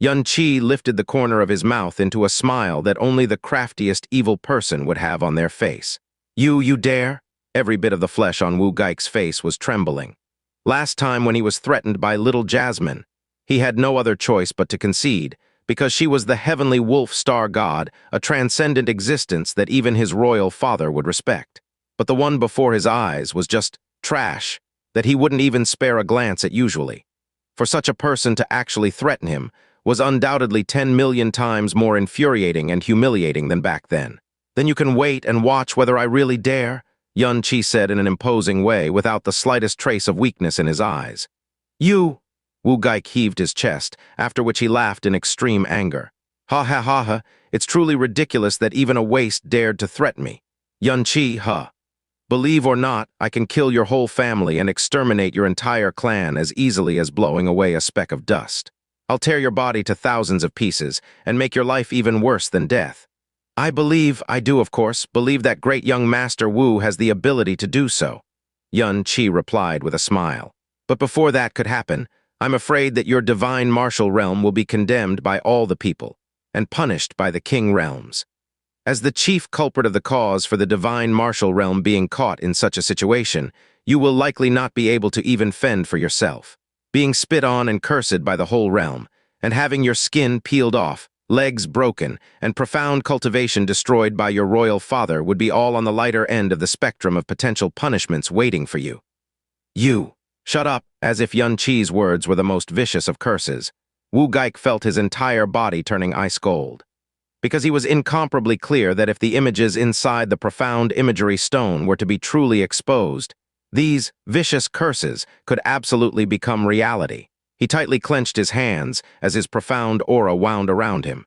Xianxia lifted the corner of his mouth into a smile that only the craftiest evil person would have on their face. You dare?" Every bit of the flesh on Wu Geik's face was trembling. Last time when he was threatened by little Jasmine, he had no other choice but to concede, because she was the heavenly wolf star god, a transcendent existence that even his royal father would respect. But the one before his eyes was just trash, that he wouldn't even spare a glance at usually. For such a person to actually threaten him was undoubtedly 10 million times more infuriating and humiliating than back then. "Then you can wait and watch whether I really dare," Xianxia said in an imposing way without the slightest trace of weakness in his eyes. "You!" Wu Geik heaved his chest, after which he laughed in extreme anger. "Ha ha ha ha, it's truly ridiculous that even a waste dared to threaten me. Xianxia, ha. Believe or not, I can kill your whole family and exterminate your entire clan as easily as blowing away a speck of dust. I'll tear your body to thousands of pieces and make your life even worse than death. I do of course, believe that great young Master Wu has the ability to do so," Xianxia replied with a smile. "But before that could happen, I'm afraid that your divine martial realm will be condemned by all the people and punished by the king realms. As the chief culprit of the cause for the divine martial realm being caught in such a situation, you will likely not be able to even fend for yourself, being spit on and cursed by the whole realm, and having your skin peeled off, legs broken, and profound cultivation destroyed by your royal father would be all on the lighter end of the spectrum of potential punishments waiting for you. You! Shut up, as if Yun Qi's words were the most vicious of curses. Wu Geik felt his entire body turning ice cold. Because he was incomparably clear that if the images inside the profound imagery stone were to be truly exposed, these vicious curses could absolutely become reality. He tightly clenched his hands as his profound aura wound around him.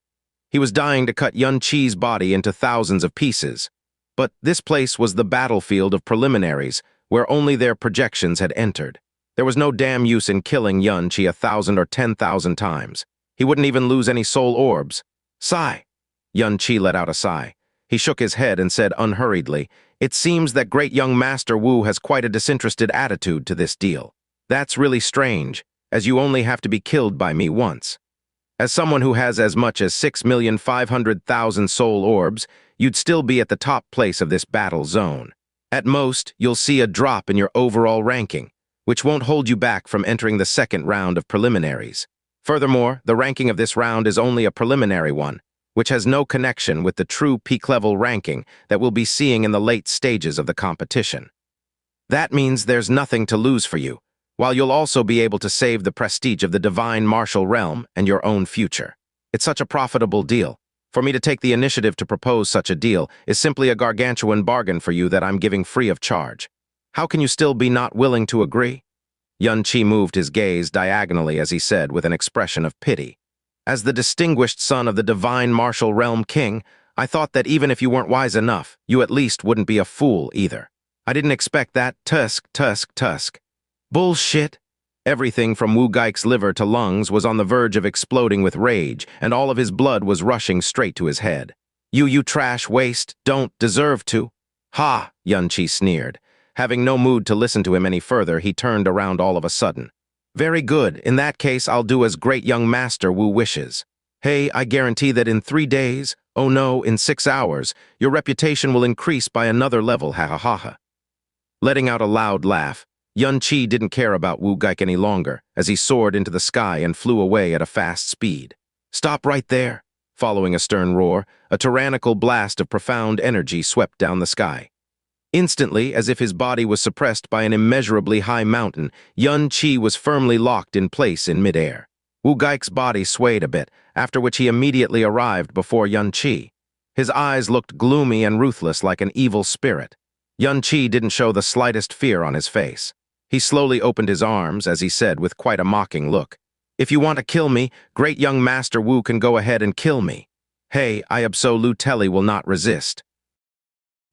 He was dying to cut Yun Qi's body into thousands of pieces. But this place was the battlefield of preliminaries, where only their projections had entered. There was no damn use in killing Yun Qi 1,000 or 10,000 times. He wouldn't even lose any soul orbs. Sigh. Yun Qi let out a sigh. He shook his head and said unhurriedly, "It seems that great young Master Wu has quite a disinterested attitude to this deal. That's really strange, as you only have to be killed by me once. As someone who has as much as 6,500,000 soul orbs, you'd still be at the top place of this battle zone. At most, you'll see a drop in your overall ranking, which won't hold you back from entering the second round of preliminaries. Furthermore, the ranking of this round is only a preliminary one, which has no connection with the true peak-level ranking that we'll be seeing in the late stages of the competition. That means there's nothing to lose for you, while you'll also be able to save the prestige of the divine martial realm and your own future. It's such a profitable deal. For me to take the initiative to propose such a deal is simply a gargantuan bargain for you that I'm giving free of charge. How can you still be not willing to agree?" Yun Qi moved his gaze diagonally as he said with an expression of pity, "As the distinguished son of the divine martial realm king, I thought that even if you weren't wise enough, you at least wouldn't be a fool either. I didn't expect that. Tusk. Bullshit." Everything from Wu Geik's liver to lungs was on the verge of exploding with rage, and all of his blood was rushing straight to his head. You trash waste, don't deserve to." "Ha!" Yun Qi sneered. Having no mood to listen to him any further, he turned around all of a sudden. "Very good. In that case, I'll do as great young Master Wu wishes. Hey, I guarantee that in 3 days, oh no, in 6 hours, your reputation will increase by another level, ha ha ha ha." Letting out a loud laugh, Yun Qi didn't care about Wu Geik any longer as he soared into the sky and flew away at a fast speed. "Stop right there!" Following a stern roar, a tyrannical blast of profound energy swept down the sky. Instantly, as if his body was suppressed by an immeasurably high mountain, Yun Qi was firmly locked in place in midair. Wu Geik's body swayed a bit, after which he immediately arrived before Yun Qi. His eyes looked gloomy and ruthless like an evil spirit. Yun Qi didn't show the slightest fear on his face. He slowly opened his arms as he said with quite a mocking look, "If you want to kill me, great young Master Wu can go ahead and kill me. Hey, I absolutely will not resist."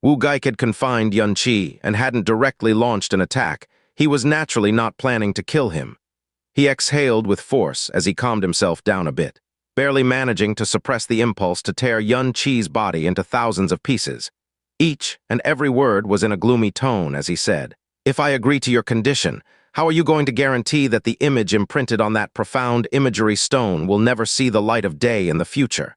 Wu Geik had confined Yun Qi and hadn't directly launched an attack. He was naturally not planning to kill him. He exhaled with force as he calmed himself down a bit, barely managing to suppress the impulse to tear Yun Qi's body into thousands of pieces. Each and every word was in a gloomy tone as he said, "If I agree to your condition, how are you going to guarantee that the image imprinted on that profound imagery stone will never see the light of day in the future?"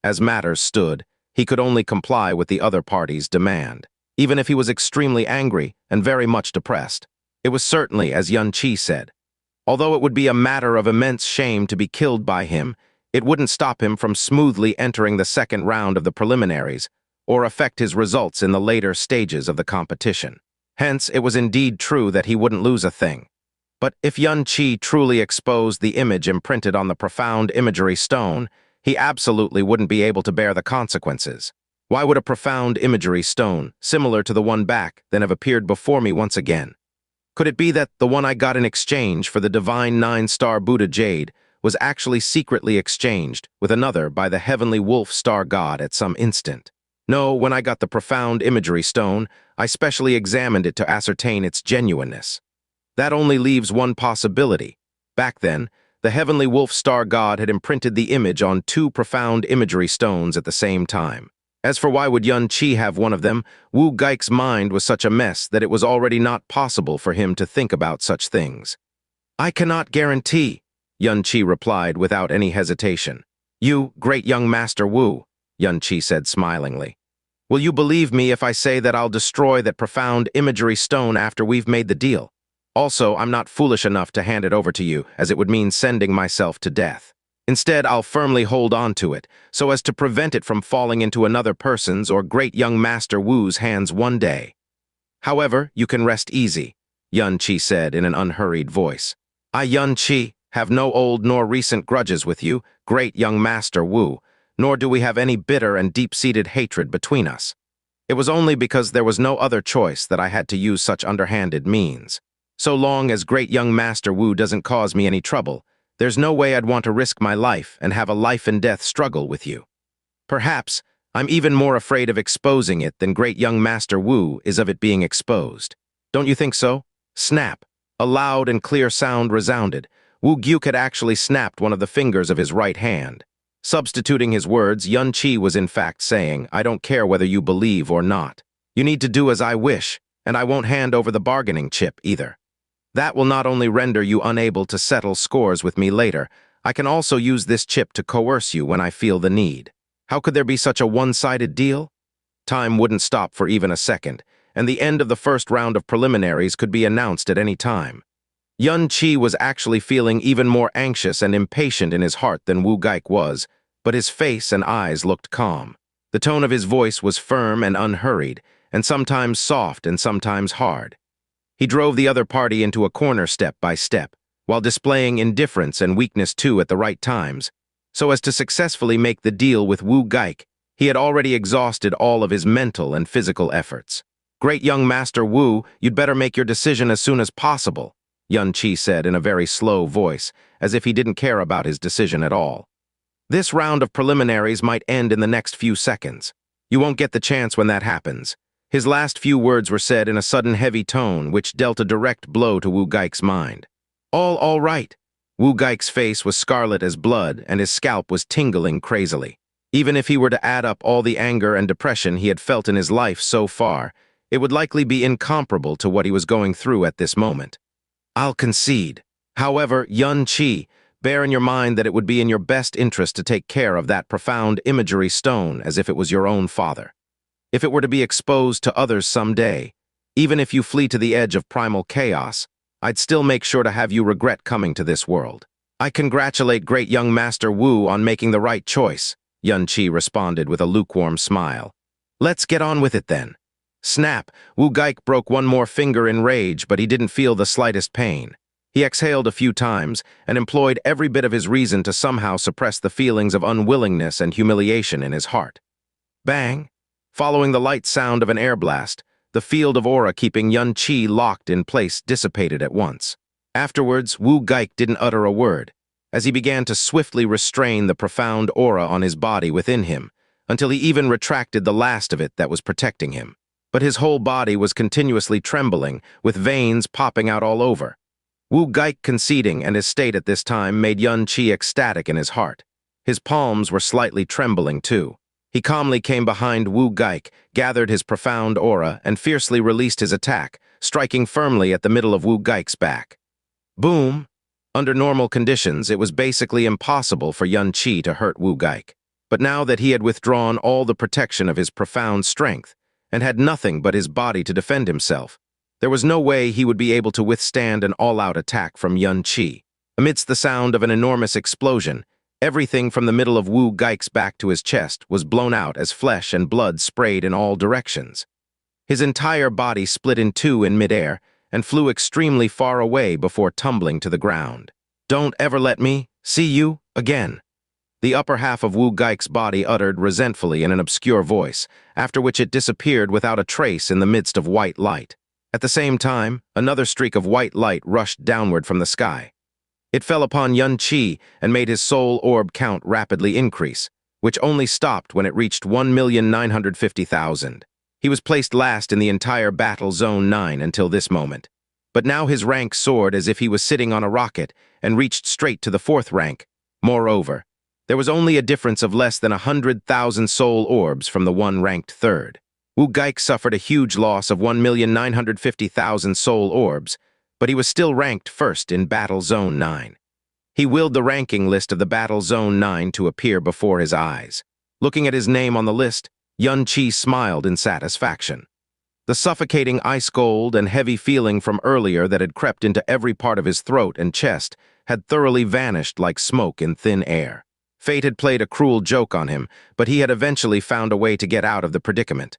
As matters stood, he could only comply with the other party's demand, even if he was extremely angry and very much depressed. It was certainly, as Yun Qi said, although it would be a matter of immense shame to be killed by him, it wouldn't stop him from smoothly entering the second round of the preliminaries or affect his results in the later stages of the competition. Hence, it was indeed true that he wouldn't lose a thing. But if Yun Qi truly exposed the image imprinted on the profound imagery stone, he absolutely wouldn't be able to bear the consequences. Why would a profound imagery stone, similar to the one back, then have appeared before me once again? Could it be that the one I got in exchange for the divine 9-star Buddha jade was actually secretly exchanged with another by the heavenly wolf star god at some instant? No, when I got the profound imagery stone, I specially examined it to ascertain its genuineness. That only leaves one possibility. Back then, the heavenly wolf star god had imprinted the image on 2 profound imagery stones at the same time. As for why would Yun Qi have one of them, Wu Geik's mind was such a mess that it was already not possible for him to think about such things. "I cannot guarantee," Yun Qi replied without any hesitation. "You, great young Master Wu," Yun Qi said smilingly. "Will you believe me if I say that I'll destroy that profound imagery stone after we've made the deal? Also, I'm not foolish enough to hand it over to you, as it would mean sending myself to death. Instead, I'll firmly hold on to it, so as to prevent it from falling into another person's or great young Master Wu's hands one day. However, you can rest easy, Xianxia said in an unhurried voice. I, Xianxia, have no old nor recent grudges with you, great young Master Wu, nor do we have any bitter and deep-seated hatred between us. It was only because there was no other choice that I had to use such underhanded means. So long as great young Master Wu doesn't cause me any trouble, there's no way I'd want to risk my life and have a life-and-death struggle with you. Perhaps I'm even more afraid of exposing it than great young Master Wu is of it being exposed. Don't you think so? Snap. A loud and clear sound resounded. Wu Gyuk had actually snapped one of the fingers of his right hand. Substituting his words, Xianxia was in fact saying, I don't care whether you believe or not. You need to do as I wish, and I won't hand over the bargaining chip either. That will not only render you unable to settle scores with me later, I can also use this chip to coerce you when I feel the need. How could there be such a one-sided deal? Time wouldn't stop for even a second, and the end of the first round of preliminaries could be announced at any time. Xianxia was actually feeling even more anxious and impatient in his heart than Wu Geik was, but his face and eyes looked calm. The tone of his voice was firm and unhurried, and sometimes soft and sometimes hard. He drove the other party into a corner step by step, while displaying indifference and weakness too at the right times. So as to successfully make the deal with Wu Geik, he had already exhausted all of his mental and physical efforts. Great young Master Wu, you'd better make your decision as soon as possible, Xianxia said in a very slow voice, as if he didn't care about his decision at all. This round of preliminaries might end in the next few seconds. You won't get the chance when that happens. His last few words were said in a sudden heavy tone which dealt a direct blow to Wu Geik's mind. All right. Wu Geik's face was scarlet as blood and his scalp was tingling crazily. Even if he were to add up all the anger and depression he had felt in his life so far, it would likely be incomparable to what he was going through at this moment. I'll concede. However, Xianxia, bear in your mind that it would be in your best interest to take care of that profound imagery stone as if it was your own father. If it were to be exposed to others someday, even if you flee to the edge of primal chaos, I'd still make sure to have you regret coming to this world. I congratulate great young Master Wu on making the right choice, Xianxia responded with a lukewarm smile. Let's get on with it then. Snap, Wu Geik broke one more finger in rage, but he didn't feel the slightest pain. He exhaled a few times and employed every bit of his reason to somehow suppress the feelings of unwillingness and humiliation in his heart. Bang! Following the light sound of an air blast, the field of aura keeping Xianxia locked in place dissipated at once. Afterwards, Wu Geik didn't utter a word, as he began to swiftly restrain the profound aura on his body within him, until he even retracted the last of it that was protecting him. But his whole body was continuously trembling, with veins popping out all over. Wu Geik conceding and his state at this time made Xianxia ecstatic in his heart. His palms were slightly trembling too. He calmly came behind Wu Geik, gathered his profound aura, and fiercely released his attack, striking firmly at the middle of Wu Geik's back. Boom! Under normal conditions, it was basically impossible for Xianxia to hurt Wu Geik. But now that he had withdrawn all the protection of his profound strength, and had nothing but his body to defend himself, there was no way he would be able to withstand an all-out attack from Xianxia. Amidst the sound of an enormous explosion, everything from the middle of Wu Geik's back to his chest was blown out as flesh and blood sprayed in all directions. His entire body split in two in midair and flew extremely far away before tumbling to the ground. Don't ever let me see you again, the upper half of Wu Geik's body uttered resentfully in an obscure voice, after which it disappeared without a trace in the midst of white light. At the same time, another streak of white light rushed downward from the sky. It fell upon Xianxia and made his soul orb count rapidly increase, which only stopped when it reached 1,950,000. He was placed last in the entire Battle Zone 9 until this moment. But now his rank soared as if he was sitting on a rocket and reached straight to the 4th rank. Moreover, there was only a difference of less than 100,000 soul orbs from the one ranked 3rd. Wu Geik suffered a huge loss of 1,950,000 soul orbs, but he was still ranked 1st in Battle Zone 9. He willed the ranking list of the Battle Zone 9 to appear before his eyes. Looking at his name on the list, Xianxia smiled in satisfaction. The suffocating ice cold and heavy feeling from earlier that had crept into every part of his throat and chest had thoroughly vanished like smoke in thin air. Fate had played a cruel joke on him, but he had eventually found a way to get out of the predicament.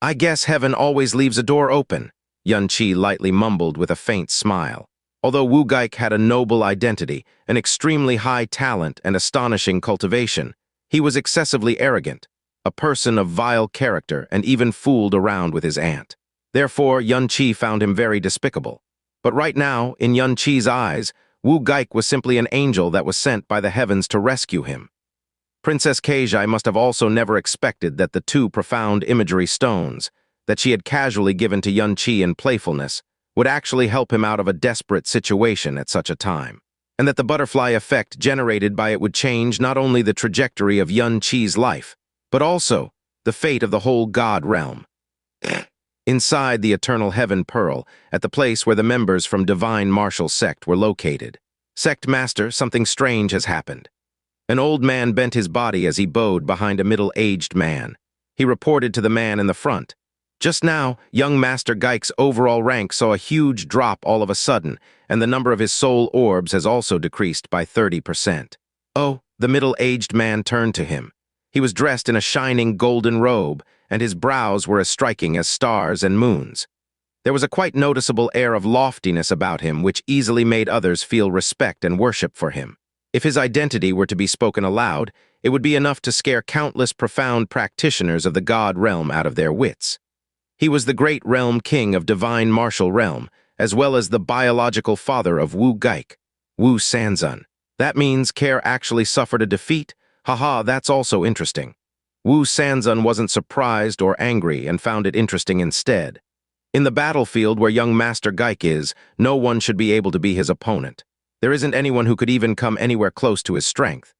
"I guess heaven always leaves a door open," Xianxia lightly mumbled with a faint smile. Although Wu Geik had a noble identity, an extremely high talent, and astonishing cultivation, he was excessively arrogant, a person of vile character, and even fooled around with his aunt. Therefore, Xianxia found him very despicable. But right now, in Xianxi's eyes, Wu Geik was simply an angel that was sent by the heavens to rescue him. Princess Keizai must have also never expected that the two profound imagery stones, that she had casually given to Xianxia in playfulness, would actually help him out of a desperate situation at such a time, and that the butterfly effect generated by it would change not only the trajectory of Xianxi's life, but also the fate of the whole god realm. Inside the Eternal Heaven Pearl, at the place where the members from Divine Martial Sect were located. "Sect Master, something strange has happened." An old man bent his body as he bowed behind a middle-aged man. He reported to the man in the front. "Just now, young Master Geik's overall rank saw a huge drop all of a sudden, and the number of his soul orbs has also decreased by 30%. "Oh," the middle-aged man turned to him. He was dressed in a shining golden robe, and his brows were as striking as stars and moons. There was a quite noticeable air of loftiness about him which easily made others feel respect and worship for him. If his identity were to be spoken aloud, it would be enough to scare countless profound practitioners of the god realm out of their wits. He was the great realm king of divine martial realm, as well as the biological father of Wu Geik, Wu Sanzun. That means Care actually suffered a defeat? Haha, that's also interesting. Wu Sanzun wasn't surprised or angry and found it interesting instead. In the battlefield where young Master Geik is, no one should be able to be his opponent. There isn't anyone who could even come anywhere close to his strength.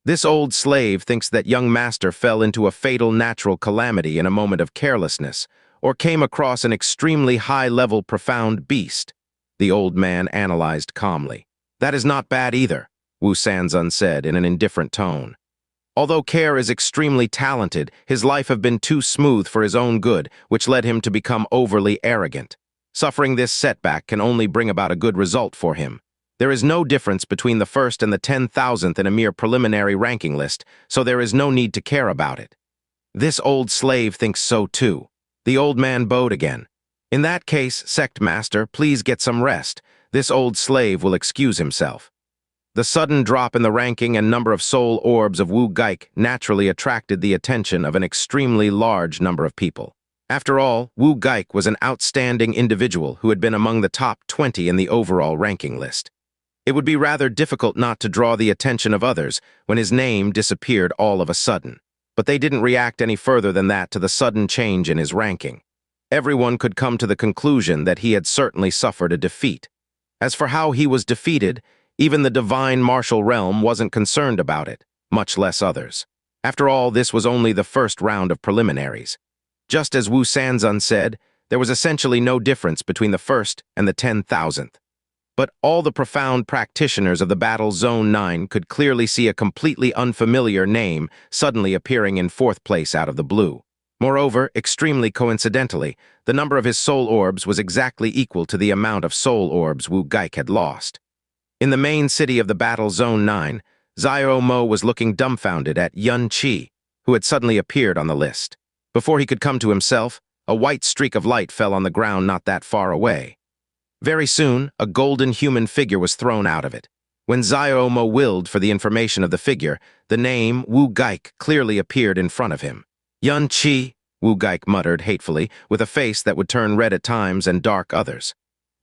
This old slave thinks that young Master fell into a fatal natural calamity in a moment of carelessness, or came across an extremely high-level profound beast. The old man analyzed calmly. "That is not bad either," Wu Sanzun said in an indifferent tone. "Although Care is extremely talented, his life have been too smooth for his own good, which led him to become overly arrogant. Suffering this setback can only bring about a good result for him. There is no difference between the first and the 10,000th in a mere preliminary ranking list, so there is no need to care about it." "This old slave thinks so too." The old man bowed again. "In that case, Sect Master, please get some rest. This old slave will excuse himself." The sudden drop in the ranking and number of soul orbs of Wu Geik naturally attracted the attention of an extremely large number of people. After all, Wu Geik was an outstanding individual who had been among the top 20 in the overall ranking list. It would be rather difficult not to draw the attention of others when his name disappeared all of a sudden. But they didn't react any further than that to the sudden change in his ranking. Everyone could come to the conclusion that he had certainly suffered a defeat. As for how he was defeated, even the divine martial realm wasn't concerned about it, much less others. After all, this was only the first round of preliminaries. Just as Wu Sanzun said, there was essentially no difference between the first and the 10,000th. But all the profound practitioners of the Battle Zone 9 could clearly see a completely unfamiliar name suddenly appearing in fourth place out of the blue. Moreover, extremely coincidentally, the number of his soul orbs was exactly equal to the amount of soul orbs Wu Geik had lost. In the main city of the Battle Zone 9, Xiao Mo was looking dumbfounded at Xianxia, who had suddenly appeared on the list. Before he could come to himself, a white streak of light fell on the ground not that far away. Very soon, a golden human figure was thrown out of it. When Xiao Mo willed for the information of the figure, the name Wu Geik clearly appeared in front of him. "Xianxia," Wu Geik muttered hatefully, with a face that would turn red at times and dark others.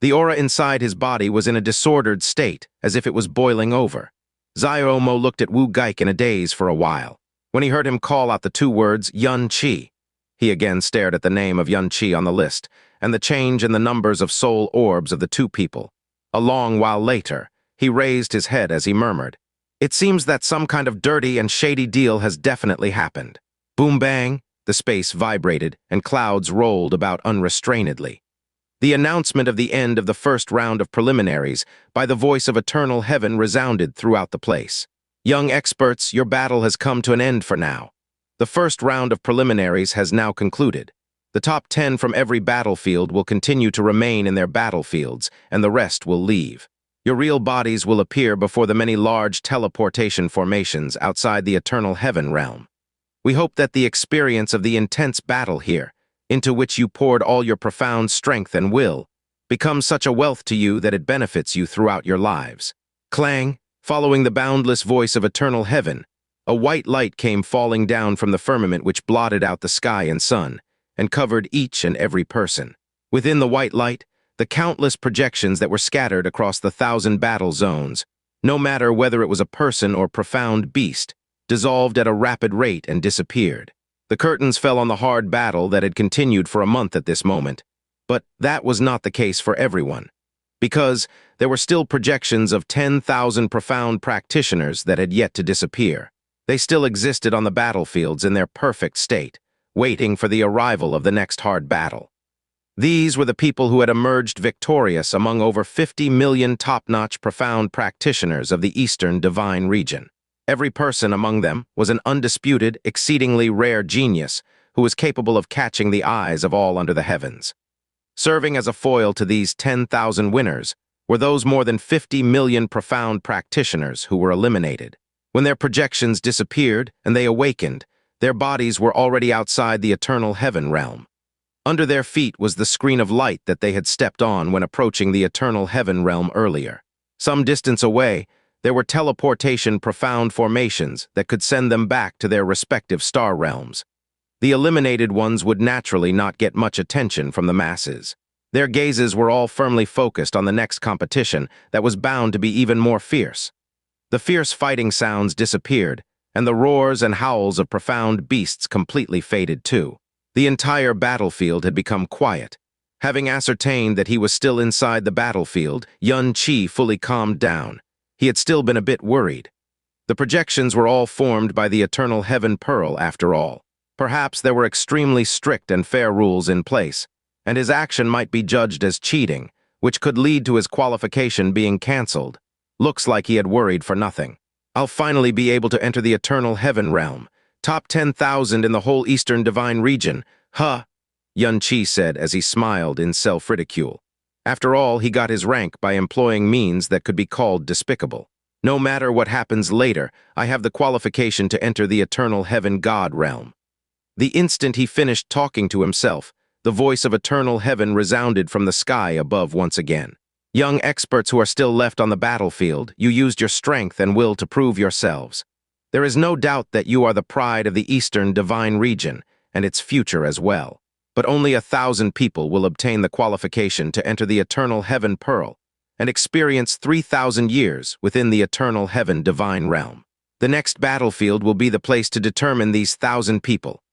The aura inside his body was in a disordered state, as if it was boiling over. Xiao Mo looked at Wu Geik in a daze for a while. When he heard him call out the two words, "Xianxia," he again stared at the name of Xianxia on the list, and the change in the numbers of soul orbs of the two people. A long while later, he raised his head as he murmured, "It seems that some kind of dirty and shady deal has definitely happened." Boom bang, the space vibrated, and clouds rolled about unrestrainedly. The announcement of the end of the first round of preliminaries by the voice of eternal heaven resounded throughout the place. "Young experts, your battle has come to an end for now. The first round of preliminaries has now concluded. The top 10 from every battlefield will continue to remain in their battlefields, and the rest will leave. Your real bodies will appear before the many large teleportation formations outside the eternal heaven realm. We hope that the experience of the intense battle here, into which you poured all your profound strength and will, becomes such a wealth to you that it benefits you throughout your lives. Clang, following the boundless voice of eternal heaven, a white light came falling down from the firmament which blotted out the sky and sun, and covered each and every person. Within the white light, the countless projections that were scattered across the 1,000 battle zones, no matter whether it was a person or profound beast, dissolved at a rapid rate and disappeared. The curtains fell on the hard battle that had continued for a month at this moment, but that was not the case for everyone, because there were still projections of 10,000 profound practitioners that had yet to disappear. They still existed on the battlefields in their perfect state, waiting for the arrival of the next hard battle. These were the people who had emerged victorious among over 50 million top-notch profound practitioners of the Eastern Divine region. Every person among them was an undisputed, exceedingly rare genius who was capable of catching the eyes of all under the heavens. Serving as a foil to these 10,000 winners were those more than 50 million profound practitioners who were eliminated. When their projections disappeared and they awakened, their bodies were already outside the eternal heaven realm. Under their feet was the screen of light that they had stepped on when approaching the eternal heaven realm earlier. Some distance away, there were teleportation profound formations that could send them back to their respective star realms. The eliminated ones would naturally not get much attention from the masses. Their gazes were all firmly focused on the next competition that was bound to be even more fierce. The fierce fighting sounds disappeared, and the roars and howls of profound beasts completely faded too. The entire battlefield had become quiet. Having ascertained that he was still inside the battlefield, Xianxia fully calmed down. He had still been a bit worried. The projections were all formed by the eternal heaven pearl, after all. Perhaps there were extremely strict and fair rules in place, and his action might be judged as cheating, which could lead to his qualification being cancelled. Looks like he had worried for nothing. I'll finally be able to enter the eternal heaven realm. Top 10,000 in the whole Eastern Divine region. Huh, Xianxia said as he smiled in self-ridicule. After all, he got his rank by employing means that could be called despicable. No matter what happens later, I have the qualification to enter the eternal heaven god realm. The instant he finished talking to himself, the voice of eternal heaven resounded from the sky above once again. Young experts who are still left on the battlefield, you used your strength and will to prove yourselves. There is no doubt that you are the pride of the Eastern Divine region, and its future as well. But only 1,000 people will obtain the qualification to enter the eternal heaven pearl and experience 3,000 years within the eternal heaven divine realm. The next battlefield will be the place to determine these 1,000 people.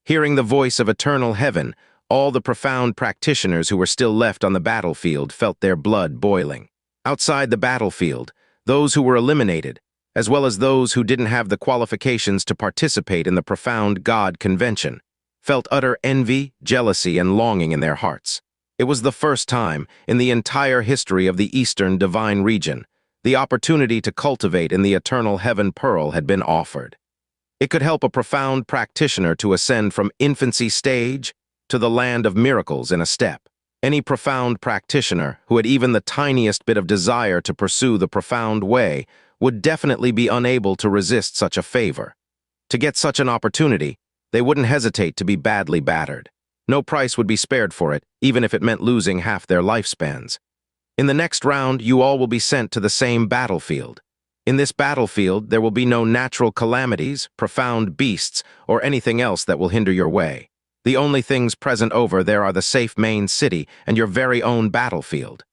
Hearing the voice of eternal heaven, all the profound practitioners who were still left on the battlefield felt their blood boiling. Outside the battlefield, those who were eliminated, as well as those who didn't have the qualifications to participate in the profound God convention, felt utter envy, jealousy, and longing in their hearts. It was the first time, in the entire history of the Eastern Divine region, the opportunity to cultivate in the eternal heaven pearl had been offered. It could help a profound practitioner to ascend from infancy stage to the land of miracles in a step. Any profound practitioner who had even the tiniest bit of desire to pursue the profound way would definitely be unable to resist such a favor. To get such an opportunity, they wouldn't hesitate to be badly battered. No price would be spared for it, even if it meant losing half their lifespans. In the next round, you all will be sent to the same battlefield. In this battlefield, there will be no natural calamities, profound beasts, or anything else that will hinder your way. The only things present over there are the safe main city and your very own battlefield.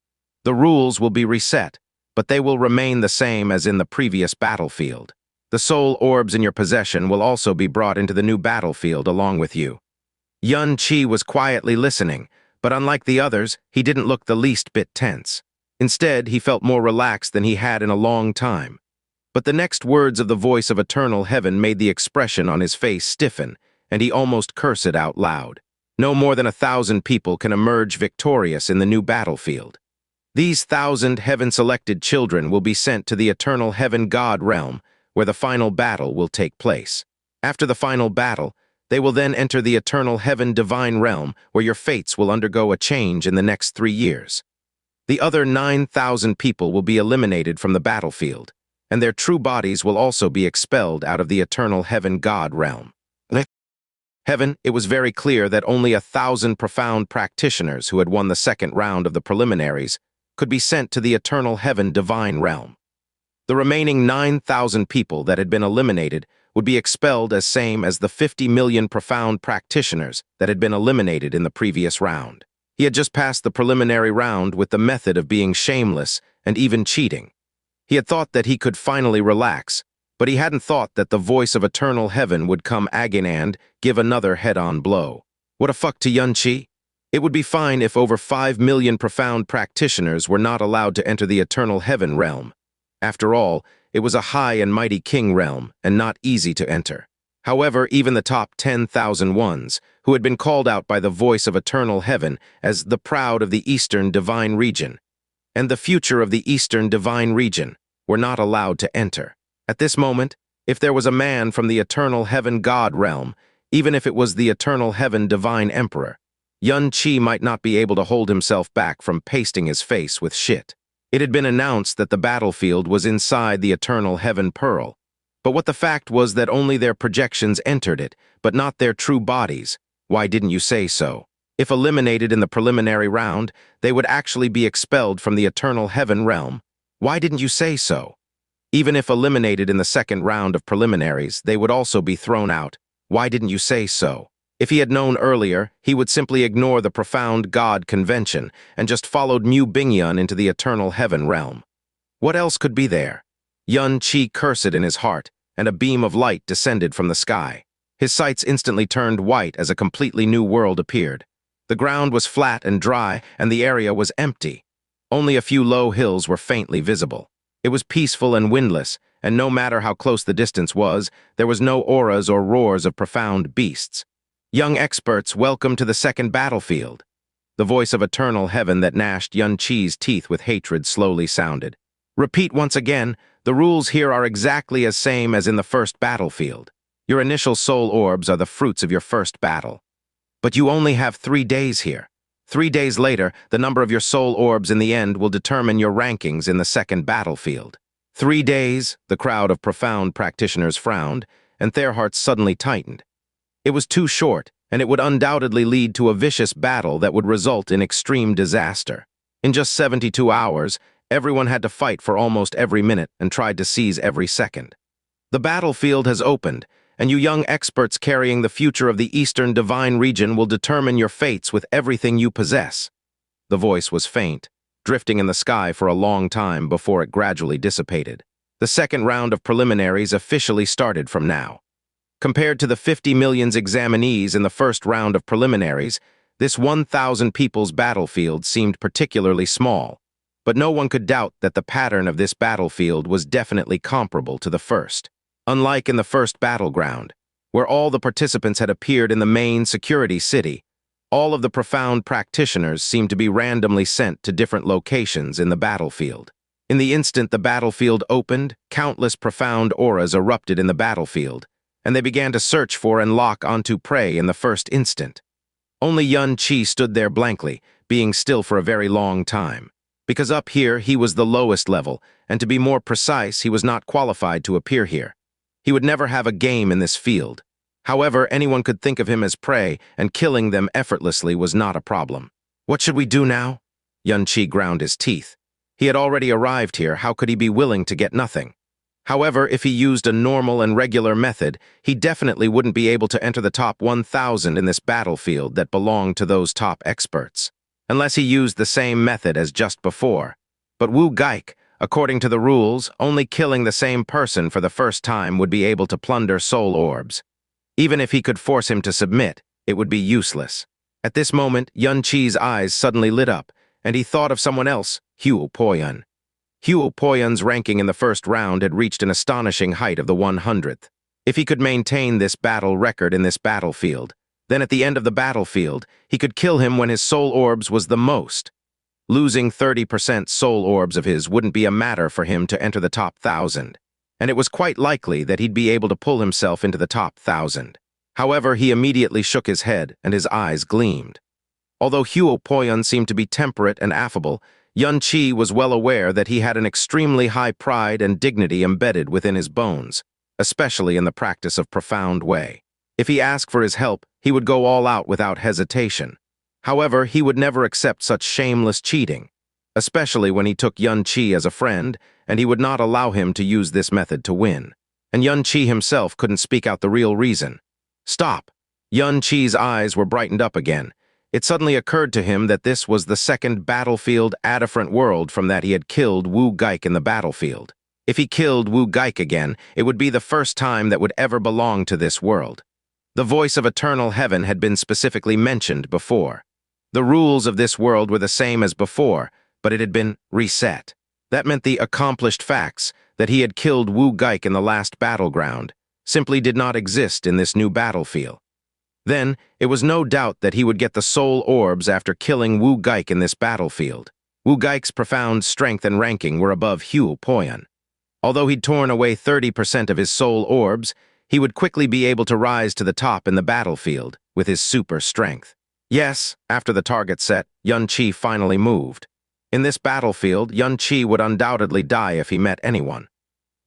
The rules will be reset, but they will remain the same as in the previous battlefield. The soul orbs in your possession will also be brought into the new battlefield along with you. Xianxia was quietly listening, but unlike the others, he didn't look the least bit tense. Instead, he felt more relaxed than he had in a long time. But the next words of the voice of eternal heaven made the expression on his face stiffen, and he almost cursed it out loud. No more than 1,000 people can emerge victorious in the new battlefield. These 1,000 heaven-selected children will be sent to the eternal heaven god realm, where the final battle will take place. After the final battle, they will then enter the eternal heaven divine realm, where your fates will undergo a change in the next 3 years. The other 9,000 people will be eliminated from the battlefield, and their true bodies will also be expelled out of the eternal heaven god realm. Heaven, it was very clear that only 1,000 profound practitioners who had won the second round of the preliminaries could be sent to the eternal heaven divine realm. The remaining 9,000 people that had been eliminated would be expelled as same as the 50 million profound practitioners that had been eliminated in the previous round. He had just passed the preliminary round with the method of being shameless and even cheating. He had thought that he could finally relax, but he hadn't thought that the voice of eternal heaven would come again and give another head-on blow. What a fuck to Xianxia? It would be fine if over 5 million profound practitioners were not allowed to enter the eternal heaven realm. After all, it was a high and mighty king realm and not easy to enter. However, even the top 10,000 ones, who had been called out by the voice of eternal heaven as the proud of the eastern divine region, and the future of the eastern divine region, were not allowed to enter. At this moment, if there was a man from the eternal heaven god realm, even if it was the eternal heaven divine emperor, Xianxia might not be able to hold himself back from pasting his face with shit. It had been announced that the battlefield was inside the eternal heaven pearl, but what the fact was that only their projections entered it, but not their true bodies. Why didn't you say so? If eliminated in the preliminary round, they would actually be expelled from the eternal heaven realm. Why didn't you say so? Even if eliminated in the second round of preliminaries, they would also be thrown out. Why didn't you say so? If he had known earlier, he would simply ignore the profound God convention and just followed Mu Bingyun into the eternal heaven realm. What else could be there? Xianxia cursed in his heart, and a beam of light descended from the sky. His sights instantly turned white as a completely new world appeared. The ground was flat and dry, and the area was empty. Only a few low hills were faintly visible. It was peaceful and windless, and no matter how close the distance was, there was no auras or roars of profound beasts. Young experts, welcome to the second battlefield. The voice of eternal heaven that gnashed Xianxia's teeth with hatred slowly sounded. Repeat once again, the rules here are exactly as same as in the first battlefield. Your initial soul orbs are the fruits of your first battle. But you only have 3 days here. 3 days later, the number of your soul orbs in the end will determine your rankings in the second battlefield. 3 days, the crowd of profound practitioners frowned, and their hearts suddenly tightened. It was too short, and it would undoubtedly lead to a vicious battle that would result in extreme disaster. In just 72 hours, everyone had to fight for almost every minute and tried to seize every second. The battlefield has opened, and you young experts carrying the future of the Eastern Divine Region will determine your fates with everything you possess. The voice was faint, drifting in the sky for a long time before it gradually dissipated. The second round of preliminaries officially started from now. Compared to the 50 million examinees in the first round of preliminaries, this 1,000 people's battlefield seemed particularly small, but no one could doubt that the pattern of this battlefield was definitely comparable to the first. Unlike in the first battleground, where all the participants had appeared in the main security city, all of the profound practitioners seemed to be randomly sent to different locations in the battlefield. In the instant the battlefield opened, countless profound auras erupted in the battlefield, and they began to search for and lock onto prey in the first instant. Only Xianxia stood there blankly, being still for a very long time. Because up here, he was the lowest level, and to be more precise, he was not qualified to appear here. He would never have a game in this field. However, anyone could think of him as prey, and killing them effortlessly was not a problem. What should we do now? Xianxia ground his teeth. He had already arrived here, how could he be willing to get nothing? However, if he used a normal and regular method, he definitely wouldn't be able to enter the top 1,000 in this battlefield that belonged to those top experts, unless he used the same method as just before. But Wu Geik, according to the rules, only killing the same person for the first time would be able to plunder soul orbs. Even if he could force him to submit, it would be useless. At this moment, Xianxia's eyes suddenly lit up, and he thought of someone else, Xiao Poyun. Xiao Poyun's ranking in the first round had reached an astonishing height of the 100th. If he could maintain this battle record in this battlefield, then at the end of the battlefield, he could kill him when his soul orbs was the most. Losing 30% soul orbs of his wouldn't be a matter for him to enter the top 1,000, and it was quite likely that he'd be able to pull himself into the top 1,000. However, he immediately shook his head and his eyes gleamed. Although Xiao Poyun seemed to be temperate and affable, Yun-Chi was well aware that he had an extremely high pride and dignity embedded within his bones, especially in the practice of profound way. If he asked for his help, he would go all out without hesitation. However, he would never accept such shameless cheating, especially when he took Yun-Chi as a friend, and he would not allow him to use this method to win. And Yun-Chi himself couldn't speak out the real reason. Stop! Yun-Chi's eyes were brightened up again. It suddenly occurred to him that this was the second battlefield a different world from that he had killed Wu Geik in the battlefield. If he killed Wu Geik again, it would be the first time that would ever belong to this world. The voice of eternal heaven had been specifically mentioned before. The rules of this world were the same as before, but it had been reset. That meant the accomplished facts, that he had killed Wu Geik in the last battleground, simply did not exist in this new battlefield. Then, it was no doubt that he would get the soul orbs after killing Wu Geik in this battlefield. Wu Geik's profound strength and ranking were above Hu Poyan. Although he'd torn away 30% of his soul orbs, he would quickly be able to rise to the top in the battlefield with his super strength. Yes, after the target set, Yun-Chi finally moved. In this battlefield, Yun-Chi would undoubtedly die if he met anyone.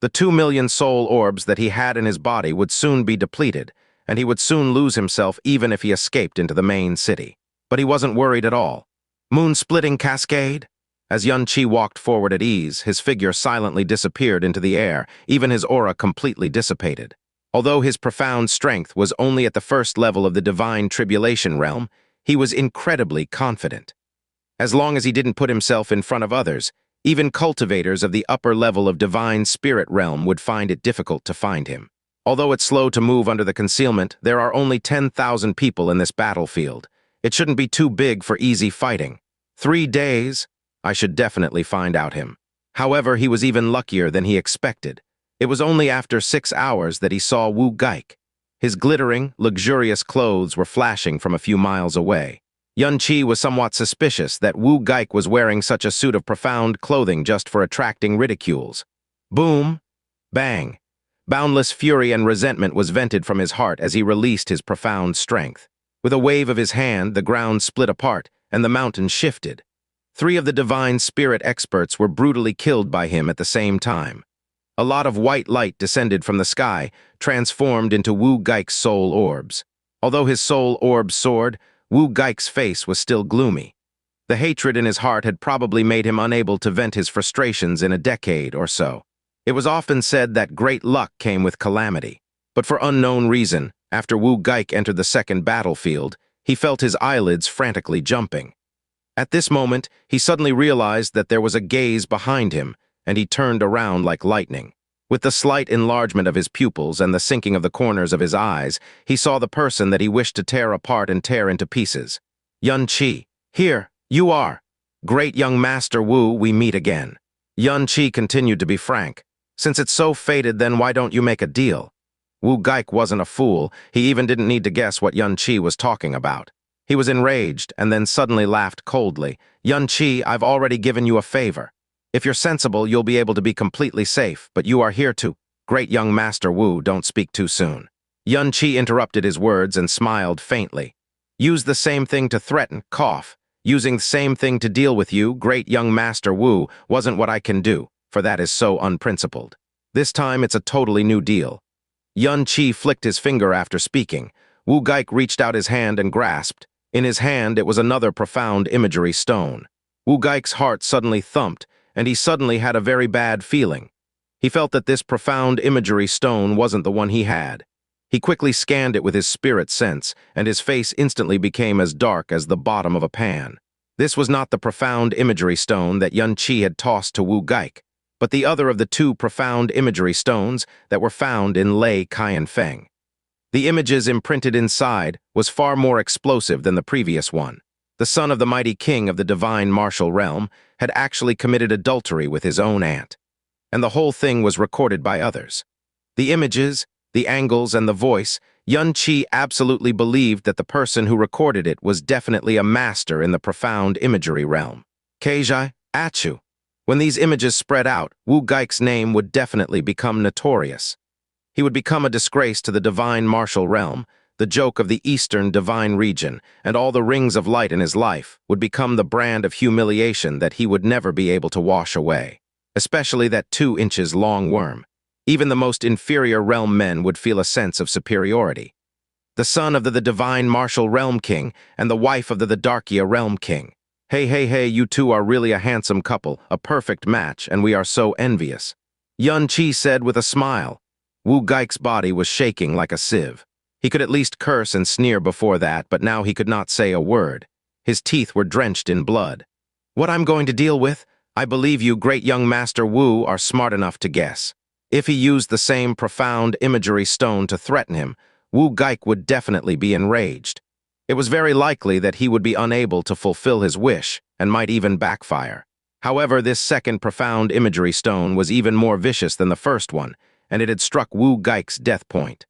The 2 million soul orbs that he had in his body would soon be depleted, and he would soon lose himself even if he escaped into the main city. But he wasn't worried at all. Moon-splitting cascade? As Yun-Chi walked forward at ease, his figure silently disappeared into the air, even his aura completely dissipated. Although his profound strength was only at the first level of the divine tribulation realm, he was incredibly confident. As long as he didn't put himself in front of others, even cultivators of the upper level of divine spirit realm would find it difficult to find him. Although it's slow to move under the concealment, there are only 10,000 people in this battlefield. It shouldn't be too big for easy fighting. 3 days? I should definitely find out him. However, he was even luckier than he expected. It was only after 6 hours that he saw Wu Geik. His glittering, luxurious clothes were flashing from a few miles away. Yun-Chi was somewhat suspicious that Wu Geik was wearing such a suit of profound clothing just for attracting ridicules. Boom! Bang! Boundless fury and resentment was vented from his heart as he released his profound strength. With a wave of his hand, the ground split apart, and the mountain shifted. 3 of the divine spirit experts were brutally killed by him at the same time. A lot of white light descended from the sky, transformed into Wu Geik's soul orbs. Although his soul orbs soared, Wu Geik's face was still gloomy. The hatred in his heart had probably made him unable to vent his frustrations in a decade or so. It was often said that great luck came with calamity. But for unknown reason, after Wu Geik entered the second battlefield, he felt his eyelids frantically jumping. At this moment, he suddenly realized that there was a gaze behind him, and he turned around like lightning. With the slight enlargement of his pupils and the sinking of the corners of his eyes, he saw the person that he wished to tear apart and tear into pieces. Yun-Chi, here, you are. Great young Master Wu, we meet again. Yun-Chi continued to be frank. Since it's so fated, then why don't you make a deal? Wu Geik wasn't a fool. He even didn't need to guess what Yun-Chi was talking about. He was enraged and then suddenly laughed coldly. Yun-Chi, I've already given you a favor. If you're sensible, you'll be able to be completely safe, but you are here to... Great young Master Wu, don't speak too soon. Yun-Chi interrupted his words and smiled faintly. Use the same thing to threaten, cough. Using the same thing to deal with you, great young Master Wu, wasn't what I can do, for that is so unprincipled. This time it's a totally new deal. Yun-Chi flicked his finger after speaking. Wu Geik reached out his hand and grasped. In his hand it was another profound imagery stone. Wu Geik's heart suddenly thumped, and he suddenly had a very bad feeling. He felt that this profound imagery stone wasn't the one he had. He quickly scanned it with his spirit sense, and his face instantly became as dark as the bottom of a pan. This was not the profound imagery stone that Yun-Chi had tossed to Wu Geik, but the other of the 2 profound imagery stones that were found in Lei Qianfeng. The images imprinted inside was far more explosive than the previous one. The son of the mighty king of the divine martial realm had actually committed adultery with his own aunt, and the whole thing was recorded by others. The images, the angles, and the voice, Yun-Chi absolutely believed that the person who recorded it was definitely a master in the profound imagery realm. Keijai, Achu. When these images spread out, Wu Geik's name would definitely become notorious. He would become a disgrace to the divine martial realm, the joke of the Eastern divine region, and all the rings of light in his life would become the brand of humiliation that he would never be able to wash away. Especially that 2 inches long worm. Even the most inferior realm men would feel a sense of superiority. The son of the divine martial realm king and the wife of the Darkia realm king. Hey, you two are really a handsome couple, a perfect match, and we are so envious. Yun Qi said with a smile. Wu Geik's body was shaking like a sieve. He could at least curse and sneer before that, but now he could not say a word. His teeth were drenched in blood. What I'm going to deal with? I believe you, great young Master Wu, are smart enough to guess. If he used the same profound imagery stone to threaten him, Wu Geik would definitely be enraged. It was very likely that he would be unable to fulfill his wish and might even backfire. However, this second profound imagery stone was even more vicious than the first one, and it had struck Wu Geik's death point.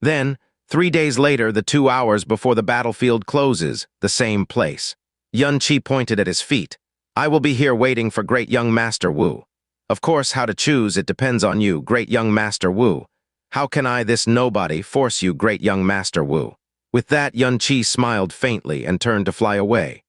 Then, 3 days later, the 2 hours before the battlefield closes, the same place. Yun Qi pointed at his feet. I will be here waiting for great young Master Wu. Of course, how to choose, it depends on you, great young Master Wu. How can I, this nobody, force you, great young Master Wu? With that, Yun Qi smiled faintly and turned to fly away.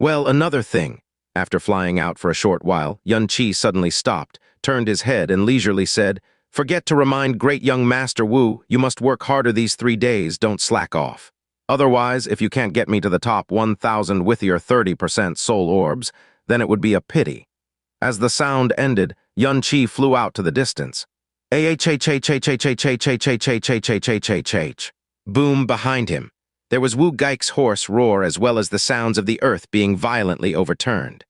Well, another thing. After flying out for a short while, Yun Qi suddenly stopped, turned his head, and leisurely said, Forget to remind great young Master Wu, you must work harder these 3 days, don't slack off. Otherwise, if you can't get me to the top 1,000 with your 30% soul orbs, then it would be a pity. As the sound ended, Yun Qi flew out to the distance. Boom behind him. There was Wu Geik's hoarse roar as well as the sounds of the earth being violently overturned.